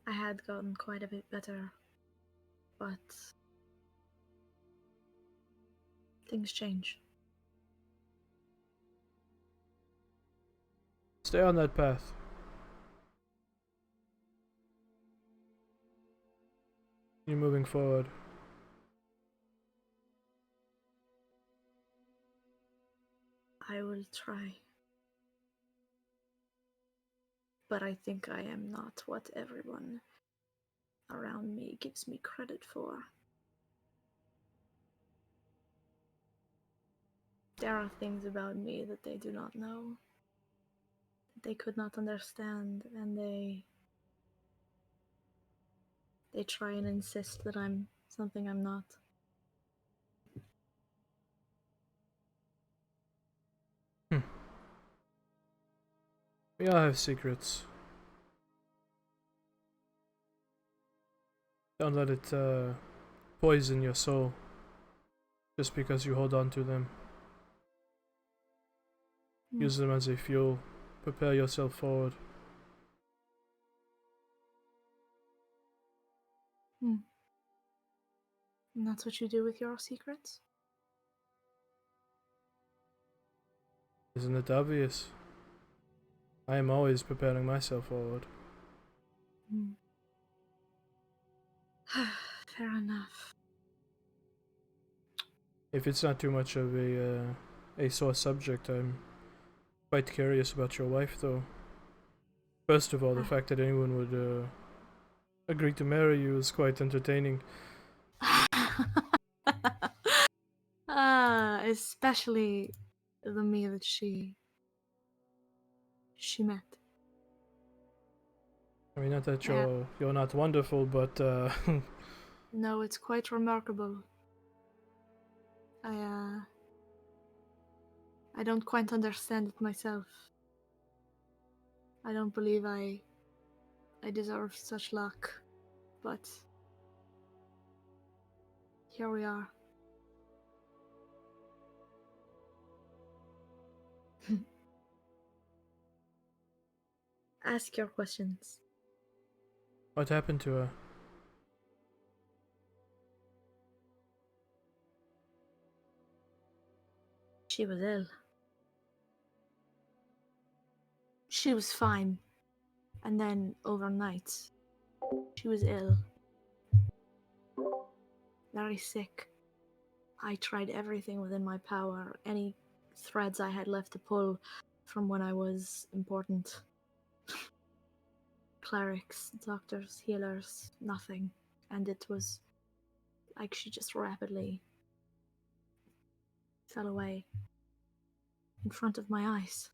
I had gotten quite a bit better, but things change. Stay on that path. You're moving forward. I will try. But I think I am not what everyone around me gives me credit for. There are things about me that they do not know, that they could not understand, and they try and insist that I'm something I'm not. We all have secrets. Don't let it poison your soul just because you hold on to them. Use them as a fuel. Prepare yourself forward. And that's what you do with your secrets? Isn't it obvious? I am always preparing myself forward. Fair enough. If it's not too much of a sore subject, I'm quite curious about your wife, though. First of all, the fact that anyone would agree to marry you is quite entertaining. Especially the me that she met. I mean, not that Yeah. you're not wonderful, but No, it's quite remarkable. I don't quite understand it myself. I don't believe I deserve such luck, but here we are. Ask your questions. what happened to her? She was ill. She was fine. And then overnight, she was ill. Very sick. I tried everything within my power, any threads I had left to pull from when I was important. Clerics, doctors, healers, nothing. And it was like she just rapidly fell away in front of my eyes.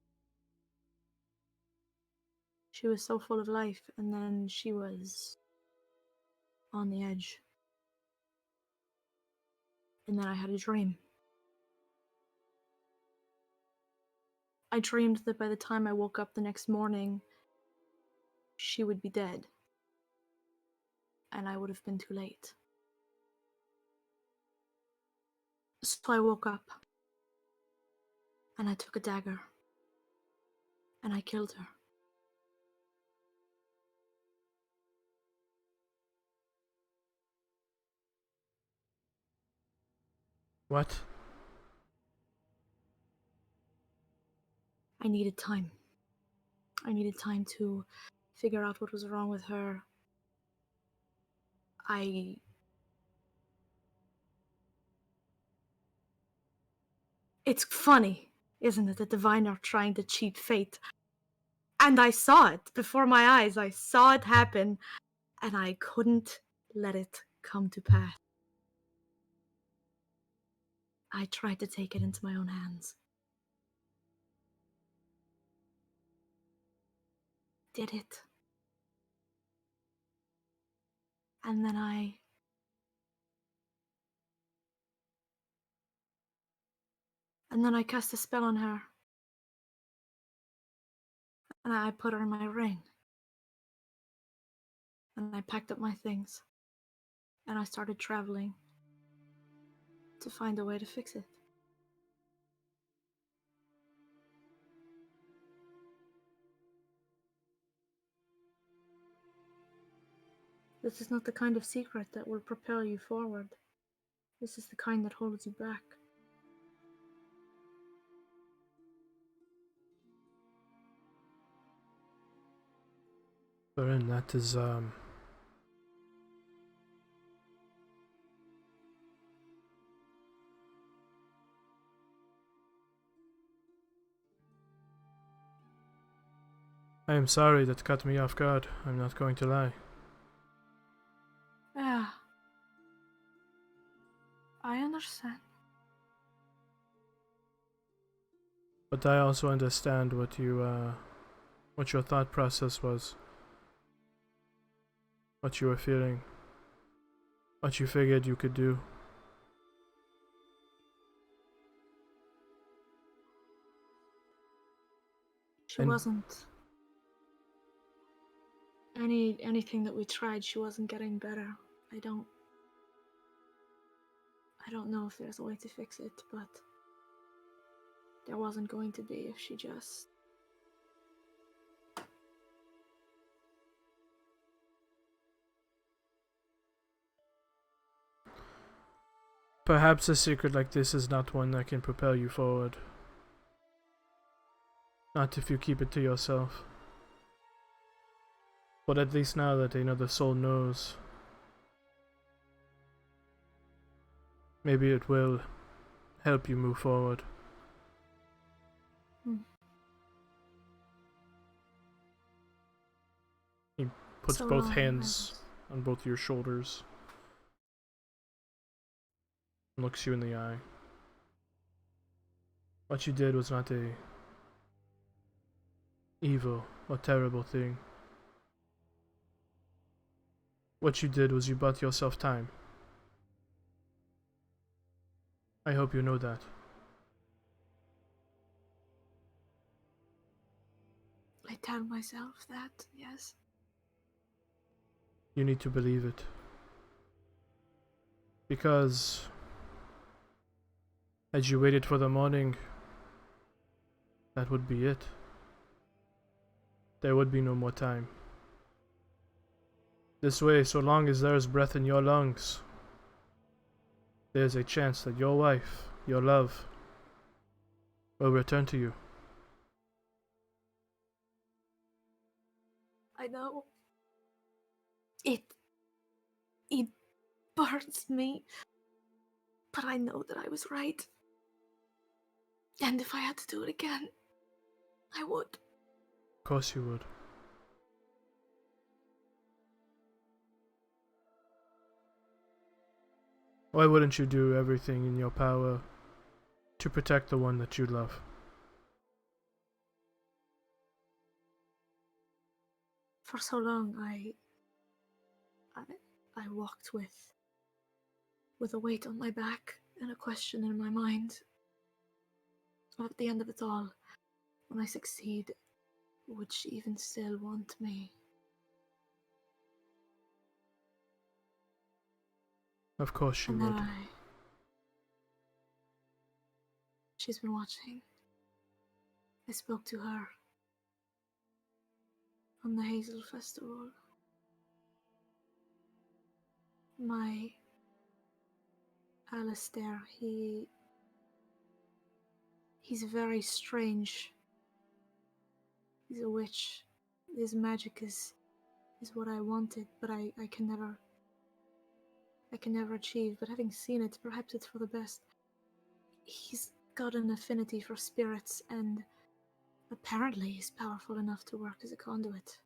She was so full of life, and then she was on the edge. And then I had a dream. I dreamed that by the time I woke up the next morning, she would be dead. And I would have been too late. So I woke up. And I took a dagger. And I killed her. What? I needed time. I needed time to figure out what was wrong with her. It's funny, isn't it? The diviner trying to cheat fate. And I saw it before my eyes. I saw it happen, and I couldn't let it come to pass. I tried to take it into my own hands. Did it. And then I cast a spell on her. And I put her in my ring. And I packed up my things. And I started traveling to find a way to fix it. This is not the kind of secret that will propel you forward. This is the kind that holds you back. Baron, that is, I am sorry that caught me off guard. I'm not going to lie. Yeah. I understand. But I also understand what you, what your thought process was. What you were feeling. What you figured you could do. She And- wasn't. Anything that we tried, she wasn't getting better. I don't know if there's a way to fix it, but there wasn't going to be if she just... Perhaps a secret like this is not one that can propel you forward. Not if you keep it to yourself. But at least now that another soul knows, maybe it will help you move forward. He puts So both long, hands on both your shoulders. And looks you in the eye. What you did was not a evil or terrible thing. What you did was you bought yourself time. I hope you know that. I tell myself that, yes. You need to believe it. Because had you waited for the morning, that would be it. There would be no more time. This way, so long as there is breath in your lungs, there's a chance that your wife, your love, will return to you. I know. It burns me. But I know that I was right. And if I had to do it again, I would. Of course you would. Why wouldn't you do everything in your power to protect the one that you love? For so long, I walked with a weight on my back and a question in my mind. At the end of it all, when I succeed, would she even still want me? Of course she And would. then she's been watching. I spoke to her on the Hazel Festival. Alistair, he's very strange. He's a witch. His magic is what I wanted, but I can never achieve. But having seen it, perhaps it's for the best. He's got an affinity for spirits, and apparently he's powerful enough to work as a conduit.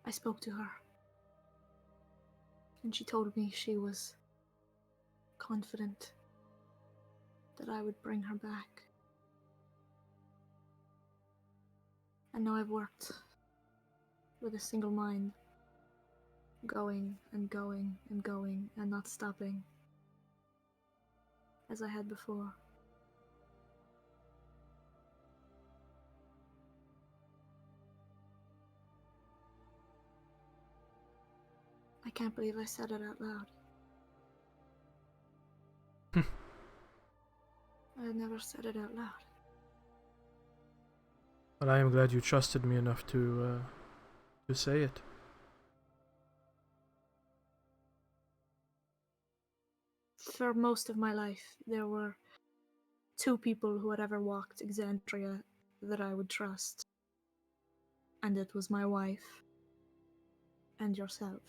I spoke to her, and she told me she was confident that I would bring her back. And now I've worked with a single mind, going and going and going and not stopping, as I had before. I can't believe I said it out loud. I had never said it out loud. But I am glad you trusted me enough to say it. For most of my life, there were two people who had ever walked Exandria that I would trust. And it was my wife and yourself.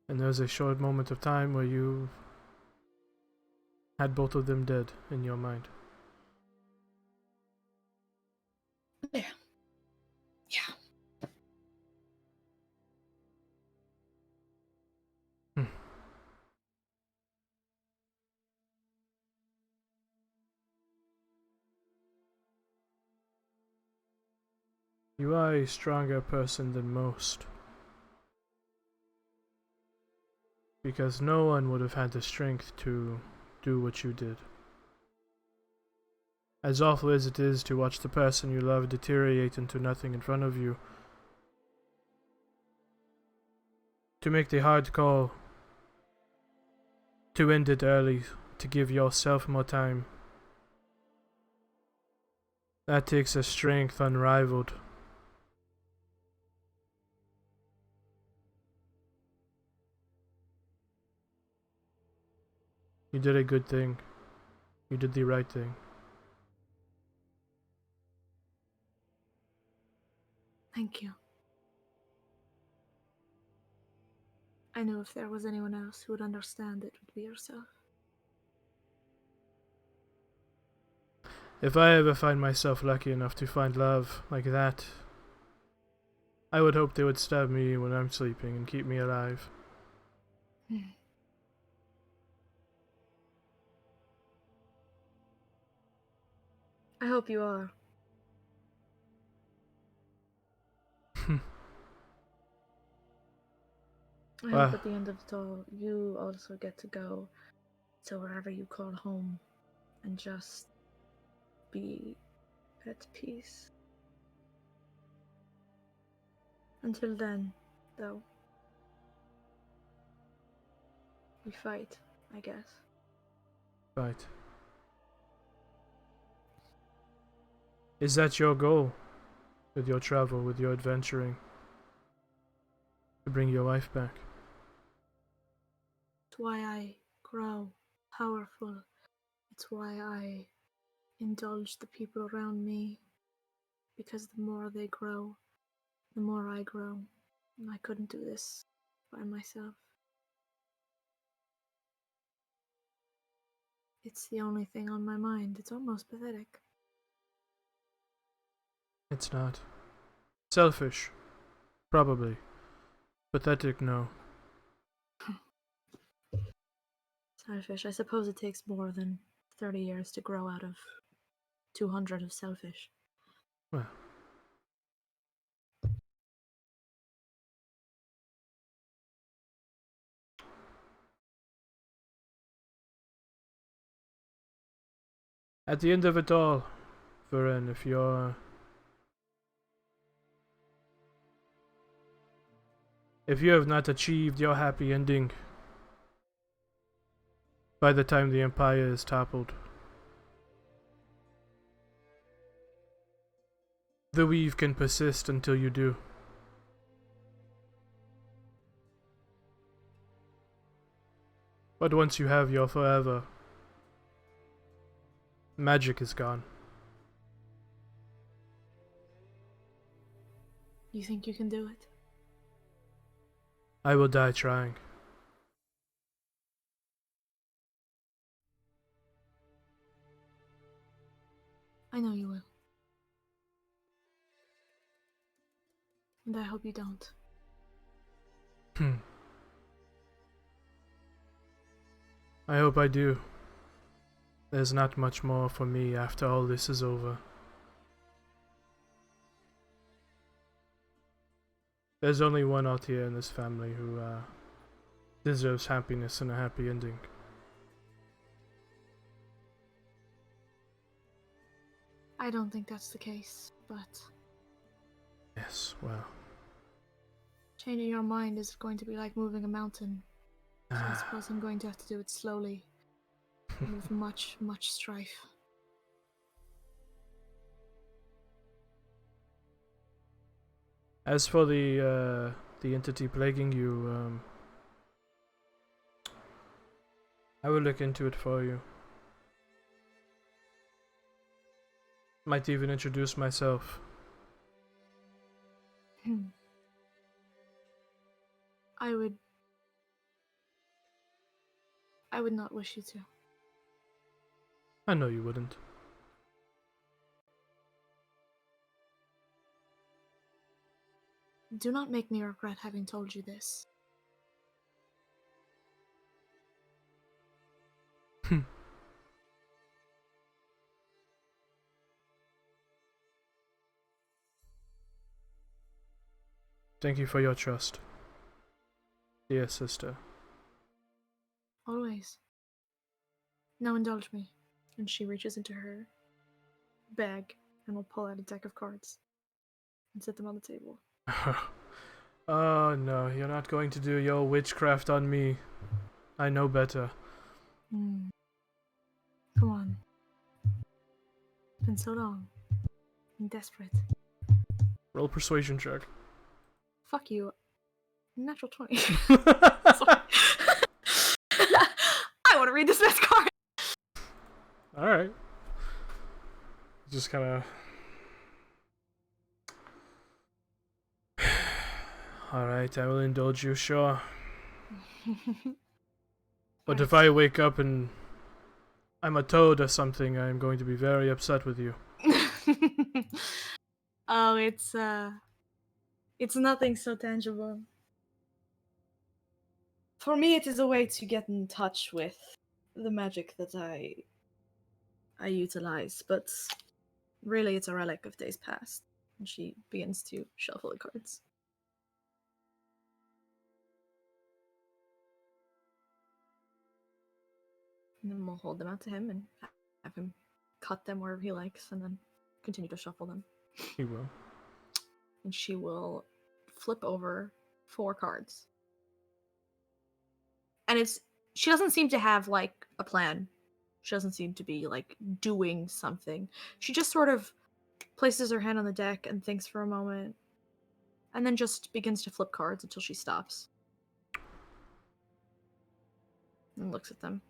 And there was a short moment of time where you had both of them dead in your mind. Yeah. Yeah. You are a stronger person than most. Because no one would have had the strength to do what you did. As awful as it is to watch the person you love deteriorate into nothing in front of you, to make the hard call, to end it early, to give yourself more time, that takes a strength unrivaled. You did a good thing. You did the right thing. Thank you. I knew if there was anyone else who would understand, it would be yourself. If I ever find myself lucky enough to find love like that, I would hope they would stab me when I'm sleeping and keep me alive. I hope you are. I hope at the end of it all, you also get to go to wherever you call home and just be at peace. Until then, though, we fight, I guess. Right. Is that your goal? With your travel, with your adventuring? To bring your wife back? It's why I grow powerful. It's why I indulge the people around me. Because the more they grow, the more I grow. And I couldn't do this by myself. It's the only thing on my mind. It's almost pathetic. It's not. Selfish. Probably. Pathetic, no. Selfish. I suppose it takes more than 30 years to grow out of 200 of selfish. Well. At the end of it all, Varen, if you have not achieved your happy ending by the time the Empire is toppled, the weave can persist until you do. But once you have your forever, magic is gone. You think you can do it? I will die trying. I know you will. And I hope you don't. I hope I do. There's not much more for me after all this is over. There's only one out here in this family who deserves happiness and a happy ending. I don't think that's the case, but Yes, well. changing your mind is going to be like moving a mountain. So I suppose I'm going to have to do it slowly and with much, much strife. As for the entity plaguing you, I will look into it for you. Might even introduce myself. I would not wish you to. I know you wouldn't. Do not make me regret having told you this. Thank you for your trust, dear sister. Always. Now indulge me. And she reaches into her bag and will pull out a deck of cards and set them on the table. Oh no, you're not going to do your witchcraft on me. I know better. Come on. It's been so long. I'm desperate. Roll persuasion check. Fuck you. Natural 20. Alright. I want to read this next card. Just kinda... Alright, I will indulge you, sure. But if I wake up and I'm a toad or something, I'm going to be very upset with you. Oh, it's nothing so tangible. For me, it is a way to get in touch with the magic that I utilize, but really it's a relic of days past. And she begins to shuffle the cards. And then we'll hold them out to him and have him cut them wherever he likes and then continue to shuffle them. He will. And she will flip over 4 cards. And she doesn't seem to have like a plan. She doesn't seem to be like doing something. She just sort of places her hand on the deck and thinks for a moment and then just begins to flip cards until she stops and looks at them.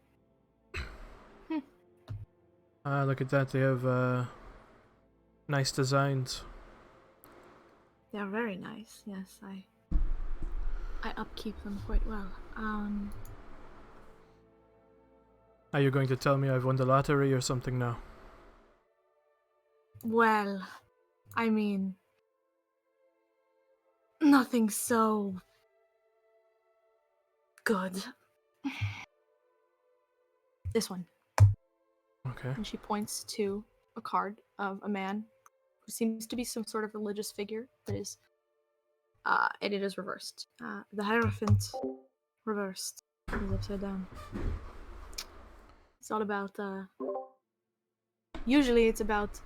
Look at that, they have nice designs. They are very nice. Yes, I upkeep them quite well. Are you going to tell me I've won the lottery or something now? Well, I mean, nothing so good. This one. Okay. And she points to a card of a man who seems to be some sort of religious figure that is, and it is reversed. The Hierophant reversed is upside down. It's all about, usually it's about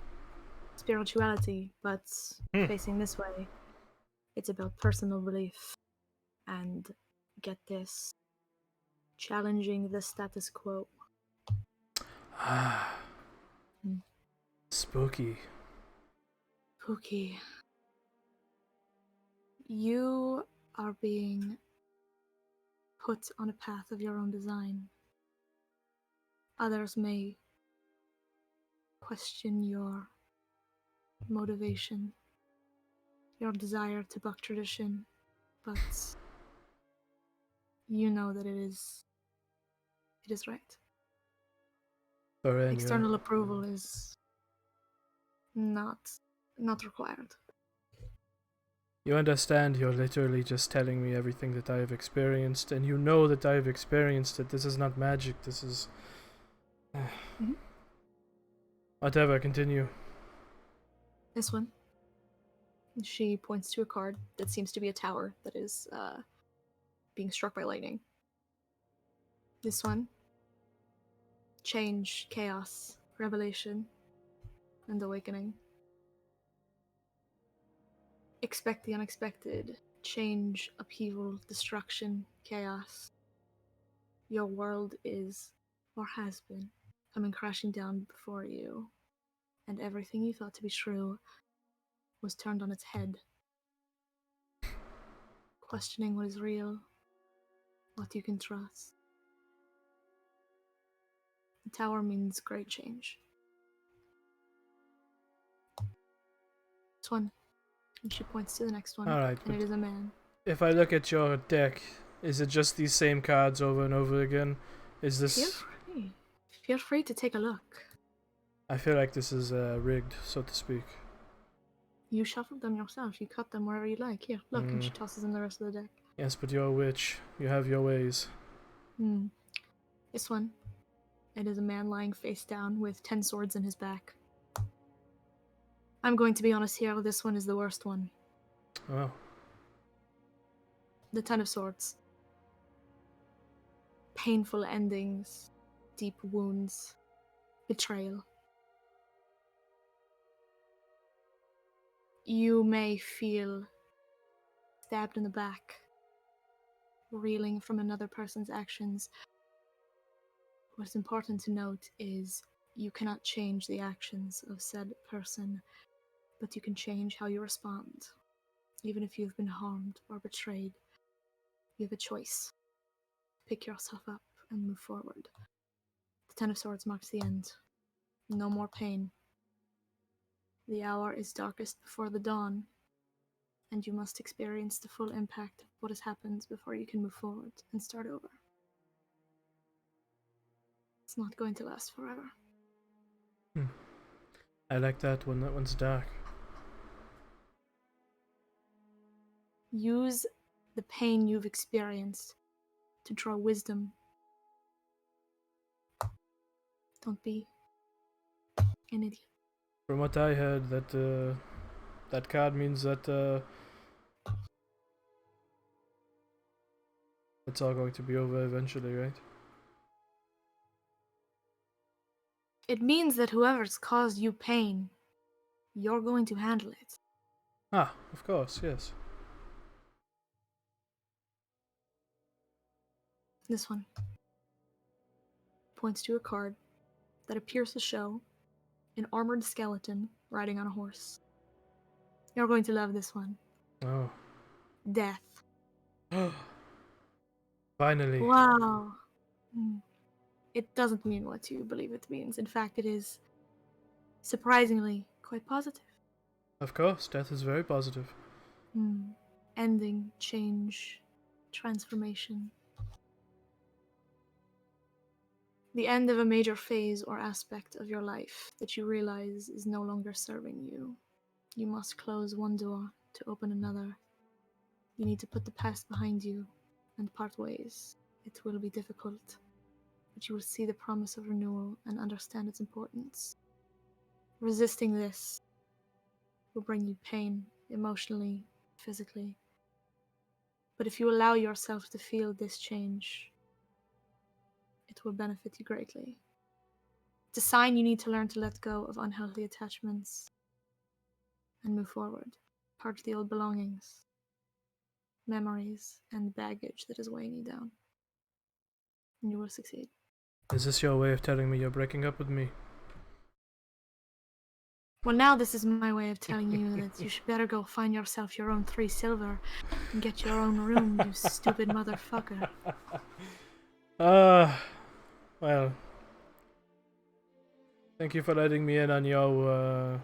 spirituality, but facing this way, it's about personal belief and, get this, challenging the status quo. Spooky. Pookie, you are being put on a path of your own design, Others may question your motivation, your desire to buck tradition, but you know that it is right. Doreen, External approval is not required. you understand you're literally just telling me everything that I have experienced, and you know that I have experienced it. This is not magic, this is... Mhm. Whatever, continue. This one. She points to a card that seems to be a tower that is being struck by lightning. This one. Change, chaos, revelation, and awakening. Expect the unexpected. Change, upheaval, destruction, chaos. Your world is, or has been, coming crashing down before you, and everything you thought to be true was turned on its head. Questioning what is real, what you can trust. The tower means great change. This one. And she points to the next one. Alright, and but it is a man. if I look at your deck, is it just these same cards over and over again? Is Feel this... free. Feel free to take a look. I feel like this is rigged, so to speak. You shuffled them yourself. You cut them wherever you like. Here, look, and she tosses in the rest of the deck. Yes, but you're a witch. You have your ways. This one. It is a man lying face down with 10 swords in his back. I'm going to be honest here, this one is the worst one. Oh. The 10 of Swords. Painful endings, deep wounds, betrayal. You may feel stabbed in the back, reeling from another person's actions. What's important to note is you cannot change the actions of said person, but you can change how you respond. Even if you've been harmed or betrayed, you have a choice. Pick yourself up and move forward. The 10 of Swords marks the end. No more pain. The hour is darkest before the dawn, and you must experience the full impact of what has happened before you can move forward and start over. It's not going to last forever. I like that one. That one's dark. Use the pain you've experienced to draw wisdom. Don't be an idiot. From what I heard, that card means that it's all going to be over eventually, right? It means that whoever's caused you pain, you're going to handle it. Ah, of course, yes. This one points to a card that appears to show an armored skeleton riding on a horse. You're going to love this one. Oh. Death. Finally. Wow. It doesn't mean what you believe it means. In fact, it is surprisingly quite positive. Of course, death is very positive. Ending, change, transformation. The end of a major phase or aspect of your life that you realize is no longer serving you. You must close one door to open another. You need to put the past behind you and part ways. It will be difficult, but you will see the promise of renewal and understand its importance. Resisting this will bring you pain, emotionally, physically. But if you allow yourself to feel this change, it will benefit you greatly. It's a sign you need to learn to let go of unhealthy attachments and move forward. Purge the old belongings, memories, and baggage that is weighing you down. And you will succeed. Is this your way of telling me you're breaking up with me? Well, now this is my way of telling you that you should better go find yourself your own 3 silver and get your own room, you stupid motherfucker. Well, Thank you for letting me in on your,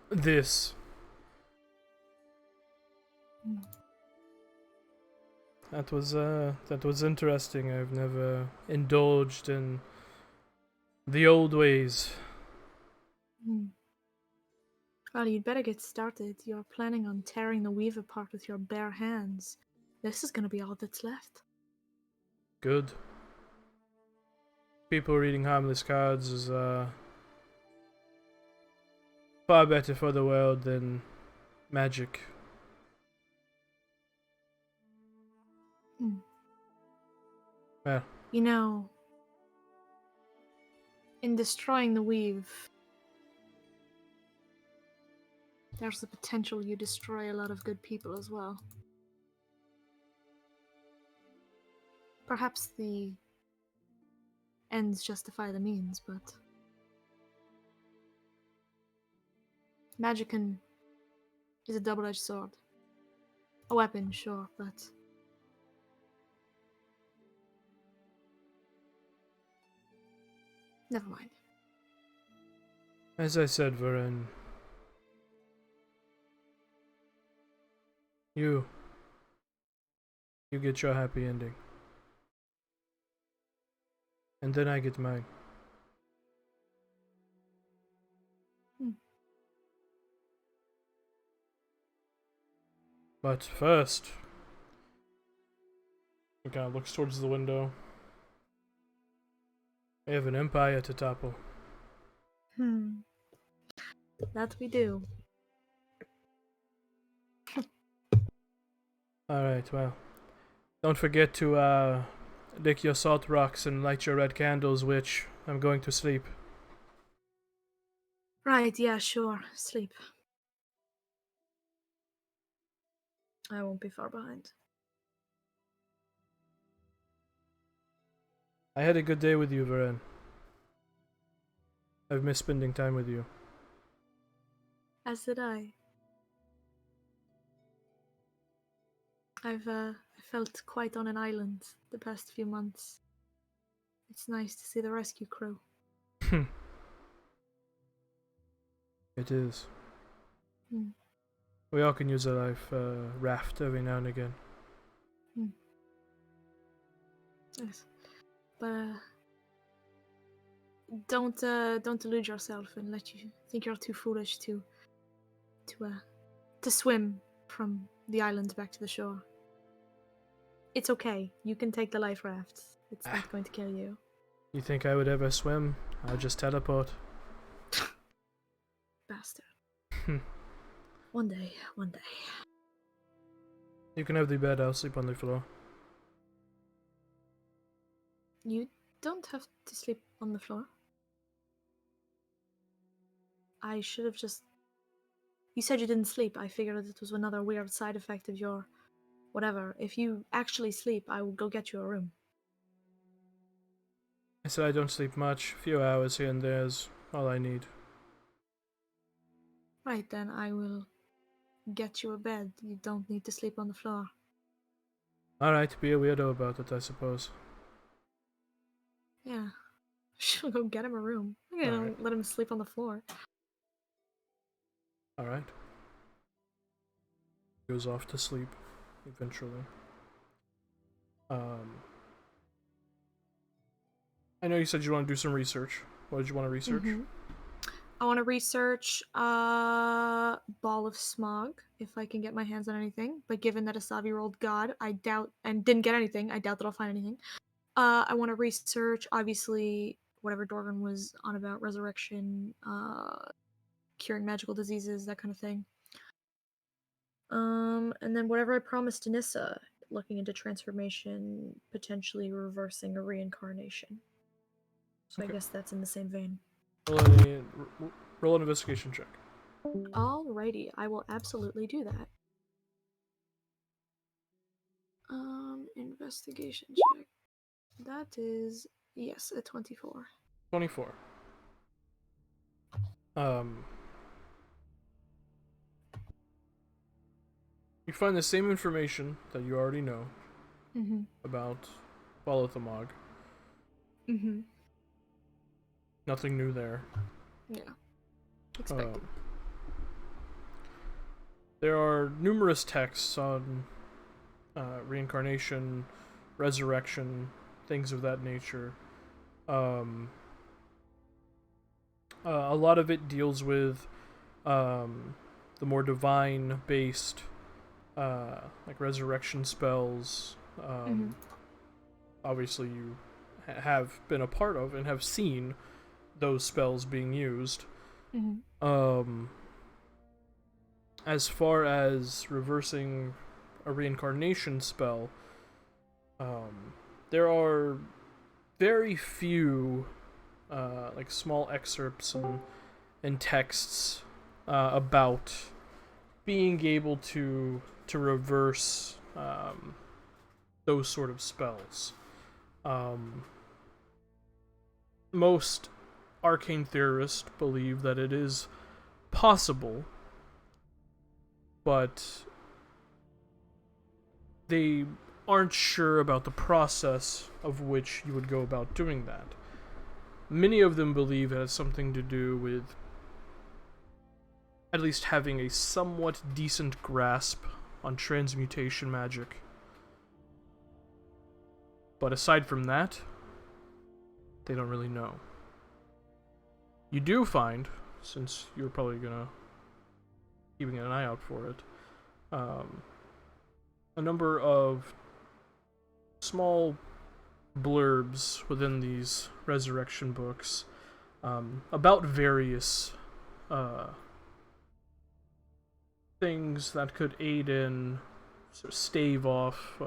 this. Mm. That was interesting. I've never indulged in the old ways. Hmm. Well, you'd better get started. You're planning on tearing the weave apart with your bare hands. This is gonna be all that's left. Good. People reading harmless cards is, far better for the world than magic. Hmm. Well, You know, in destroying the weave, there's the potential you destroy a lot of good people as well. Perhaps the ends justify the means, but magic is a double-edged sword. A weapon, sure, but never mind. as I said, Varen, you get your happy ending. And then I get mine. Hmm. But first, he kind of looks towards the window. We have an empire to topple. That we do. Alright, well. Don't forget to, lick your salt rocks and light your red candles, witch. I'm going to sleep. Right, yeah, sure. Sleep. I won't be far behind. I had a good day with you, Varen. I've missed spending time with you. As did I. I felt quite on an island the past few months. It's nice to see the rescue crew. It is. Hmm. We all can use a life raft every now and again. Yes. But don't delude yourself and let you think you're too foolish to swim from the island back to the shore. It's okay. You can take the life raft. It's not going to kill you. You think I would ever swim? I'll just teleport. Bastard. One day. You can have the bed, I'll sleep on the floor. You don't have to sleep on the floor. I should have just... You said you didn't sleep. I figured it was another weird side effect of your... whatever. If you actually sleep, I will go get you a room. I said I don't sleep much. A few hours here and there is all I need. Right, then I will get you a bed. You don't need to sleep on the floor. Alright, be a weirdo about it, I suppose. Yeah. She'll go get him a room. I'm gonna Alright. let him sleep on the floor. Alright. Goes off to sleep, eventually. I know you said you want to do some research. What did you want to research? I want to research Ball of Smog, if I can get my hands on anything. But given that Asavi rolled God, I doubt, and didn't get anything, I doubt that I'll find anything. I want to research, obviously, whatever Dorgan was on about, resurrection, curing magical diseases, that kind of thing. And then whatever I promised to Nissa, looking into transformation, potentially reversing a reincarnation. So Okay. I guess that's in the same vein. Roll an investigation check. Alrighty, I will absolutely do that. Investigation check. That is, yes, a 24. 24. You find the same information that you already know about Wildemount. Nothing new there. Yeah. Expected. There are numerous texts on reincarnation, resurrection, things of that nature. A lot of it deals with the more divine-based, like resurrection spells. Obviously, you have been a part of and have seen those spells being used. As far as reversing a reincarnation spell, there are very few like small excerpts and texts about being able to reverse those sort of spells. Most arcane theorists believe that it is possible, but they aren't sure about the process of which you would go about doing that. Many of them believe it has something to do with at least having a somewhat decent grasp on transmutation magic. But aside from that, they don't really know. You do find, since you're probably gonna keeping an eye out for it, a number of small blurbs within these resurrection books about various things that could aid in sort of stave off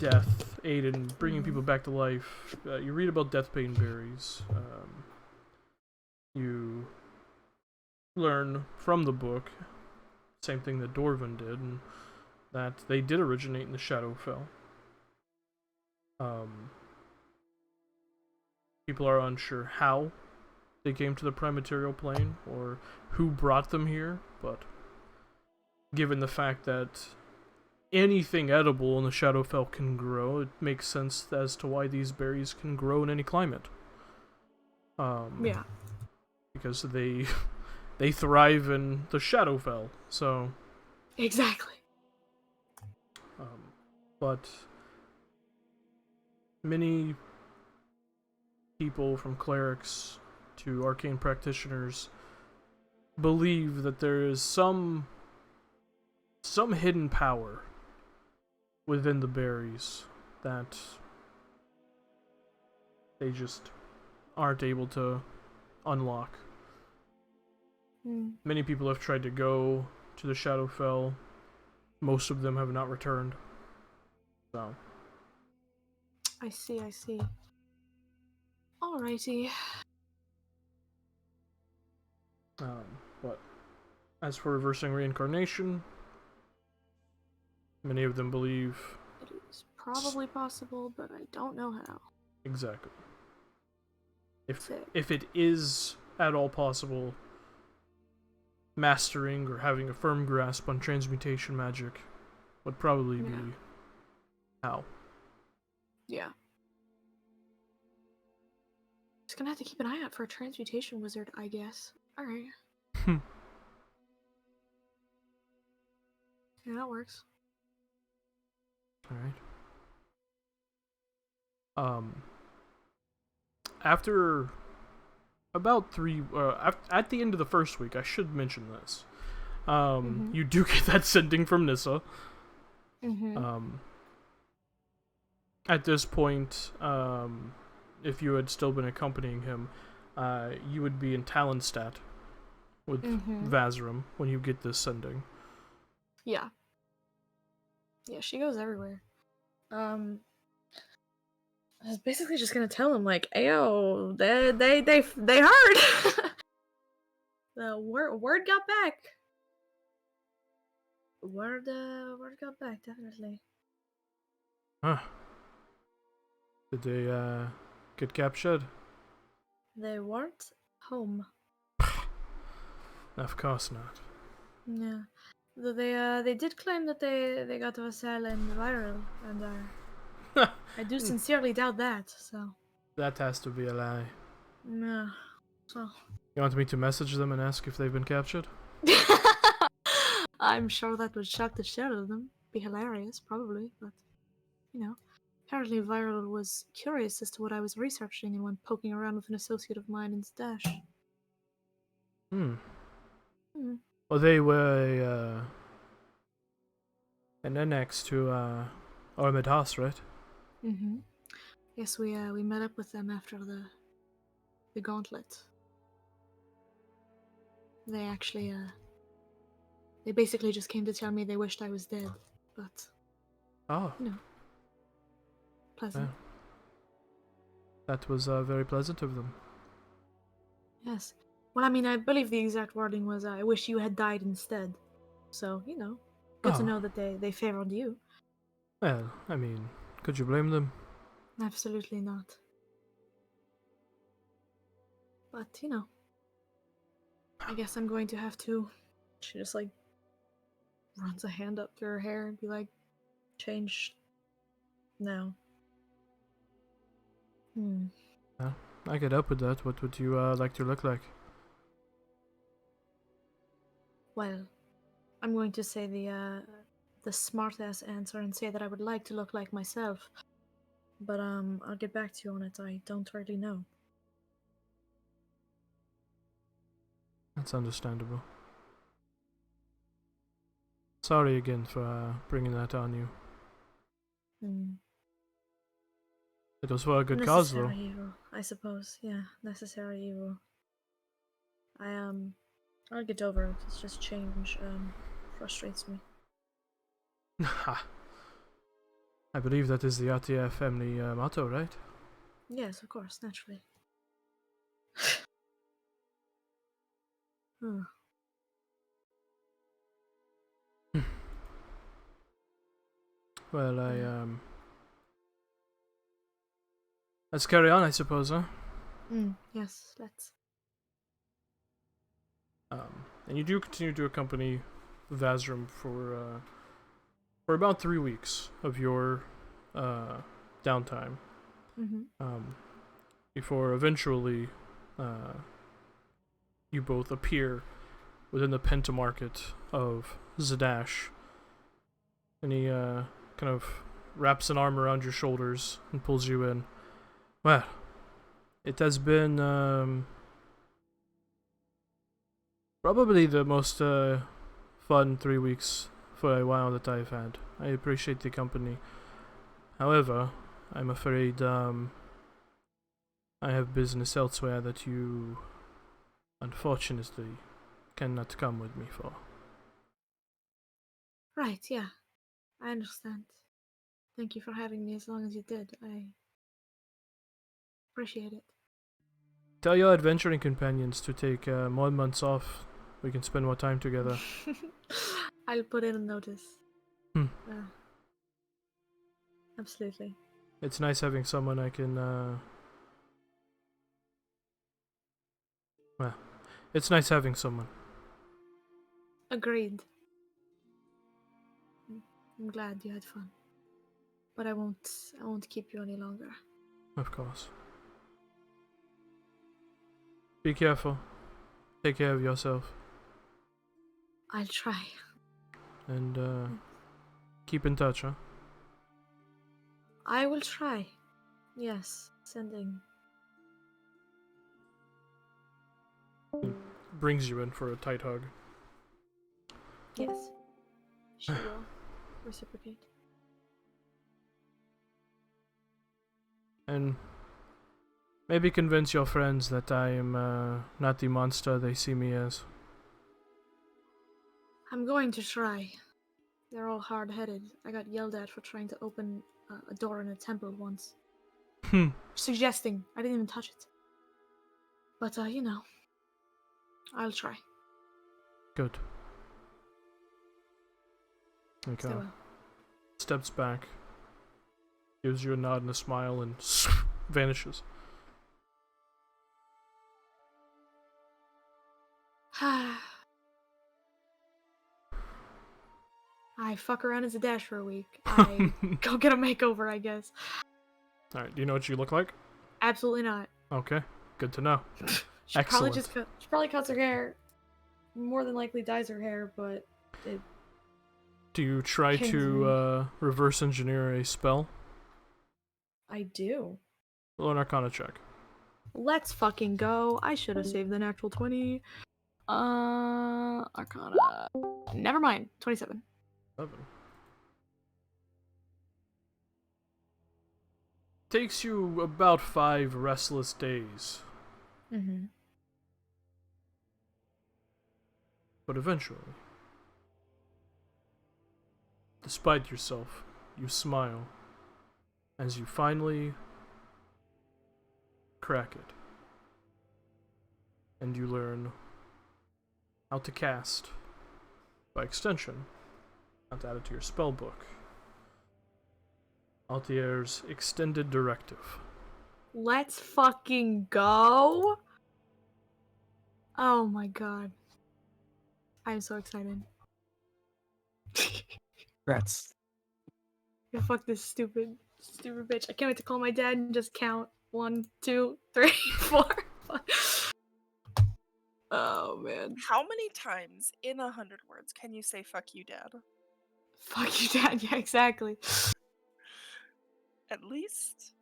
death, aid in bringing people back to life. You read about death pain berries. You learn from the book, same thing that Dorvan did, and that they did originate in the Shadowfell. People are unsure how they came to the prime material plane or who brought them here, but given the fact that anything edible in the Shadowfell can grow, it makes sense as to why these berries can grow in any climate. Yeah. Because they thrive in the Shadowfell, so... Exactly. But many people, from clerics to arcane practitioners, believe that there is some hidden power within the berries that they just aren't able to unlock. Many people have tried to go to the Shadowfell. Most of them have not returned. So. I see. Alrighty. But as for reversing reincarnation, many of them believe It is probably possible, but I don't know how. exactly. Sick. If it is at all possible, mastering or having a firm grasp on transmutation magic would probably be how. Yeah. Just gonna have to keep an eye out for a transmutation wizard, I guess. Alright. Yeah, that works. Alright. After about at the end of the first week, I should mention this. You do get that sending from Nissa. At this point, if you had still been accompanying him, you would be in Talonstadt with Vazarim when you get this sending. Yeah. Yeah, she goes everywhere. I was basically just gonna tell him like, "Ayo, they heard." The word got back. Word got back, definitely. Huh. Did they get captured? They weren't home. Of course not. Yeah. Though they did claim that they got Vassal and Viral, and I do sincerely doubt that, so. That has to be a lie. No. So. You want me to message them and ask if they've been captured? I'm sure that would shock the shit out of them. Be hilarious, probably, but you know. Apparently Viral was curious as to what I was researching and went poking around with an associate of mine in Stash. Hmm. Hmm. Well, they were an annex to Armored House, right? Mm-hmm. Yes, we met up with them after the gauntlet. They actually they basically just came to tell me they wished I was dead, but Oh, you know, pleasant. that was very pleasant of them. Yes. Well, I mean, I believe the exact wording was, "I wish you had died instead." So you know, good to Oh. know that they favored you. Well, I mean, could you blame them? Absolutely not. But you know, I guess I'm going to have to. She just like runs a hand up through her hair and be like, "Change now." Hmm. I could help with that. What would you like to look like? Well, I'm going to say the smart-ass answer and say that I would like to look like myself. But I'll get back to you on it. I don't really know. That's understandable. Sorry again for bringing that on you. Hmm. It was for a good cause, though. Necessary evil, I suppose. Yeah, necessary evil. I'll get over it. It's just change frustrates me. Ha. I believe that is the RTF family motto, right? Yes, of course, naturally. Hmm. Well, let's carry on, I suppose, huh? Yes, let's. And you do continue to accompany Vazrim for about 3 weeks of your downtime. Mm-hmm. Before eventually you both appear within the pentamarket of Zadash. And he kind of wraps an arm around your shoulders and pulls you in. Well, it has been probably the most fun 3 weeks for a while that I've had. I appreciate the company. However, I'm afraid I have business elsewhere that you, unfortunately, cannot come with me for. Right, yeah. I understand. Thank you for having me as long as you did. I appreciate it. Tell your adventuring companions to take more months off. We can spend more time together. I'll put in a notice. Hmm. Absolutely. It's nice having someone I can, well, it's nice having someone. Agreed. I'm glad you had fun. But I won't keep you any longer. Of course. Be careful. Take care of yourself. I'll try. And, keep in touch, huh? I will try. Yes, sending. Brings you in for a tight hug. Yes. She will reciprocate. And maybe convince your friends that I am not the monster they see me as. I'm going to try. They're all hard-headed. I got yelled at for trying to open a door in a temple once. Suggesting. I didn't even touch it. But, you know. I'll try. Good. Okay. So, Steps back. Gives you a nod and a smile and vanishes. I fuck around as a dash for a week. I go get a makeover, I guess. Alright, do you know what you look like? Absolutely not. Okay, good to know. She probably Excellent. she probably cuts her hair. More than likely dyes her hair, but it. Do you try Pains to reverse engineer a spell? I do. Roll an Arcana check. Let's fucking go. I should have saved the natural 20. Arcana. Never mind. 27. 7. Takes you about 5 restless days, Mm-hmm. but eventually, despite yourself, you smile as you finally crack it. And you learn how to cast, by extension, how to add it to your spell book, Altier's Extended Directive. Let's fucking go. Oh my god. I'm so excited. Congrats. Yeah, fuck this stupid bitch. I can't wait to call my dad and just count 1, 2, 3, 4, 5. Oh man. How many times in 100 words can you say "fuck you, Dad"? Fuck you, dad. Yeah, exactly. At least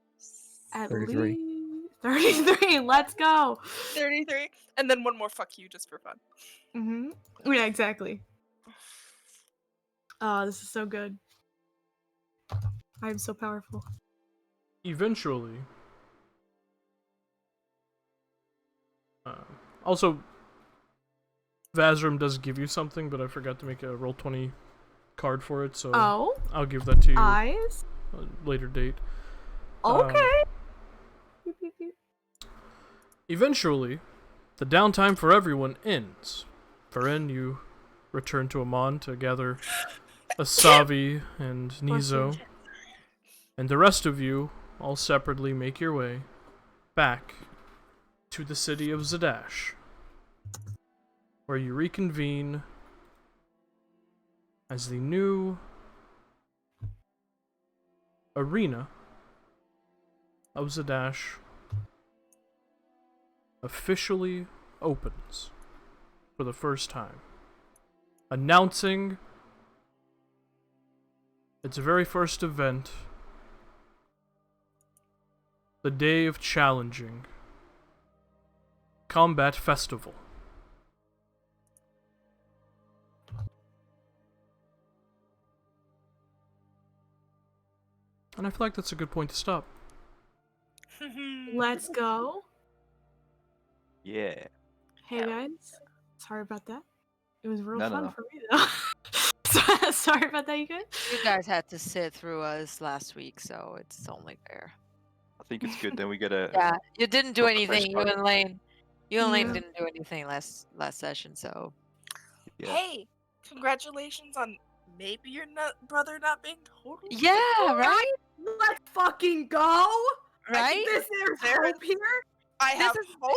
At 33. least 33. Let's go. 33, and then one more "fuck you" just for fun. Mm-hmm. Yeah, exactly. Oh, this is so good. I'm so powerful. Eventually, also, Vazrim does give you something, but I forgot to make a roll 20 card for it, so Oh, I'll give that to you eyes. at a later date. Okay. Beep, beep, beep. Eventually, the downtime for everyone ends. Varen, you return to Amon to gather Asavi and Nizo, and the rest of you all separately make your way back to the city of Zadash, where you reconvene as the new arena of Zadash officially opens for the first time, announcing its very first event, the Day of Challenging Combat Festival. And I feel like that's a good point to stop. Let's go. Yeah. Hey guys. Sorry about that. It was real No, no, fun no. for me though. Sorry about that, you guys. You guys had to sit through us last week, so it's only fair. I think it's good. Then we get a Yeah, you didn't do proper fresh anything. You start. and Lane. You and Lane Yeah. didn't do anything last session, so Yeah. Hey, congratulations on maybe your brother not being totally. yeah, right, Let's fucking go. right. There's There hope here. I have is- hope.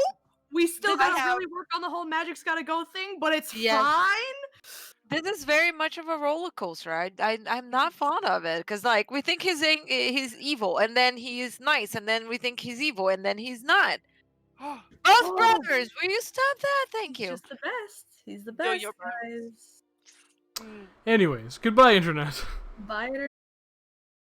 We still Did I gotta have- really work on the whole magic's gotta go thing, but it's Yes. fine. This is very much of a roller coaster. I'm not fond of it because like we think he's evil, and then he is nice, and then we think he's evil, and then he's not. Both Oh. brothers, will you stop that? Thank He's you. just the best. He's the Yo, best, yo, bro. guys. Anyways, goodbye, Internet. Bye, internet.